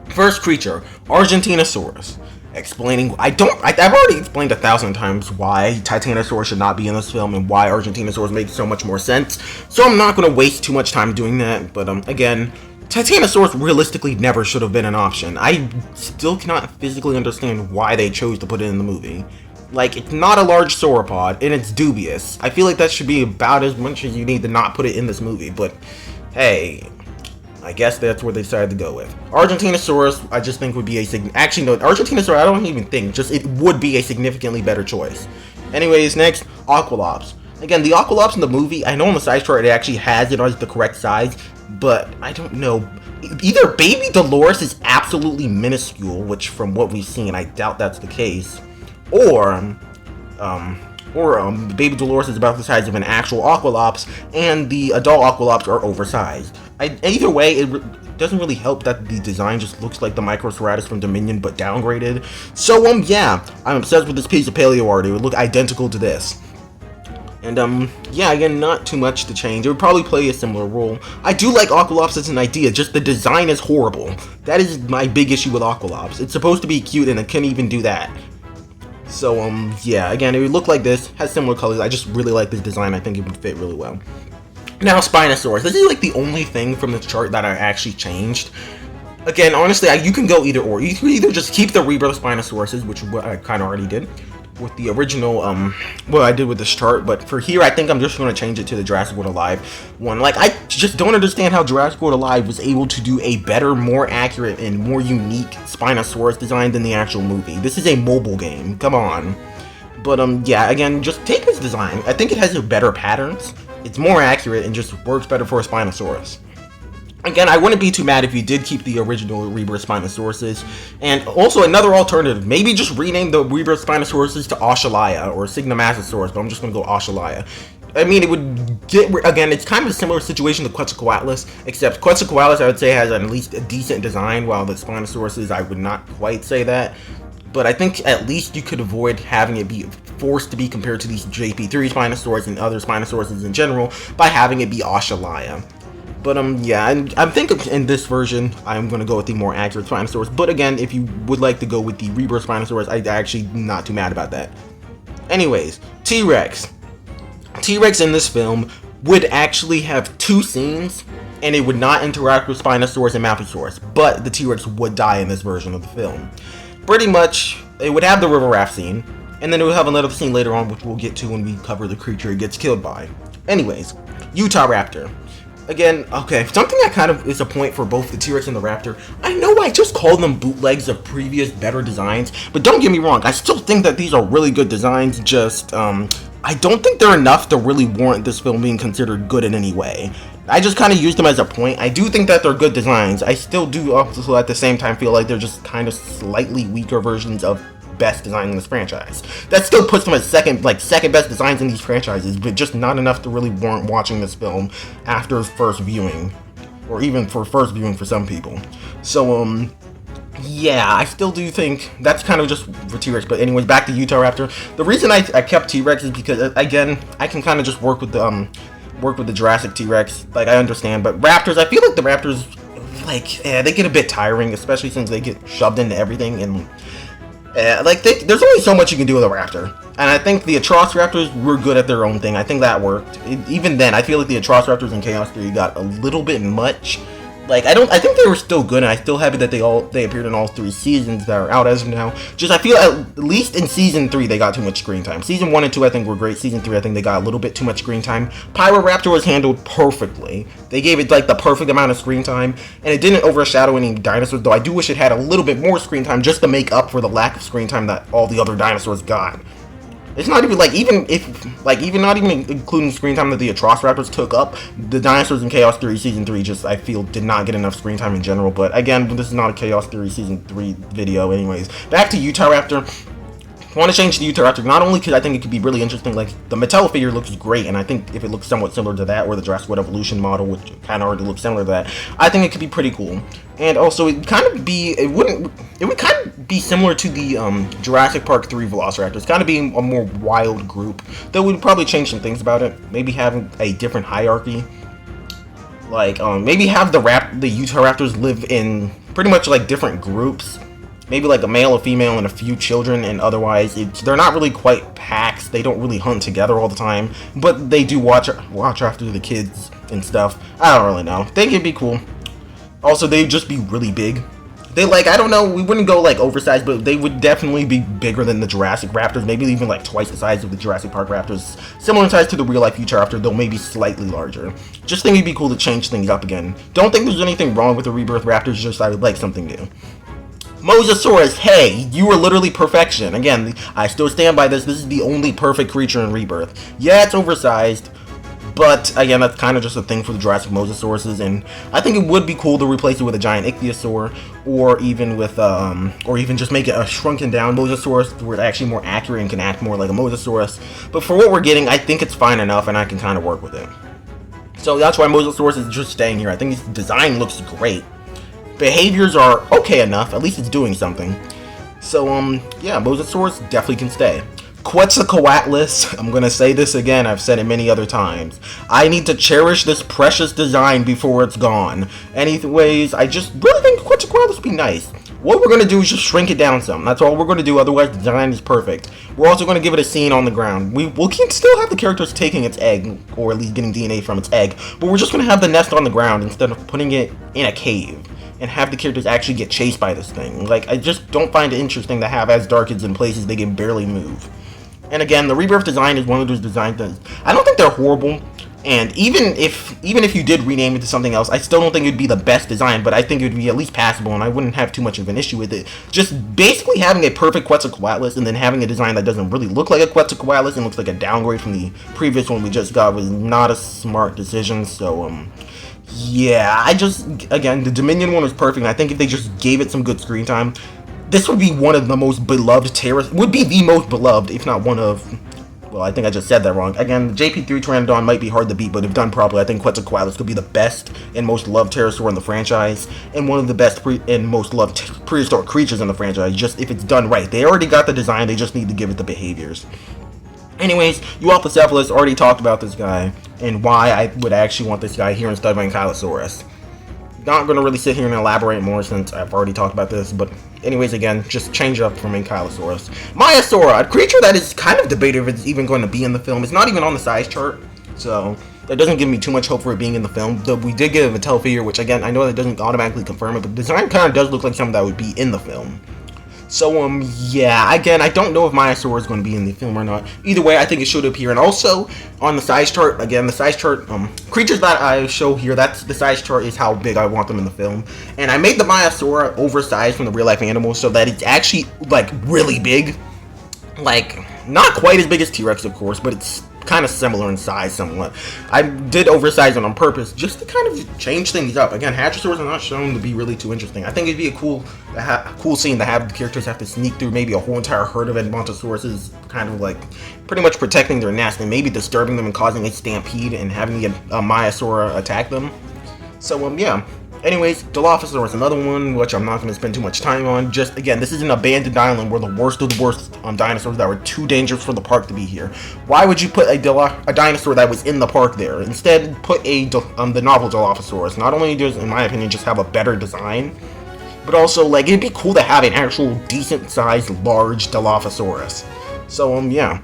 First creature, Argentinosaurus. Explaining, I've already explained 1,000 times why Titanosaurus should not be in this film and why Argentinosaurus makes so much more sense, so I'm not going to waste too much time doing that, but again, Titanosaurus realistically never should have been an option. I still cannot physically understand why they chose to put it in the movie. Like, it's not a large sauropod, and it's dubious. I feel like that should be about as much as you need to not put it in this movie, but hey, I guess that's where they decided to go with. Argentinosaurus, I just think would be actually, no, Argentinosaurus, I don't even think, just it would be a significantly better choice. Anyways, next, Aqualops. Again, the Aqualops in the movie, I know on the size chart it actually has it as the correct size, but I don't know. Either Baby Dolores is absolutely minuscule, which from what we've seen, I doubt that's the case, or Baby Dolores is about the size of an actual Aqualops, and the adult Aqualops are oversized. Either way, it doesn't really help that the design just looks like the Microceratus from Dominion, but downgraded. So, yeah, I'm obsessed with this piece of paleo art. It would look identical to this. And, yeah, again, not too much to change. It would probably play a similar role. I do like Aqualops as an idea, just the design is horrible. That is my big issue with Aqualops. It's supposed to be cute, and it can't even do that. So, yeah, again, it would look like this, has similar colors. I just really like this design. I think it would fit really well. Now, Spinosaurus. This is, like, the only thing from the chart that I actually changed. Again, honestly, you can go either or. You can either just keep the Rebirth Spinosauruses, which is what I kind of already did with the original, what I did with this chart, but for here, I think I'm just going to change it to the Jurassic World Alive one. Like, I just don't understand how Jurassic World Alive was able to do a better, more accurate, and more unique Spinosaurus design than the actual movie. This is a mobile game, come on. But, yeah, again, just take this design. I think it has better patterns. It's more accurate and just works better for a Spinosaurus. Again, I wouldn't be too mad if you did keep the original Rebirth Spinosauruses. And also another alternative, maybe just rename the Rebirth Spinosauruses to Australasia or Signomazosaurus, but I'm just going to go Australasia. I mean, it would get, again, it's kind of a similar situation to Quetzalcoatlus, except Quetzalcoatlus I would say has at least a decent design, while the Spinosauruses I would not quite say that. But I think at least you could avoid having it be forced to be compared to these JP3 Spinosaurus and other Spinosauruses in general by having it be Australasia. But yeah, I'm thinking in this version, I'm going to go with the more accurate Spinosaurus. But again, if you would like to go with the Rebirth Spinosaurus, I'm actually not too mad about that. Anyways, T-Rex. T-Rex in this film would actually have 2 scenes, and it would not interact with Spinosaurus and Mapusaurus, but the T-Rex would die in this version of the film. Pretty much, it would have the river raft scene, and then it would have another scene later on, which we'll get to when we cover the creature it gets killed by. Anyways, Utahraptor. Again, okay, something that kind of is a point for both the T-Rex and the Raptor. I know I just called them bootlegs of previous better designs, but don't get me wrong, I still think that these are really good designs, just, I don't think they're enough to really warrant this film being considered good in any way. I just kind of used them as a point. I do think that they're good designs. I still do also at the same time feel like they're just kind of slightly weaker versions of best design in this franchise. That still puts them as second best designs in these franchises, but just not enough to really warrant watching this film after first viewing, or even for first viewing for some people. So, yeah, I still do think that's kind of just for T-Rex. But anyways, back to Utahraptor. The reason I kept T-Rex is because, again, I can kind of just work with the Jurassic T-Rex. Like, I understand, but Raptors, I feel like the Raptors, like, they get a bit tiring, especially since they get shoved into everything, and there's only so much you can do with a raptor. And I think the Atrociraptors were good at their own thing. I think that worked. Even then, I feel like the Atrociraptors in Chaos 3 got a little bit much. Like, I think they were still good, and I'm still happy that they appeared in all 3 seasons that are out as of now. Just, I feel at least in Season 3, they got too much screen time. Season 1 and 2, I think, were great. Season 3, I think they got a little bit too much screen time. Pyroraptor was handled perfectly. They gave it, like, the perfect amount of screen time, and it didn't overshadow any dinosaurs, though I do wish it had a little bit more screen time just to make up for the lack of screen time that all the other dinosaurs got. It's not even, not even including screen time that the Atrociraptors took up, the dinosaurs in Chaos Theory Season 3 just, I feel, did not get enough screen time in general. But again, this is not a Chaos Theory Season 3 video anyways. Back to Utahraptor. I want to change the Utahraptor, not only because I think it could be really interesting, like, the Mattel figure looks great, and I think if it looks somewhat similar to that, or the Jurassic World Evolution model, which kind of already looks similar to that, I think it could be pretty cool. And also, it would kind of be similar to the Jurassic Park 3 Velociraptors, kind of being a more wild group, though we'd probably change some things about it, maybe having a different hierarchy. Like, maybe have the Utahraptors live in pretty much, like, different groups. Maybe like a male, a female, and a few children, and otherwise they're not really quite packs. They don't really hunt together all the time, but they do watch after the kids and stuff. I don't really know. They could be cool. Also, they'd just be really big. They, like, I don't know, we wouldn't go like oversized, but they would definitely be bigger than the Jurassic Raptors, maybe even like twice the size of the Jurassic Park Raptors. Similar in size to the real life Utahraptor, though maybe slightly larger. Just think it'd be cool to change things up again. Don't think there's anything wrong with the Rebirth Raptors, just I would like something new. Mosasaurus, hey, you were literally perfection. Again, I still stand by this. This is the only perfect creature in Rebirth. Yeah, it's oversized, but again, that's kind of just a thing for the Jurassic Mosasauruses, and I think it would be cool to replace it with a giant ichthyosaur, or even with, or even just make it a shrunken down Mosasaurus, where it's actually more accurate and can act more like a Mosasaurus. But for what we're getting, I think it's fine enough, and I can kind of work with it. So that's why Mosasaurus is just staying here. I think its design looks great. Behaviors are okay enough, at least it's doing something. So, yeah, Mosasaurus definitely can stay. Quetzalcoatlus, I'm gonna say this again, I've said it many other times. I need to cherish this precious design before it's gone. Anyways, I just really think Quetzalcoatlus would be nice. What we're gonna do is just shrink it down some. That's all we're gonna do, otherwise the design is perfect. We're also gonna give it a scene on the ground. We'll still have the characters taking its egg, or at least getting DNA from its egg, but we're just gonna have the nest on the ground instead of putting it in a cave. And have the characters actually get chased by this thing. Like, I just don't find it interesting to have Asdarkids in places they can barely move. And again, the Rebirth design is one of those designs that I don't think they're horrible. And even if you did rename it to something else, I still don't think it would be the best design, but I think it would be at least passable, and I wouldn't have too much of an issue with it. Just basically having a perfect Quetzalcoatlus and then having a design that doesn't really look like a Quetzalcoatlus and looks like a downgrade from the previous one we just got was not a smart decision. So yeah, again, the Dominion one was perfect, and I think if they just gave it some good screen time, this would be one of the most beloved would be the most beloved, if not one of. Well, I think I just said that wrong. Again, JP3 Pteranodon might be hard to beat, but if done properly, I think Quetzalcoatlus could be the best and most loved pterosaur in the franchise, and one of the best and most loved prehistoric creatures in the franchise, just if it's done right. They already got the design, they just need to give it the behaviors. Anyways, Euoplocephalus already talked about this guy, and why I would actually want this guy here instead of Ankylosaurus. Not going to really sit here and elaborate more since I've already talked about this, but anyways, again, just change it up from Ankylosaurus. Maiasaura, a creature that is kind of debated if it's even going to be in the film. It's not even on the size chart, so that doesn't give me too much hope for it being in the film. Though we did get a Mattel figure, which again, I know that doesn't automatically confirm it, but the design kind of does look like something that would be in the film. So, yeah, again, I don't know if Maiasaura is going to be in the film or not. Either way, I think it should appear. And also, on the size chart, again, the size chart, creatures that I show here, that's the size chart is how big I want them in the film. And I made the Maiasaura oversized from the real-life animals so that it's actually, like, really big. Like, not quite as big as T-Rex, of course, but it's kind of similar in size somewhat. I did oversize it on purpose just to kind of change things up. Again, Hadrosaurs are not shown to be really too interesting. I think it'd be a cool scene to have the characters have to sneak through maybe a whole entire herd of Edmontosauruses, kind of like pretty much protecting their nest and maybe disturbing them and causing a stampede and having a Maiasaura attack them. So yeah. Anyways, Dilophosaurus, another one which I'm not going to spend too much time on. Just, again, this is an abandoned island where the worst of the worst dinosaurs that were too dangerous for the park to be here. Why would you put a dinosaur that was in the park there? Instead, put the novel Dilophosaurus. Not only does, in my opinion, just have a better design, but also, like, it'd be cool to have an actual decent-sized, large Dilophosaurus. So, yeah.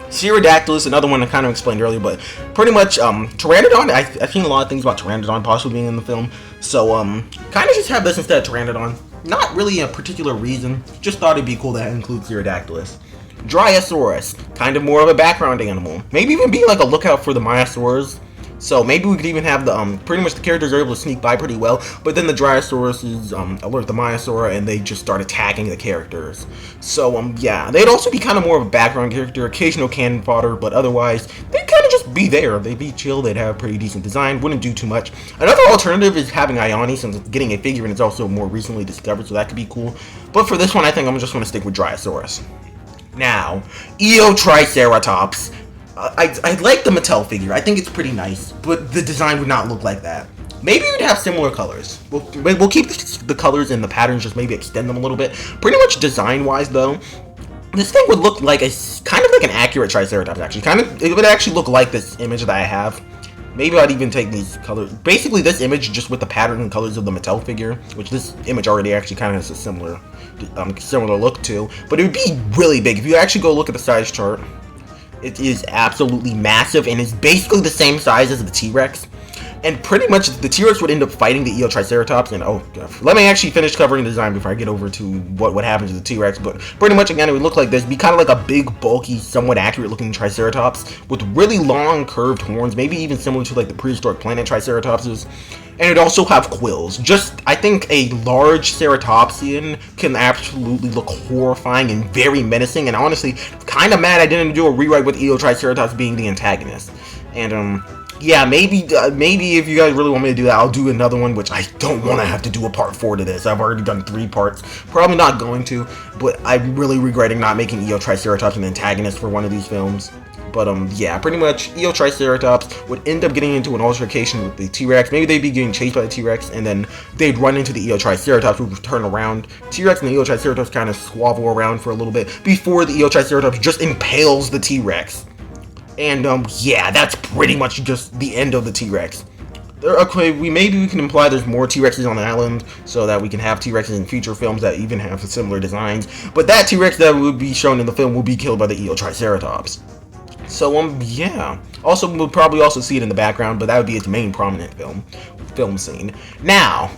Pterodactylus, another one I kind of explained earlier, but pretty much, Pteranodon, I've seen a lot of things about Pteranodon possibly being in the film, so, kind of just have this instead of Pteranodon. Not really a particular reason, just thought it'd be cool to include Pterodactylus. Dryosaurus, kind of more of a background animal. Maybe even be like a lookout for the Maiasaurs. So maybe we could even have the, pretty much the characters are able to sneak by pretty well, but then the Dryosauruses alert the Maiasaura and they just start attacking the characters. So, yeah, they'd also be kind of more of a background character, occasional cannon fodder, but otherwise, they'd kind of just be there. They'd be chill, they'd have pretty decent design, wouldn't do too much. Another alternative is having Ione, since it's getting a figure and it's also more recently discovered, so that could be cool. But for this one, I think I'm just going to stick with Dryosaurus. Now, Eotriceratops. I like the Mattel figure. I think it's pretty nice, but the design would not look like that. Maybe we'd have similar colors. We'll keep the colors and the patterns, just maybe extend them a little bit. Pretty much design-wise, though, this thing would look like kind of like an accurate Triceratops, actually. It would actually look like this image that I have. Maybe I'd even take these colors. Basically, this image just with the pattern and colors of the Mattel figure, which this image already actually kind of has a similar look to. But it would be really big. If you actually go look at the size chart, it is absolutely massive and is basically the same size as the T-Rex. And pretty much the T-Rex would end up fighting the Eotriceratops. And let me actually finish covering the design before I get over to what would happen to the T-Rex. But pretty much, again, it would look like this. Be kind of like a big, bulky, somewhat accurate looking Triceratops with really long, curved horns. Maybe even similar to like the prehistoric planet Triceratopses. And it'd also have quills. I think a large Ceratopsian can absolutely look horrifying and very menacing. And honestly, kind of mad I didn't do a rewrite with Eotriceratops being the antagonist. And, yeah, maybe if you guys really want me to do that, I'll do another one, which I don't want to have to do a part 4 to this. I've already done 3 parts. Probably not going to, but I'm really regretting not making Eotriceratops an antagonist for one of these films. But, yeah, pretty much, Eotriceratops would end up getting into an altercation with the T-Rex. Maybe they'd be getting chased by the T-Rex, and then they'd run into the Eotriceratops, who would turn around. T-Rex and the Eotriceratops kind of squabble around for a little bit before the Eotriceratops just impales the T-Rex. And, yeah, that's pretty much just the end of the T-Rex. Okay, maybe we can imply there's more T-Rexes on the island, so that we can have T-Rexes in future films that even have similar designs. But that T-Rex that would be shown in the film will be killed by the Eotriceratops. So, yeah. Also, we'll probably also see it in the background, but that would be its main prominent film scene. Now,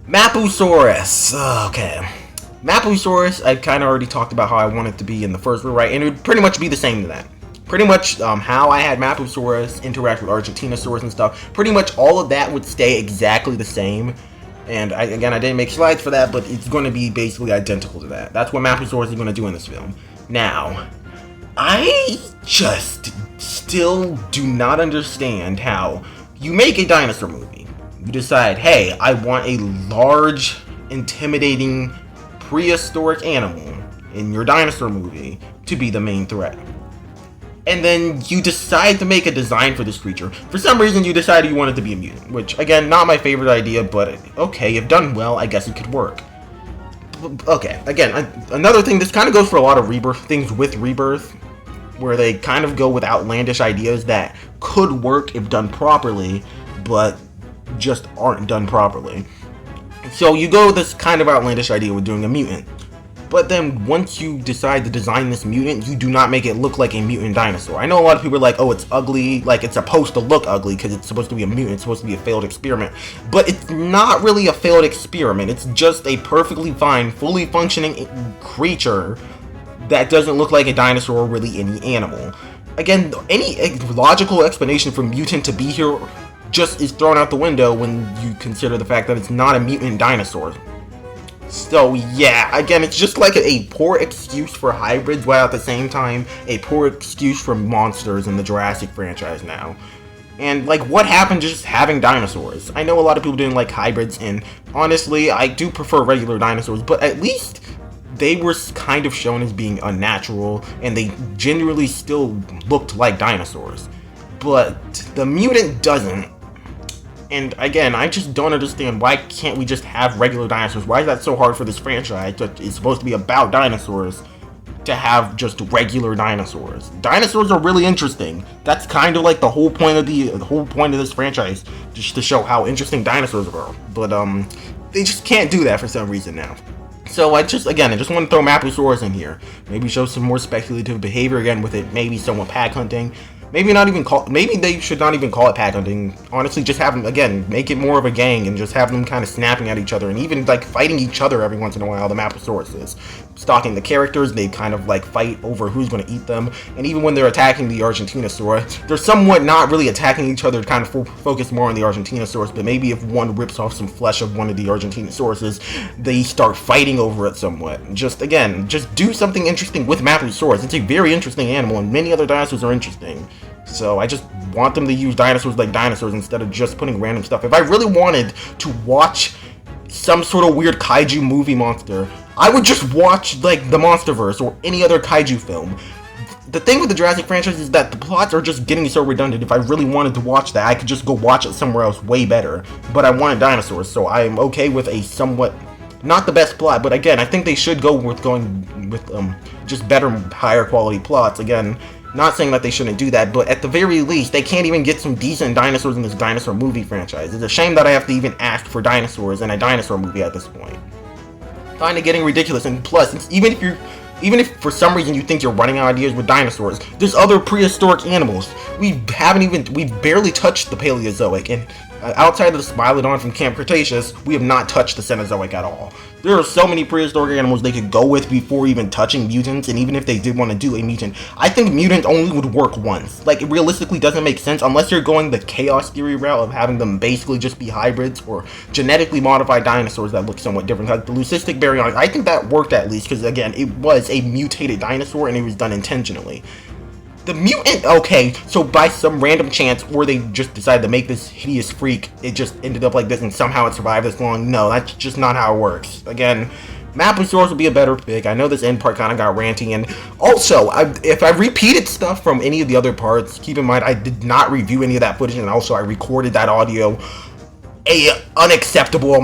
Mapusaurus. Okay. Mapusaurus, I kind of already talked about how I want it to be in the first rewrite, and it would pretty much be the same to that. pretty much how I had Mapusaurus interact with Argentinosaurus and stuff, pretty much all of that would stay exactly the same. And again, I didn't make slides for that, but it's going to be basically identical to that. That's what Mapusaurus is going to do in this film. Now, I just still do not understand how you make a dinosaur movie. You decide, hey, I want a large, intimidating, prehistoric animal in your dinosaur movie to be the main threat. And then you decide to make a design for this creature. For some reason, you decided you wanted to be a mutant, which, again, not my favorite idea, but okay, if done well, I guess it could work. Okay, again, another thing, this kind of goes for a lot of things with Rebirth, where they kind of go with outlandish ideas that could work if done properly, but just aren't done properly. So you go with this kind of outlandish idea with doing a mutant. But then once you decide to design this mutant, you do not make it look like a mutant dinosaur. I know a lot of people are like, oh, it's ugly, like it's supposed to look ugly because it's supposed to be a mutant, it's supposed to be a failed experiment. But it's not really a failed experiment, it's just a perfectly fine, fully functioning creature that doesn't look like a dinosaur or really any animal. Again, any logical explanation for mutant to be here just is thrown out the window when you consider the fact that it's not a mutant dinosaur. So yeah, again, it's just like a poor excuse for hybrids, while at the same time, a poor excuse for monsters in the Jurassic franchise now. And like, what happened to just having dinosaurs? I know a lot of people didn't like hybrids, and honestly, I do prefer regular dinosaurs, but at least they were kind of shown as being unnatural, and they generally still looked like dinosaurs. But the mutant doesn't. And again, I just don't understand, why can't we just have regular dinosaurs? Why is that so hard for this franchise that is supposed to be about dinosaurs to have just regular dinosaurs? Dinosaurs are really interesting. That's kind of like the whole point of this franchise, just to show how interesting dinosaurs are. But they just can't do that for some reason now. So I just want to throw Mapusaurus in here. Maybe show some more speculative behavior again with it. Maybe somewhat pack hunting. Maybe they should not even call it pack hunting. Honestly, just have them, again, make it more of a gang and just have them kind of snapping at each other and even like fighting each other every once in a while. The Mapusaurus is stalking the characters. They kind of like fight over who's going to eat them. And even when they're attacking the Argentinosaurus, they're somewhat not really attacking each other, kind of focus more on the Argentinosaurus. But maybe if one rips off some flesh of one of the Argentinosauruses, they start fighting over it somewhat. Just do something interesting with Mapusaurus. It's a very interesting animal, and many other dinosaurs are interesting. So I just want them to use dinosaurs like dinosaurs instead of just putting random stuff. If I really wanted to watch some sort of weird kaiju movie monster, I would just watch like the Monsterverse or any other kaiju film. The thing with the Jurassic franchise is that the plots are just getting so redundant. If I really wanted to watch that, I could just go watch it somewhere else way better. But I wanted dinosaurs, so I'm okay with a somewhat, not the best plot, but again, I think they should go with just better, higher quality plots. Again, not saying that they shouldn't do that, but at the very least, they can't even get some decent dinosaurs in this dinosaur movie franchise. It's a shame that I have to even ask for dinosaurs in a dinosaur movie at this point. Kind of getting ridiculous, and plus, even if for some reason you think you're running out of ideas with dinosaurs, there's other prehistoric we've barely touched the Paleozoic, and outside of the Smilodon from Camp Cretaceous, we have not touched the Cenozoic at all. There are so many prehistoric animals they could go with before even touching mutants, and even if they did want to do a mutant, I think mutant only would work once. Like, it realistically doesn't make sense unless you're going the chaos theory route of having them basically just be hybrids or genetically modified dinosaurs that look somewhat different. Like the Leucistic Baryonyx, I think that worked at least, because again, it was a mutated dinosaur and it was done intentionally. The mutant, okay, so by some random chance, or they just decided to make this hideous freak, it just ended up like this and somehow it survived this long. No, that's just not how it works. Again, Mapusaurus would be a better pick. I know this end part kind of got ranty, and also, if I repeated stuff from any of the other parts, keep in mind, I did not review any of that footage, and also I recorded that audio unacceptably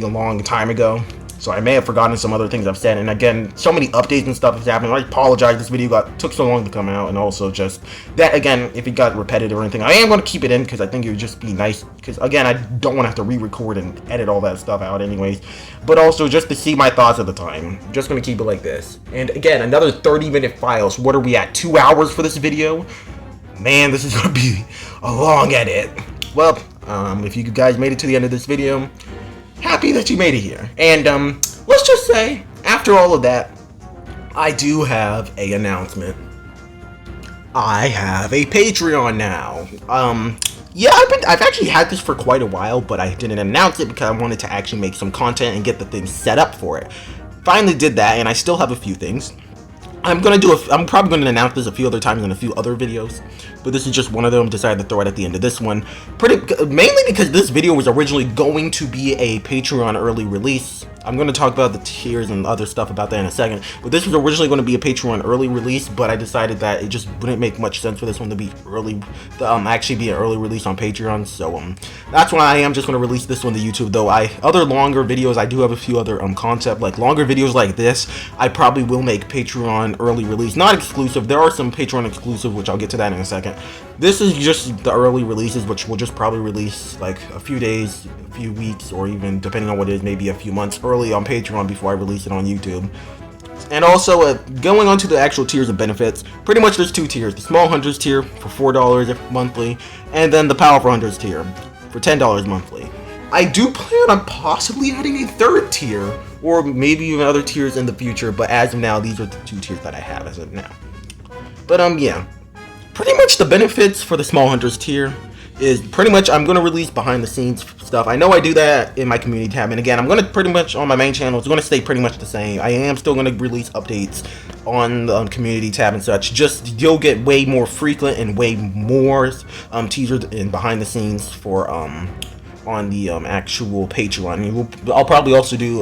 a long time ago. So I may have forgotten some other things I've said, and again, so many updates and stuff is happening. I apologize, this video took so long to come out, and also just that, again, if it got repetitive or anything, I am going to keep it in, because I think it would just be nice, because again, I don't want to have to re-record and edit all that stuff out anyways, but also just to see my thoughts at the time. I'm just going to keep it like this. And again, another 30-minute file, so what are we at, 2 hours for this video? Man, this is going to be a long edit. Well, if you guys made it to the end of this video, happy that you made it here. And let's just say, after all of that, I do have an announcement. I have a Patreon now. Yeah, I've actually had this for quite a while, but I didn't announce it because I wanted to actually make some content and get the things set up for it. Finally did that, and I still have a few things. I'm probably gonna announce this a few other times in a few other videos, but this is just one of them. Decided to throw it at the end of this one, mainly because this video was originally going to be a Patreon early release. I'm going to talk about the tiers and other stuff about that in a second, but this was originally going to be a Patreon early release, but I decided that it just wouldn't make much sense for this one to be actually be an early release on Patreon, so that's why I am just going to release this one to YouTube. Though other longer videos, I do have a few other concept, like longer videos like this, I probably will make Patreon early release, not exclusive. There are some Patreon exclusive, which I'll get to that in a second. This is just the early releases, which will just probably release like a few days, a few weeks, or even depending on what it is, maybe a few months early on Patreon before I release it on YouTube. And also, going on to the actual tiers and benefits, pretty much there's two tiers. The Small Hunters tier for $4 monthly, and then the Powerful Hunters tier for $10 monthly. I do plan on possibly adding a third tier, or maybe even other tiers in the future, but as of now, these are the two tiers that I have as of now. But yeah. Pretty much the benefits for the Small Hunters tier is pretty much I'm going to release behind the scenes stuff. I know I do that in my community tab, and again, I'm going to pretty much on my main channel, it's going to stay pretty much the same. I am still going to release updates on the community tab and such. Just you'll get way more frequent and way more teasers and behind the scenes for on the actual Patreon. I'll probably also do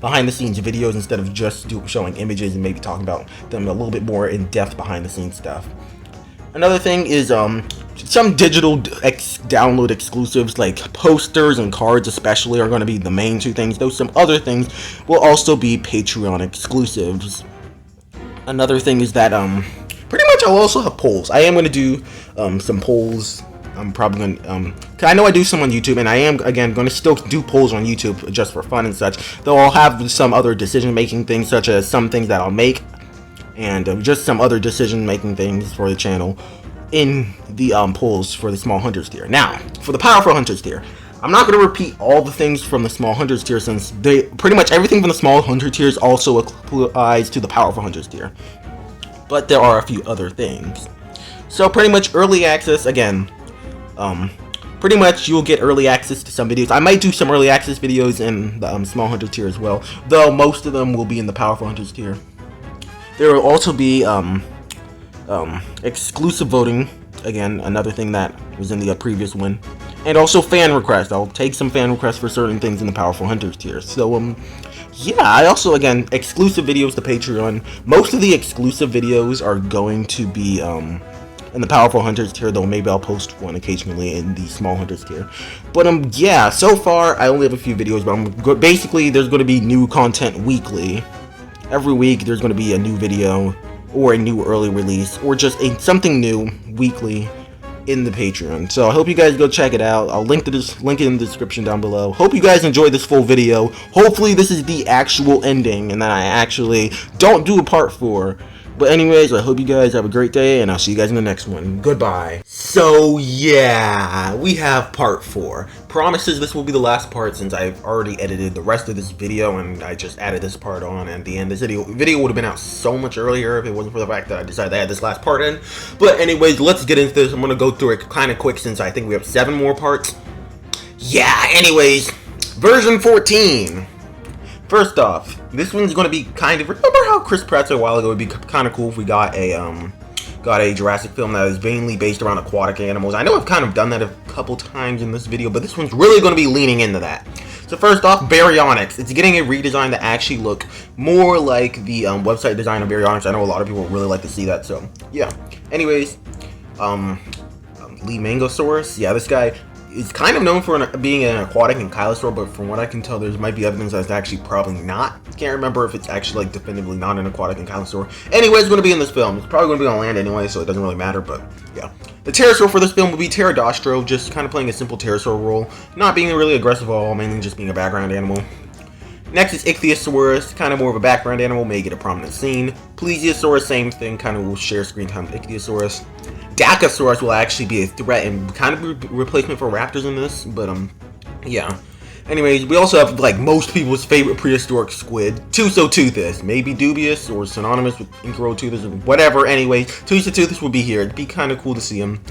behind the scenes videos instead of just showing images and maybe talking about them a little bit more in depth behind the scenes stuff. Another thing is some digital download exclusives like posters and cards especially are going to be the main two things, though some other things will also be Patreon exclusives. Another thing is that pretty much I'll also have polls. I am going to do some polls. I'm probably going to, I know I do some on YouTube, and I am, again, going to still do polls on YouTube just for fun and such, though I'll have some other decision-making things, such as some things that I'll make, and just some other decision-making things for the channel in the polls for the Small Hunters tier. Now, for the Powerful Hunters tier, I'm not going to repeat all the things from the Small Hunters tier, since pretty much everything from the Small Hunter tiers also applies to the Powerful Hunters tier. But there are a few other things. So pretty much early access, again, pretty much you'll get early access to some videos. I might do some early access videos in the Small Hunter tier as well, though most of them will be in the Powerful Hunters tier. There will also be exclusive voting, again, another thing that was in the previous one, and also fan requests. I'll take some fan requests for certain things in the Powerful Hunters tier. So yeah, I also, again, exclusive videos to Patreon. Most of the exclusive videos are going to be in the Powerful Hunters tier, though maybe I'll post one occasionally in the Small Hunters tier. But yeah, so far I only have a few videos, but basically there's going to be new content weekly. Every week there's going to be a new video or a new early release or just something new weekly in the Patreon. So I hope you guys go check it out. I'll link it in the description down below. Hope you guys enjoyed this full video. Hopefully this is the actual ending and that I actually don't do a part 4. But anyways, I hope you guys have a great day, and I'll see you guys in the next one. Goodbye. So yeah, we have part 4. Promises this will be the last part, since I've already edited the rest of this video and I just added this part on at the end. This video would have been out so much earlier if it wasn't for the fact that I decided to add this last part in. But anyways, let's get into this. I'm going to go through it kind of quick since I think we have 7 more parts. Yeah, anyways, version 14. First off, this one's going to be kind of, remember how Chris Pratt said a while ago it would be kind of cool if we got a Jurassic film that is mainly based around aquatic animals. I know I've kind of done that a couple times in this video, but this one's really going to be leaning into that. So first off, Baryonyx. It's getting a redesign to actually look more like the website design of Baryonyx. I know a lot of people really like to see that, so yeah. Anyways, Lee Mangosaurus. Yeah, this guy is kind of known for being an aquatic ankylosaur, but from what I can tell, there might be evidence that it's actually probably not. Can't remember if it's actually like definitively not an aquatic ankylosaur. Anyway, it's going to be in this film. It's probably going to be on land anyway, so it doesn't really matter, but yeah. The pterosaur for this film will be Pterodostro, just kind of playing a simple pterosaur role, not being really aggressive at all, mainly just being a background animal. Next is Ichthyosaurus, kind of more of a background animal, may get a prominent scene. Plesiosaurus, same thing, kind of will share screen time with Ichthyosaurus. Dacosaurus will actually be a threat and kind of a replacement for raptors in this, but yeah. Anyways, we also have, like, most people's favorite prehistoric squid, Tusoteuthis. Maybe dubious or synonymous with Incaroteuthis or whatever. Anyway, Tusoteuthis will be here. It'd be kind of cool to see him.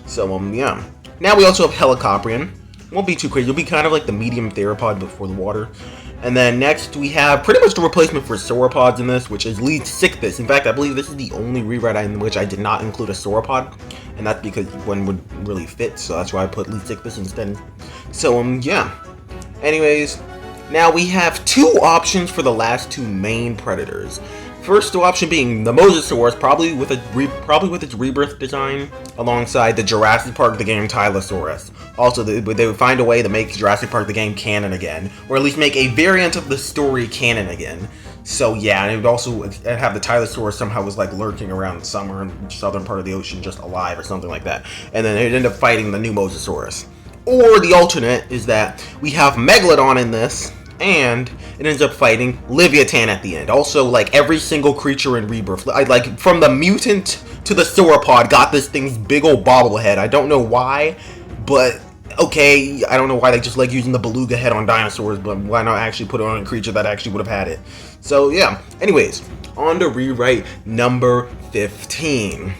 So, yeah. Now we also have Helicoprion. Won't be too crazy. It'll be kind of like the medium theropod before the water. And then next we have pretty much the replacement for sauropods in this, which is Leatsichthys. In fact, I believe this is the only rewrite in which I did not include a sauropod. And that's because one would really fit, so that's why I put Leatsichthys instead. So, yeah. Anyways, now we have two options for the last two main predators. First option being the Mosasaurus, probably with its rebirth design, alongside the Jurassic Park the game Tylosaurus. Also, they would find a way to make Jurassic Park the game canon again, or at least make a variant of the story canon again. So yeah, and it would also have the Tylosaurus somehow was like lurking around the summer and southern part of the ocean, just alive or something like that. And then it'd end up fighting the new Mosasaurus. Or the alternate is that we have Megalodon in this, and it ends up fighting Leviathan at the end. Also, like, every single creature in Rebirth, like, from the mutant to the sauropod, got this thing's big old bobblehead. I don't know why, but, okay, I don't know why they just like using the beluga head on dinosaurs, but why not actually put it on a creature that actually would have had it? So, yeah. Anyways, on to rewrite number 15.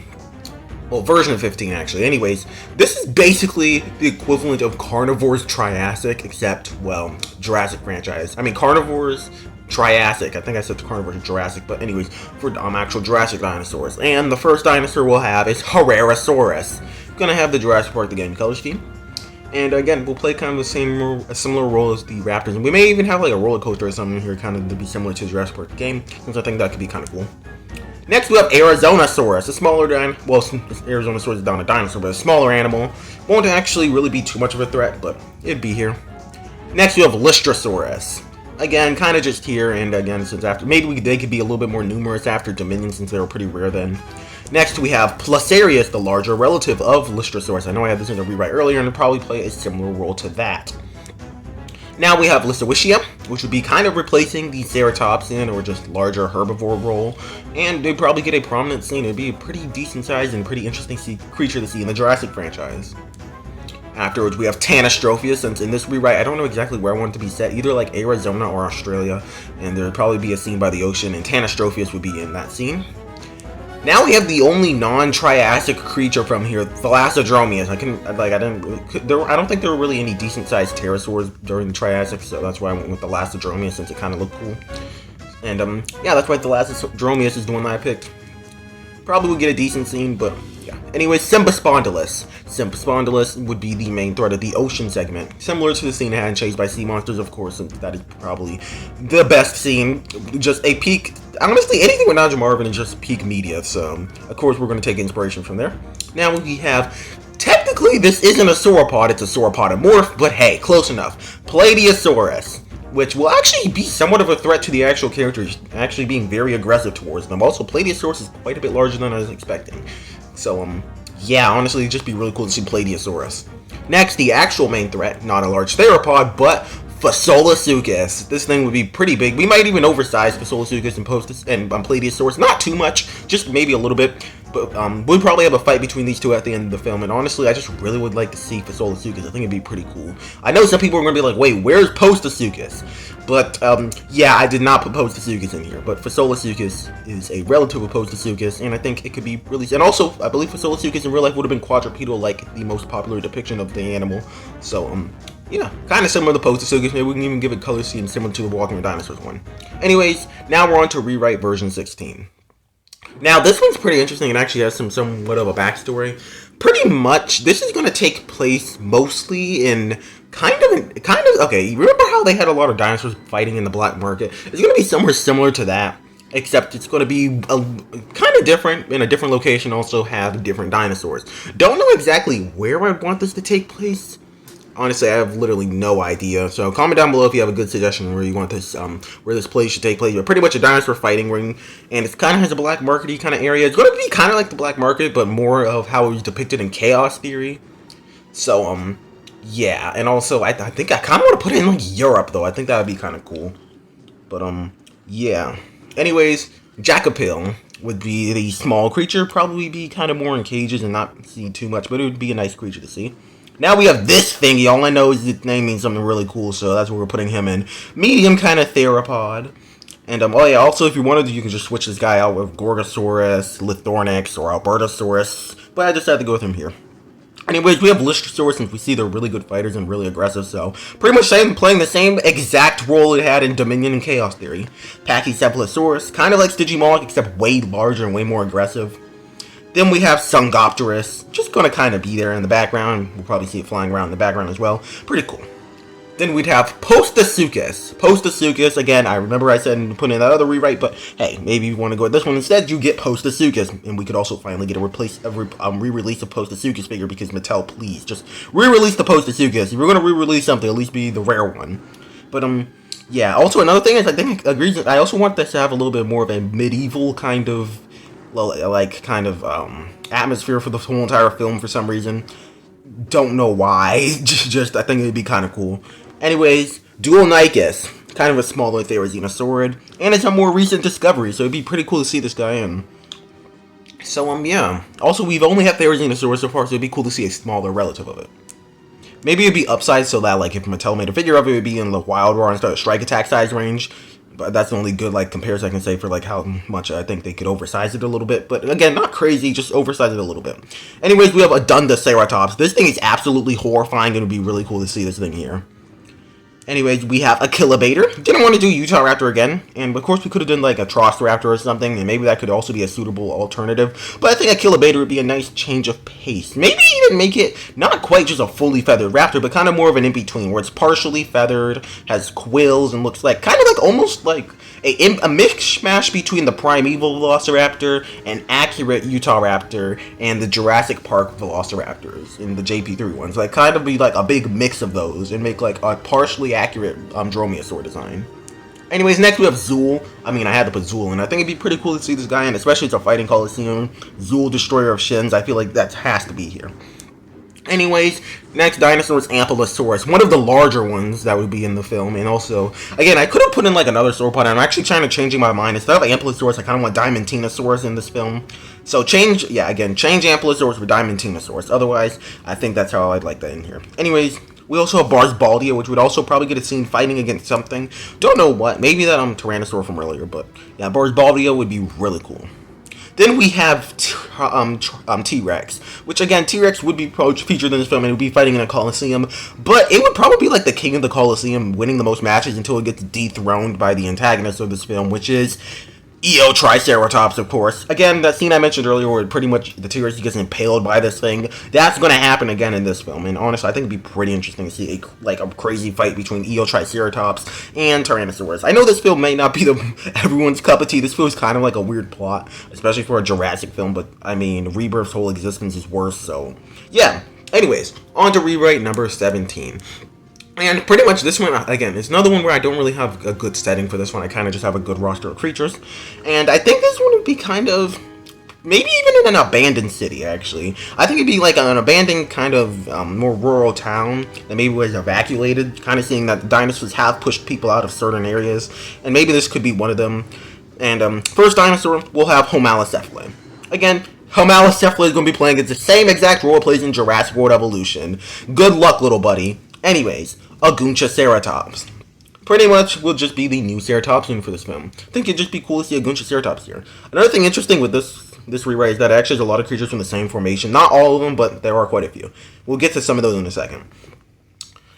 Well, version of 15, actually. Anyways, this is basically the equivalent of Carnivore's Triassic, except, well, Jurassic franchise. I mean, Carnivore's Triassic. I think I said Carnivore's Jurassic, but anyways, for actual Jurassic dinosaurs. And the first dinosaur we'll have is Herrerasaurus. Gonna have the Jurassic Park the game color scheme. And again, we'll play kind of a similar role as the Raptors. And we may even have like a roller coaster or something here, kind of to be similar to Jurassic Park the game, since I think that could be kind of cool. Next, we have Arizonasaurus, a smaller Arizonasaurus is not a dinosaur, but a smaller animal. Won't actually really be too much of a threat, but it'd be here. Next, we have Lystrosaurus. Again, kind of just here, and again, since after, maybe they could be a little bit more numerous after Dominion, since they were pretty rare then. Next, we have Placerius, the larger relative of Lystrosaurus. I know I had this in a rewrite earlier, and it'll probably play a similar role to that. Now we have Lysowischia, which would be kind of replacing the Ceratopsian or just larger herbivore role, and they'd probably get a prominent scene. It'd be a pretty decent sized and pretty interesting creature to see in the Jurassic franchise. Afterwards, we have Tanystropheus, since in this rewrite, I don't know exactly where I want it to be set, either like Arizona or Australia, and there'd probably be a scene by the ocean, and Tanystropheus would be in that scene. Now we have the only non-Triassic creature from here, Thalassodromeus. I don't think there were really any decent-sized pterosaurs during the Triassic, so that's why I went with Thalassodromeus, since it kind of looked cool. And, yeah, that's why Thalassodromeus is the one that I picked. Probably would get a decent scene, but, yeah. Anyways, Symbospondylus. Symbospondylus would be the main threat of the ocean segment. Similar to the scene it had in Chased by Sea Monsters, of course, since that is probably the best scene. Just a peak. Honestly, anything with Nigel Marvin is just peak media, so of course we're going to take inspiration from there. Now we have, technically this isn't a sauropod, it's a sauropodomorph, but hey, close enough. Plateosaurus, which will actually be somewhat of a threat to the actual characters, actually being very aggressive towards them. Also, Plateosaurus is quite a bit larger than I was expecting. So, yeah, honestly, it'd just be really cool to see Plateosaurus. Next, the actual main threat, not a large theropod, but Fasolasuchus. This thing would be pretty big. We might even oversize Fasolasuchus and Plateosaurus. Not too much, just maybe a little bit. But we'll probably have a fight between these two at the end of the film. And honestly, I just really would like to see Fasolasuchus. I think it'd be pretty cool. I know some people are going to be like, wait, where's Postasuchus? But, yeah, I did not put Postasuchus in here. But Fasolasuchus is a relative of Postasuchus, and I think it could be really... And also, I believe Fasolasuchus in real life would have been quadrupedal, like the most popular depiction of the animal. So, yeah, kind of similar to Postasuchus. Maybe we can even give it color scheme similar to the Walking with Dinosaurs one. Anyways, now we're on to rewrite version 16. Now, this one's pretty interesting and actually has somewhat of a backstory. Pretty much, this is going to take place mostly in okay, remember how they had a lot of dinosaurs fighting in the black market? It's going to be somewhere similar to that, except it's going to be kind of different, in a different location, also have different dinosaurs. Don't know exactly where I want this to take place. Honestly, I have literally no idea. So comment down below if you have a good suggestion where you want this, where this place should take place. But pretty much a dinosaur fighting ring, and it kind of has a black market-y kind of area. It's going to be kind of like the black market, but more of how it was depicted in Chaos Theory. So, yeah. And also, I think I kind of want to put it in like Europe, though. I think that would be kind of cool. But, yeah. Anyways, Jacopil would be the small creature. Probably be kind of more in cages and not see too much, but it would be a nice creature to see. Now we have this thingy. All I know is the name means something really cool, so that's what we're putting him in. Medium kind of theropod. And, oh yeah, also if you wanted to, you can just switch this guy out with Gorgosaurus, Lithornyx, or Albertosaurus. But I decided to go with him here. Anyways, we have Lystrosaurus, since we see they're really good fighters and really aggressive, so pretty much playing the same exact role it had in Dominion and Chaos Theory. Pachycephalosaurus, kind of like Stygimoloch, except way larger and way more aggressive. Then we have Sungopterus, just gonna kind of be there in the background. We'll probably see it flying around in the background as well. Pretty cool. Then we'd have Postosuchus. Postosuchus, again, I remember I said put in that other rewrite, but hey, maybe you want to go with this one instead, you get Postosuchus. And we could also finally get a re-release of Postosuchus figure, because Mattel, please, just re-release the Postosuchus. If you're going to re-release something, at least be the rare one. But, yeah, also another thing is, I think, I also want this to have a little bit more of a medieval kind of, atmosphere for the whole entire film for some reason. Don't know why, just I think it'd be kind of cool. Anyways, Duonicus, kind of a smaller Therizinosaurus, and it's a more recent discovery, so it'd be pretty cool to see this guy in. So, yeah. Also, we've only had Therizinosaurus so far, so it'd be cool to see a smaller relative of it. Maybe it'd be upsized so that, like, if Mattel made a figure of it, it'd be in the Wild Roar instead of Strike Attack size range. But that's the only good, like, comparison I can say for, like, how much I think they could oversize it a little bit. But, again, not crazy, just oversize it a little bit. Anyways, we have Adundaceratops. This thing is absolutely horrifying. It would be really cool to see this thing here. Anyways, we have Achillobator. Didn't want to do Utahraptor again. And, of course, we could have done, like, a Trostoraptor or something. And maybe that could also be a suitable alternative. But I think Achillobator would be a nice change of pace. Maybe even make it not quite just a fully feathered raptor, but kind of more of an in-between, where it's partially feathered, has quills, and looks like, kind of like, almost like a mishmash between the primeval Velociraptor and accurate Utahraptor and the Jurassic Park Velociraptors in the JP3 ones. Like, kind of be like a big mix of those and make like a partially accurate Dromaeosaur design. Anyways, next we have Zool. I mean, I had to put Zool in. I think it'd be pretty cool to see this guy in, especially it's a fighting Coliseum. Zool, Destroyer of Shins. I feel like that has to be here. Anyways, next dinosaur is Ankylosaurus, one of the larger ones that would be in the film. And also, again, I could have put in like another sauropod. I'm actually trying to change my mind. Instead of Ankylosaurus, I kind of want Diamantinosaurus in this film. So change Ankylosaurus for Diamantinosaurus. Otherwise, I think that's how I'd like that in here. Anyways, we also have Barsbaldia, which would also probably get a scene fighting against something. Don't know what. Maybe that Tyrannosaur from earlier, but yeah, Barsbaldia would be really cool. Then we have T-Rex, which again, T-Rex would be featured in this film and it would be fighting in a Coliseum, but it would probably be like the king of the Coliseum, winning the most matches until it gets dethroned by the antagonist of this film, which is Triceratops, of course. Again, that scene I mentioned earlier where pretty much the T-Rex gets impaled by this thing, that's going to happen again in this film. And honestly, I think it'd be pretty interesting to see a crazy fight between Triceratops and Tyrannosaurus. I know this film may not be everyone's cup of tea. This feels kind of like a weird plot, especially for a Jurassic film, but I mean, Rebirth's whole existence is worse, so yeah. Anyways, on to rewrite number 17. And pretty much this one, again, it's another one where I don't really have a good setting for this one. I kind of just have a good roster of creatures. And I think this one would be kind of, maybe even in an abandoned city, actually. I think it'd be like an abandoned kind of more rural town that maybe was evacuated. Kind of seeing that the dinosaurs have pushed people out of certain areas. And maybe this could be one of them. And first dinosaur, we'll have Homalocephalae. Again, Homalocephalae is going to be playing the same exact role it plays in Jurassic World Evolution. Good luck, little buddy. Anyways, Agunchaceratops. Pretty much will just be the new Ceratopsian for this film. I think it'd just be cool to see Agunchaceratops here. Another thing interesting with this rewrite is that it actually has a lot of creatures from the same formation. Not all of them, but there are quite a few. We'll get to some of those in a second.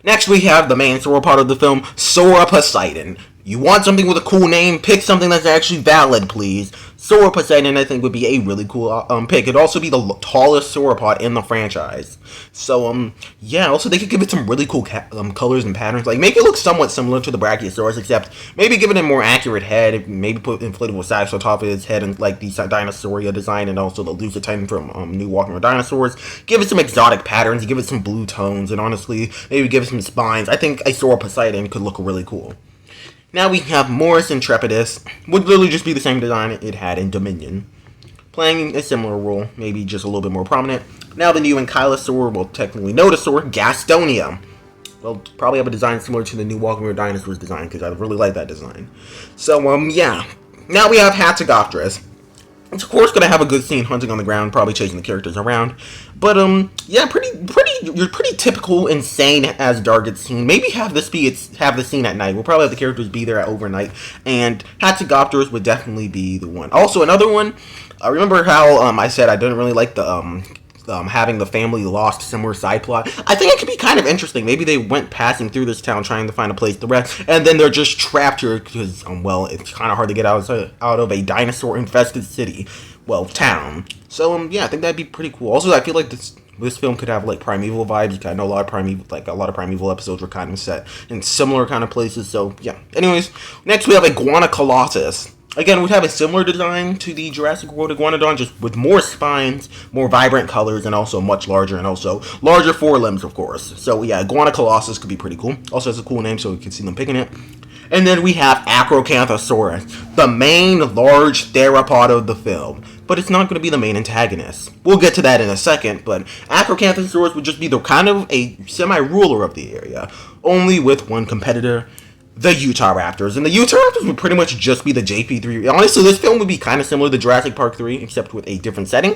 Next, we have the main sauropod of the film, Sauroposeidon. You want something with a cool name? Pick something that's actually valid, please. Sauroposeidon, I think, would be a really cool pick. It'd also be the tallest sauropod in the franchise. So, yeah, also they could give it some really cool colors and patterns. Like, make it look somewhat similar to the Brachiosaurus, except maybe give it a more accurate head. Maybe put inflatable sacks on top of its head and, like, the Dinosauria design and also the Lucitan from New Walking with Dinosaurs. Give it some exotic patterns. Give it some blue tones. And honestly, maybe give it some spines. I think a Sauroposeidon could look really cool. Now we have Morris Intrepidus, would literally just be the same design it had in Dominion. Playing a similar role, maybe just a little bit more prominent. Now the new Ankylosaur, well technically Nodosaur, Gastonia. Well, probably have a design similar to the new Walking with Dinosaurs design, because I really like that design. So, yeah. Now we have Hatzegopterus. It's of course gonna have a good scene hunting on the ground, probably chasing the characters around. But yeah, you're pretty typical insane as Dargett scene. Maybe have the scene at night. We'll probably have the characters be there at overnight, and Hatzegopterus would definitely be the one. Also, another one. I remember how I said I didn't really like the having the family lost somewhere side plot. I think it could be kind of interesting. Maybe they went passing through this town trying to find a place to rest, and then they're just trapped here because, well, it's kind of hard to get out of a dinosaur-infested city, well, town. So, yeah, I think that'd be pretty cool. Also, I feel like this film could have like primeval vibes. I know a lot of primeval episodes were kind of set in similar kind of places. So, yeah. Anyways, next we have Iguana Colossus. Again, we have a similar design to the Jurassic World Iguanodon, just with more spines, more vibrant colors, and also much larger, and also larger forelimbs, of course. So, yeah, Iguana Colossus could be pretty cool. Also has a cool name, so you can see them picking it. And then we have Acrocanthosaurus, the main large theropod of the film. But it's not going to be the main antagonist. We'll get to that in a second, but Acrocanthosaurus would just be the kind of a semi-ruler of the area, only with one competitor, the Utahraptors. And the Utahraptors would pretty much just be the JP3. Honestly, this film would be kind of similar to Jurassic Park 3, except with a different setting.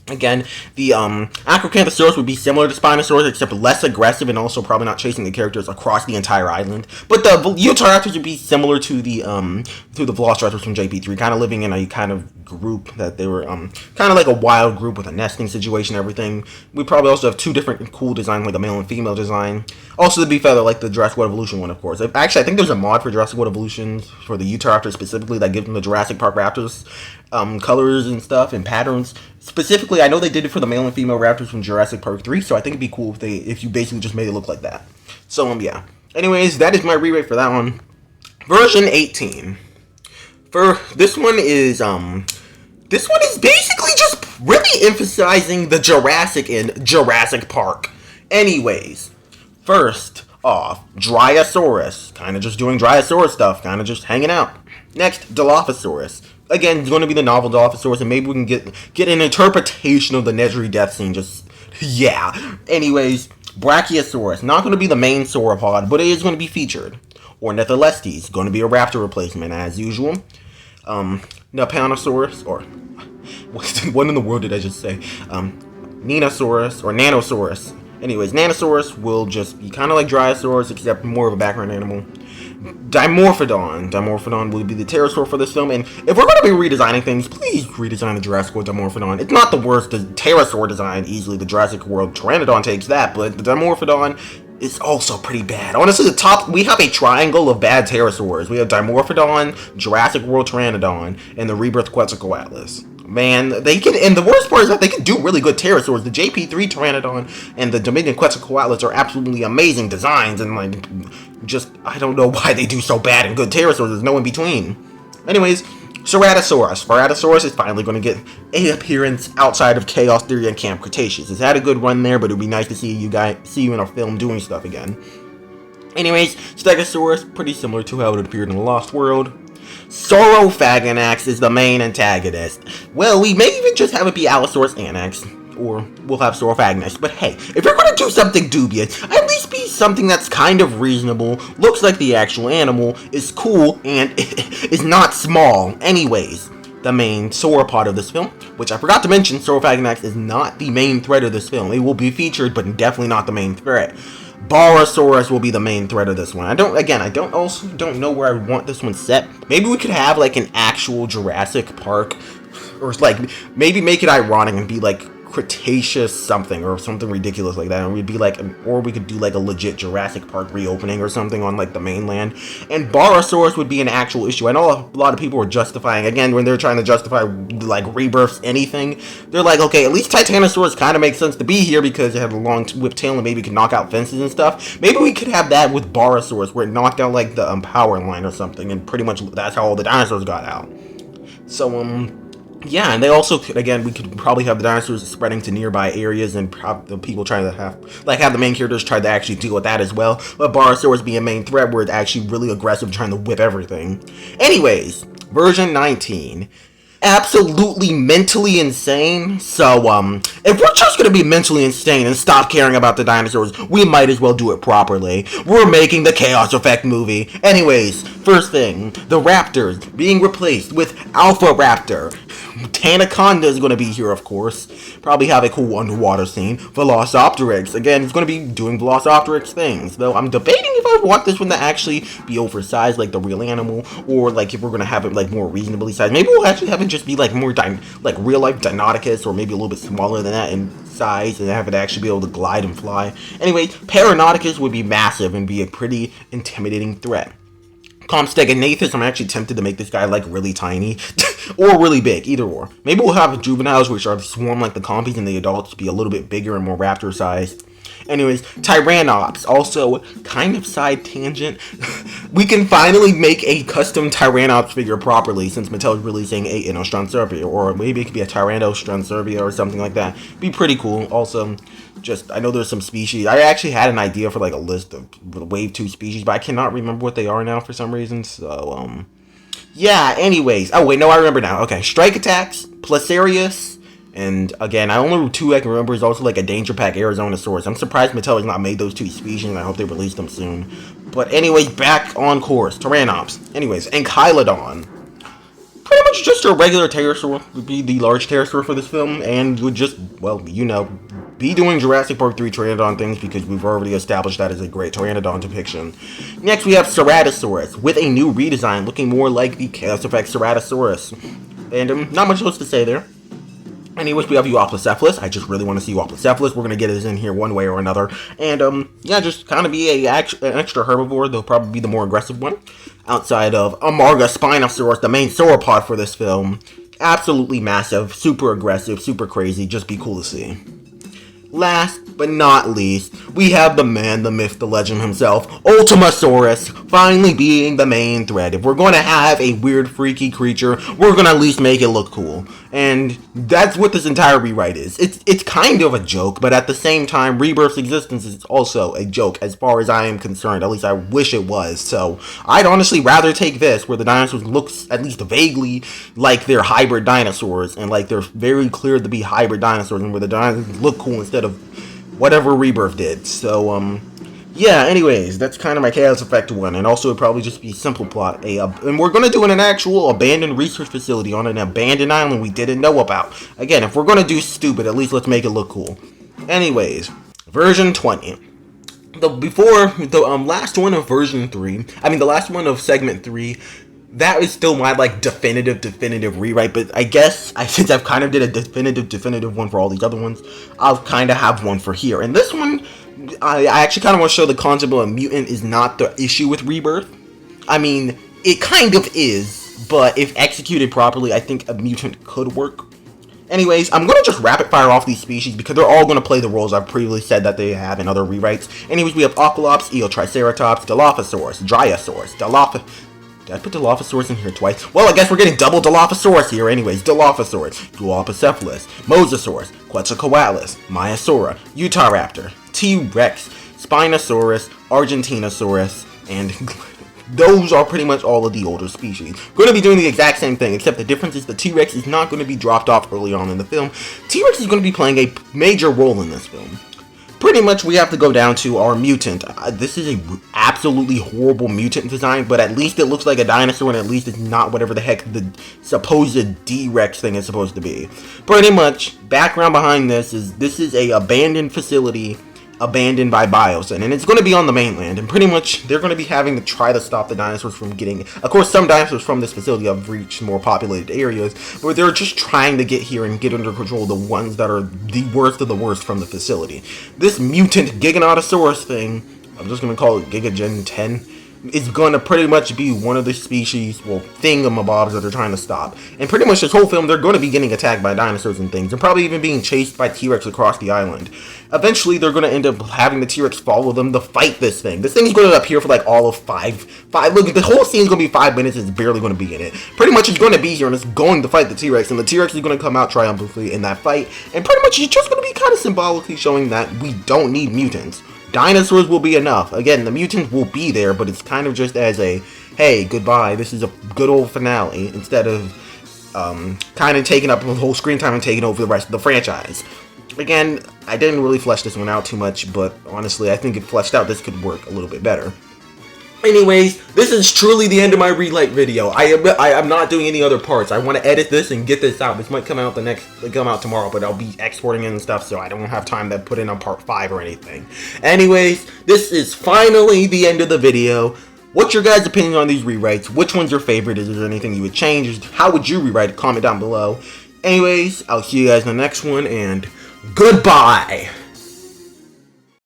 Again, the Acrocanthosaurus would be similar to Spinosaurus, except less aggressive and also probably not chasing the characters across the entire island. But the Utahraptors would be similar to the Velociraptors from JP3, kind of living in a kind of group that they were kind of like a wild group with a nesting situation and everything. We probably also have two different cool designs, like a male and female design. Also, to be fair, like the Jurassic World Evolution one, of course. Actually, I think there's a mod for Jurassic World Evolution for the Utahraptors specifically that gives them the Jurassic Park Raptors colors and stuff and patterns. Specifically, I know they did it for the male and female raptors from Jurassic Park 3, so I think it'd be cool if you basically just made it look like that. So, yeah. Anyways, that is my rewrite for that one. Version 18. For this one is basically just really emphasizing the Jurassic in Jurassic Park. Anyways, first off, Dryosaurus, kind of just doing Dryosaurus stuff, kind of just hanging out. Next, Dilophosaurus. Again, it's going to be the novel Dilophosaurus, and maybe we can get an interpretation of the Nedry death scene. Just, yeah. Anyways, Brachiosaurus. Not going to be the main sauropod, but it is going to be featured. Ornitholestes. Going to be a raptor replacement, as usual. Napanosaurus, or what in the world did I just say? Nenosaurus, or Nanosaurus. Anyways, Nanosaurus will just be kind of like Dryosaurus, except more of a background animal. Dimorphodon will be the pterosaur for this film, and if we're going to be redesigning things, please redesign the Jurassic World Dimorphodon. It's not the worst pterosaur design, easily the Jurassic World Pteranodon takes that, but the Dimorphodon is also pretty bad. Honestly, we have a triangle of bad pterosaurs. We have Dimorphodon, Jurassic World Pteranodon, and the Rebirth Quetzalcoatlus. Man, they can, and the worst part is that they can do really good pterosaurs. The JP3 Pteranodon and the Dominion Quetzalcoatlus are absolutely amazing designs, and like, just, I don't know why they do so bad in good pterosaurs. There's no in between. Anyways, Ceratosaurus. Ceratosaurus is finally going to get an appearance outside of Chaos Theory and Camp Cretaceous. It's had a good run there, but it'd be nice to see you in a film doing stuff again. Anyways, Stegosaurus, pretty similar to how it appeared in The Lost World. Saurophaganax is the main antagonist. Well, we may even just have it be Allosaurus Anax, or we'll have Saurophaganax. But hey, if you're going to do something dubious, at least be something that's kind of reasonable, looks like the actual animal, is cool, and is not small. Anyways, the main sauropod of this film, which I forgot to mention, Saurophaganax is not the main threat of this film. It will be featured, but definitely not the main threat. Barosaurus will be the main threat of this one. I don't know where I want this one set. Maybe we could have like an actual Jurassic Park, or like maybe make it ironic and be like Cretaceous something or something ridiculous like that, and we'd be like, or we could do like a legit Jurassic Park reopening or something on like the mainland. And Barosaurus would be an actual issue. I know a lot of people were justifying, again, when they're trying to justify like rebirths, anything, they're like, okay, at least Titanosaurus kind of makes sense to be here because it had a long whip tail and maybe could knock out fences and stuff. Maybe we could have that with Barosaurus, where it knocked out like the power line or something, and pretty much that's how all the dinosaurs got out. So yeah, and they also, again, we could probably have the dinosaurs spreading to nearby areas, and the people trying to have the main characters try to actually deal with that as well. But Barosaurus being a main threat, where it's actually really aggressive, trying to whip everything. Anyways, version 19. Absolutely mentally insane. So, if we're just gonna be mentally insane and stop caring about the dinosaurs, we might as well do it properly. We're making the Chaos Effect movie. Anyways, first thing, the raptors being replaced with Alpha Raptor. Tanaconda is going to be here, of course. Probably have a cool underwater scene. Velociraptor, again, it's going to be doing Velociraptor things. Though I'm debating if I want this one to actually be oversized like the real animal, or like if we're going to have it like more reasonably sized. Maybe we'll actually have it just be like more like real life Deinonychus, or maybe a little bit smaller than that in size, and have it actually be able to glide and fly. Anyway, Paranauticus would be massive and be a pretty intimidating threat. Compsognathus, I'm actually tempted to make this guy like really tiny or really big, either or. Maybe we'll have juveniles, which are swarm like the compies, and the adults be a little bit bigger and more raptor sized. Anyways, Tyrannops, also kind of side tangent. We can finally make a custom Tyrannops figure properly, since Mattel is releasing a Inostrancervia, or maybe it could be a Tyrannostrancurvia or something like that. Be pretty cool. Also, just, I know there's some species. I actually had an idea for like a list of Wave 2 species, but I cannot remember what they are now for some reason. So, yeah, anyways. Oh, wait, no, I remember now. Okay, Strike Attacks, Placerius. And again, I only two I can remember is also like a Danger Pack Arizonosaurus. I'm surprised Mattel has not made those two species, and I hope they release them soon. But anyways, back on course. Tyrannops. Anyways, Ankylodon. Pretty much just a regular pterosaur would be the large pterosaur for this film, and would just, well, you know, be doing Jurassic Park 3 Pteranodon things, because we've already established that as a great Pteranodon depiction. Next, we have Ceratosaurus, with a new redesign, looking more like the Chaos Effect Ceratosaurus. And not much else to say there. Anyways, we have Euoplocephalus. I just really want to see Euoplocephalus. We're going to get this in here one way or another. And, yeah, just kind of be an extra herbivore. They'll probably be the more aggressive one. Outside of Amarga Spinosaurus, the main sauropod for this film. Absolutely massive, super aggressive, super crazy. Just be cool to see. Last but not least, we have the man, the myth, the legend himself, Ultimasaurus, finally being the main threat. If we're going to have a weird, freaky creature, we're going to at least make it look cool. And that's what this entire rewrite is. It's kind of a joke, but at the same time, Rebirth's existence is also a joke as far as I am concerned. At least I wish it was. So I'd honestly rather take this, where the dinosaurs look at least vaguely like they're hybrid dinosaurs, and like they're very clear to be hybrid dinosaurs, and where the dinosaurs look cool instead of whatever Rebirth did. So, yeah, anyways, that's kind of my Chaos Effect one, and also it'd probably just be simple plot. And we're going to do an actual abandoned research facility on an abandoned island we didn't know about. Again, if we're going to do stupid, at least let's make it look cool. Anyways, version 20. The last one of version 3, the last one of segment 3, that is still my, like, definitive rewrite, but I guess, since I've kind of did a definitive one for all these other ones, I'll kind of have one for here. And this one, I actually kind of want to show the concept of a mutant is not the issue with Rebirth. I mean, it kind of is, but if executed properly, I think a mutant could work. Anyways, I'm going to just rapid fire off these species, because they're all going to play the roles I've previously said that they have in other rewrites. Anyways, we have Ocelops, Eotriceratops, Dilophosaurus, Dryosaurus, did I put Dilophosaurus in here twice? Well, I guess we're getting double Dilophosaurus here. Anyways, Dilophosaurus, Duopocephalus, Mosasaurus, Quetzalcoatlus, Maiasaura, Utahraptor, T-Rex, Spinosaurus, Argentinosaurus, and those are pretty much all of the older species. We're going to be doing the exact same thing, except the difference is the T-Rex is not going to be dropped off early on in the film. T-Rex is going to be playing a major role in this film. Pretty much, we have to go down to our mutant. This is a absolutely horrible mutant design, but at least it looks like a dinosaur, and at least it's not whatever the heck the supposed D-Rex thing is supposed to be. Pretty much, background behind this is a abandoned facility, abandoned by Biosyn, and it's going to be on the mainland, and pretty much they're going to be having to try to stop the dinosaurs from getting, of course some dinosaurs from this facility have reached more populated areas, but they're just trying to get here and get under control the ones that are the worst of the worst from the facility. This mutant Giganotosaurus thing, I'm just going to call it Gigagen 10, is going to pretty much be one of the species, well, thingamabobs that they're trying to stop. And pretty much this whole film, they're going to be getting attacked by dinosaurs and things, and probably even being chased by T-Rex across the island. Eventually, they're going to end up having the T-Rex follow them to fight this thing. This thing's going to appear for like all of five. Look, the whole scene's going to be 5 minutes, it's barely going to be in it. Pretty much it's going to be here, and it's going to fight the T-Rex, and the T-Rex is going to come out triumphantly in that fight. And pretty much it's just going to be kind of symbolically showing that we don't need mutants. Dinosaurs will be enough. Again, the mutants will be there, but it's kind of just as a, hey, goodbye, this is a good old finale, instead of kind of taking up the whole screen time and taking over the rest of the franchise. Again, I didn't really flesh this one out too much, but honestly, I think if fleshed out, this could work a little bit better. Anyways, this is truly the end of my relight video. I am not doing any other parts. I want to edit this and get this out. This might come out tomorrow, but I'll be exporting it and stuff, so I don't have time to put in on part 5 or anything. Anyways, this is finally the end of the video. What's your guys' opinion on these rewrites? Which one's your favorite? Is there anything you would change? How would you rewrite it? Comment down below. Anyways, I'll see you guys in the next one, and goodbye!